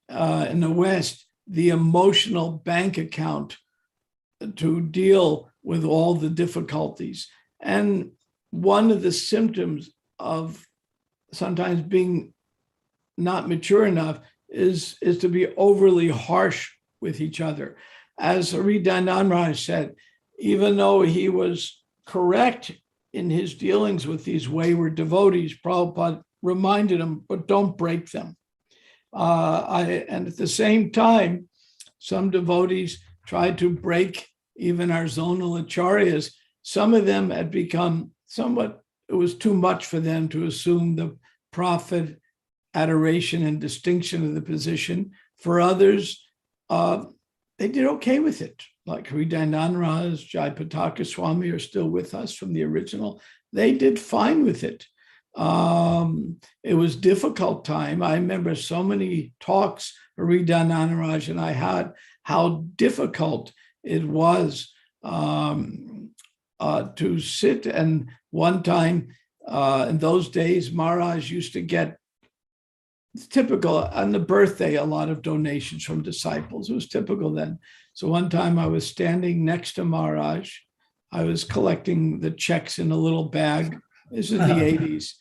in the West, the emotional bank account to deal with all the difficulties. And one of the symptoms of sometimes being not mature enough is to be overly harsh with each other. As Hridayananda said, even though he was correct in his dealings with these wayward devotees, Prabhupada reminded him, but don't break them. And at the same time, some devotees tried to break even our zonal acharyas. Some of them had become somewhat, it was too much for them to assume the prophet adoration and distinction of the position. For others, they did okay with it. Like Hridayananda, Jayapataka Goswami are still with us from the original. They did fine with it. It was difficult time. I remember so many talks Hridayananda and I had, how difficult it was to sit. And one time in those days, Maharaj used to get, it's typical on the birthday, a lot of donations from disciples. It was typical then. So one time I was standing next to Maharaj. I was collecting the checks in a little bag. This is the 80s.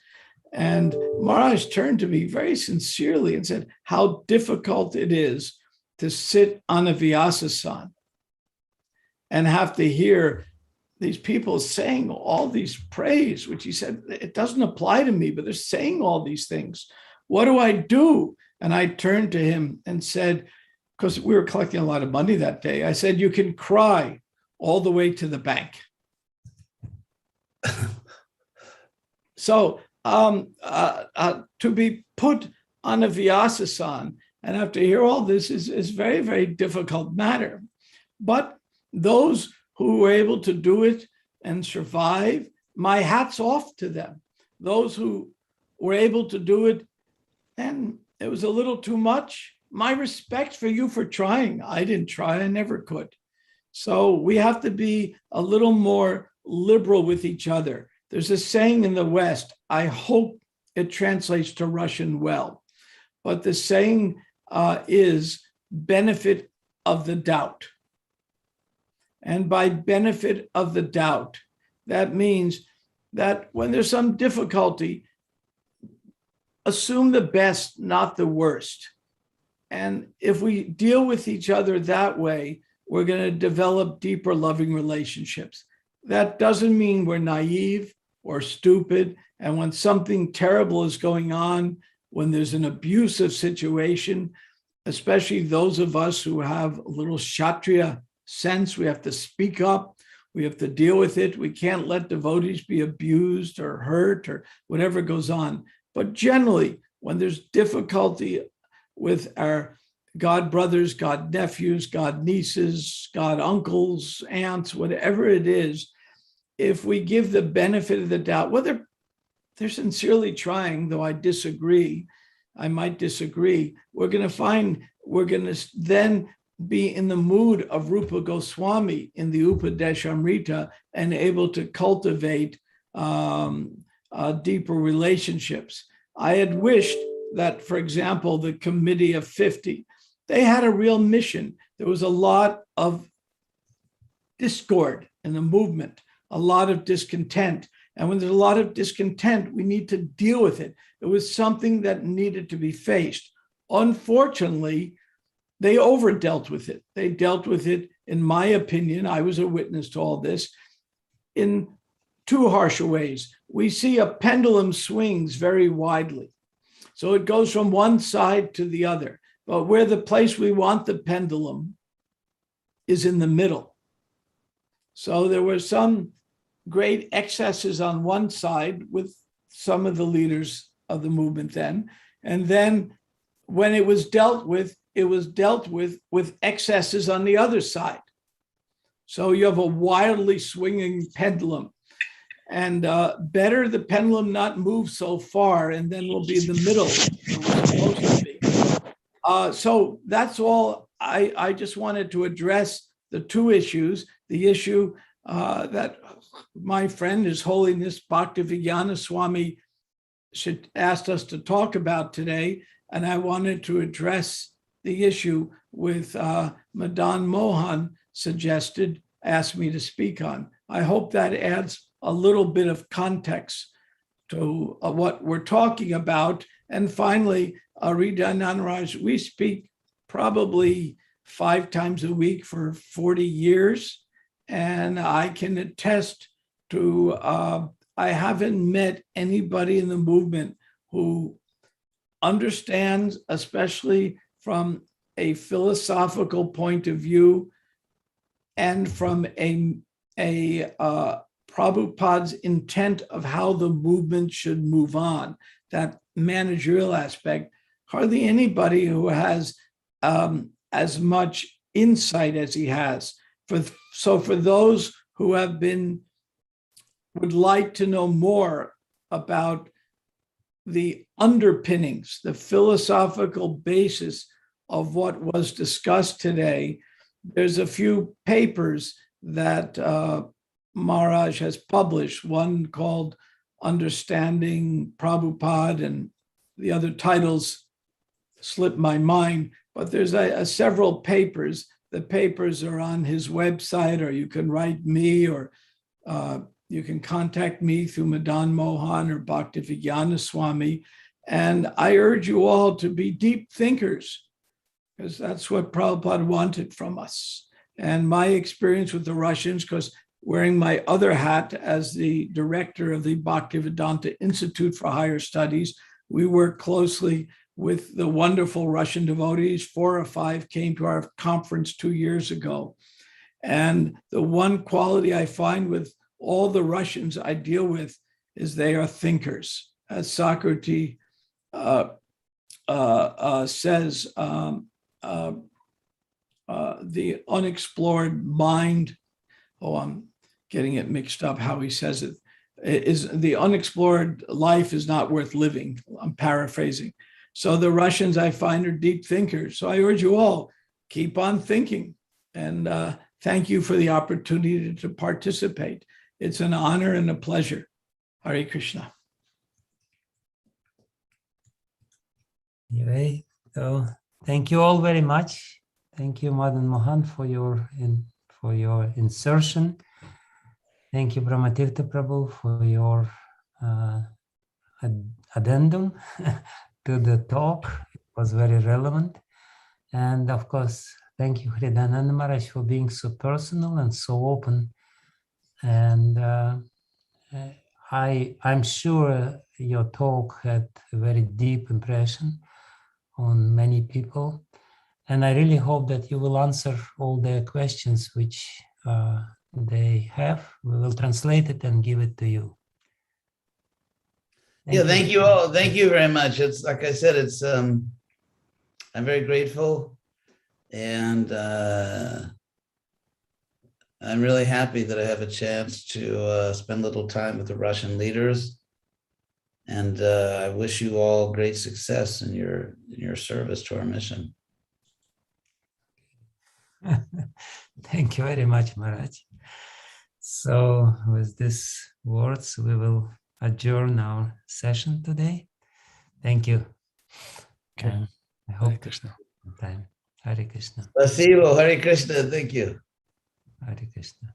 And Maharaj turned to me very sincerely and said, how difficult it is to sit on a Vyasasana and have to hear these people saying all these praise, which he said, it doesn't apply to me, but they're saying all these things. What do I do? And I turned to him and said, because we were collecting a lot of money that day, I said, you can cry all the way to the bank. So to be put on a Vyasasana and have to hear all this is very, very difficult matter. But those who were able to do it and survive, my hat's off to them. Those who were able to do it and it was a little too much, my respect for you for trying. I didn't try, I never could. So we have to be a little more liberal with each other. There's a saying in the West, I hope it translates to Russian well, but the saying is benefit of the doubt. And by benefit of the doubt, that means that when there's some difficulty, assume the best, not the worst. And if we deal with each other that way, we're going to develop deeper loving relationships. That doesn't mean we're naive or stupid. And when something terrible is going on, when there's an abusive situation, especially those of us who have a little Kshatriya sense, we have to speak up, we have to deal with it. We can't let devotees be abused or hurt or whatever goes on. But generally, when there's difficulty with our god brothers, god nephews, god nieces, god uncles, aunts, whatever it is, if we give the benefit of the doubt, whether they're sincerely trying, though I might disagree, we're going to then be in the mood of Rupa Goswami in the Upadeshamrita and able to cultivate deeper relationships. I had wished that, for example, the Committee of 50, they had a real mission. There was a lot of discord in the movement, a lot of discontent. And when there's a lot of discontent, we need to deal with it. It was something that needed to be faced. Unfortunately, they overdealt with it. They dealt with it, in my opinion, I was a witness to all this, in too harsh ways. We see a pendulum swings very widely. So it goes from one side to the other. But where the place we want the pendulum is in the middle. So there were some great excesses on one side with some of the leaders of the movement then. And then when it was dealt with excesses on the other side. So you have a wildly swinging pendulum. And better the pendulum not move so far, and then we'll be in the middle where we're supposed to be. So that's all. I just wanted to address the two issues. the issue that my friend, His Holiness Bhaktivinoda Swami, asked us to talk about today, and I wanted to address the issue with Madan Mohan asked me to speak on. I hope that adds a little bit of context to what we're talking about. And finally, Hridayananda Raj, we speak probably 5 times a week for 40 years. And I can attest to, I haven't met anybody in the movement who understands, especially from a philosophical point of view and from a Prabhupada's intent of how the movement should move on, that managerial aspect. Hardly anybody who has as much insight as he has. So for those who would like to know more about the underpinnings, the philosophical basis of what was discussed today, there's a few papers that Maharaj has published, one called Understanding Prabhupada, and the other titles slip my mind, but there's several papers. The papers are on his website, or you can write me, or you can contact me through Madan Mohan or Bhaktivinoda Swami. And I urge you all to be deep thinkers, because that's what Prabhupada wanted from us. And my experience with the Russians, because wearing my other hat as the director of the Bhaktivedanta Institute for Higher Studies, we work closely with the wonderful Russian devotees. 4 or 5 came to our conference 2 years ago. And the one quality I find with all the Russians I deal with is they are thinkers. As Socrates says, the unexplored mind, I'm getting it mixed up how he says it, is the unexplored life is not worth living. I'm paraphrasing. So the Russians I find are deep thinkers. So I urge you all, keep on thinking. And thank you for the opportunity to participate. It's an honor and a pleasure. Hare Krishna. Anyway, so thank you all very much. Thank you, Madan Mohan, for your insertion. Thank you, Brahmatirtha Prabhu, for your addendum to the talk. It was very relevant. And of course, thank you, Hridayananda Maharaj, for being so personal and so open. And I'm sure your talk had a very deep impression on many people. And I really hope that you will answer all their questions which they have. We will translate it and give it to you. Thank you all. Thank you very much. It's like I said, it's I'm very grateful, and I'm really happy that I have a chance to spend a little time with the Russian leaders. And I wish you all great success in your service to our mission. Thank you very much, Maharaj. So with these words, we will adjourn our session today. Thank you. Okay. I hope Hare Krishna. time. Hare Krishna. Spasibo, Hare Krishna. Thank you. Hare Krishna.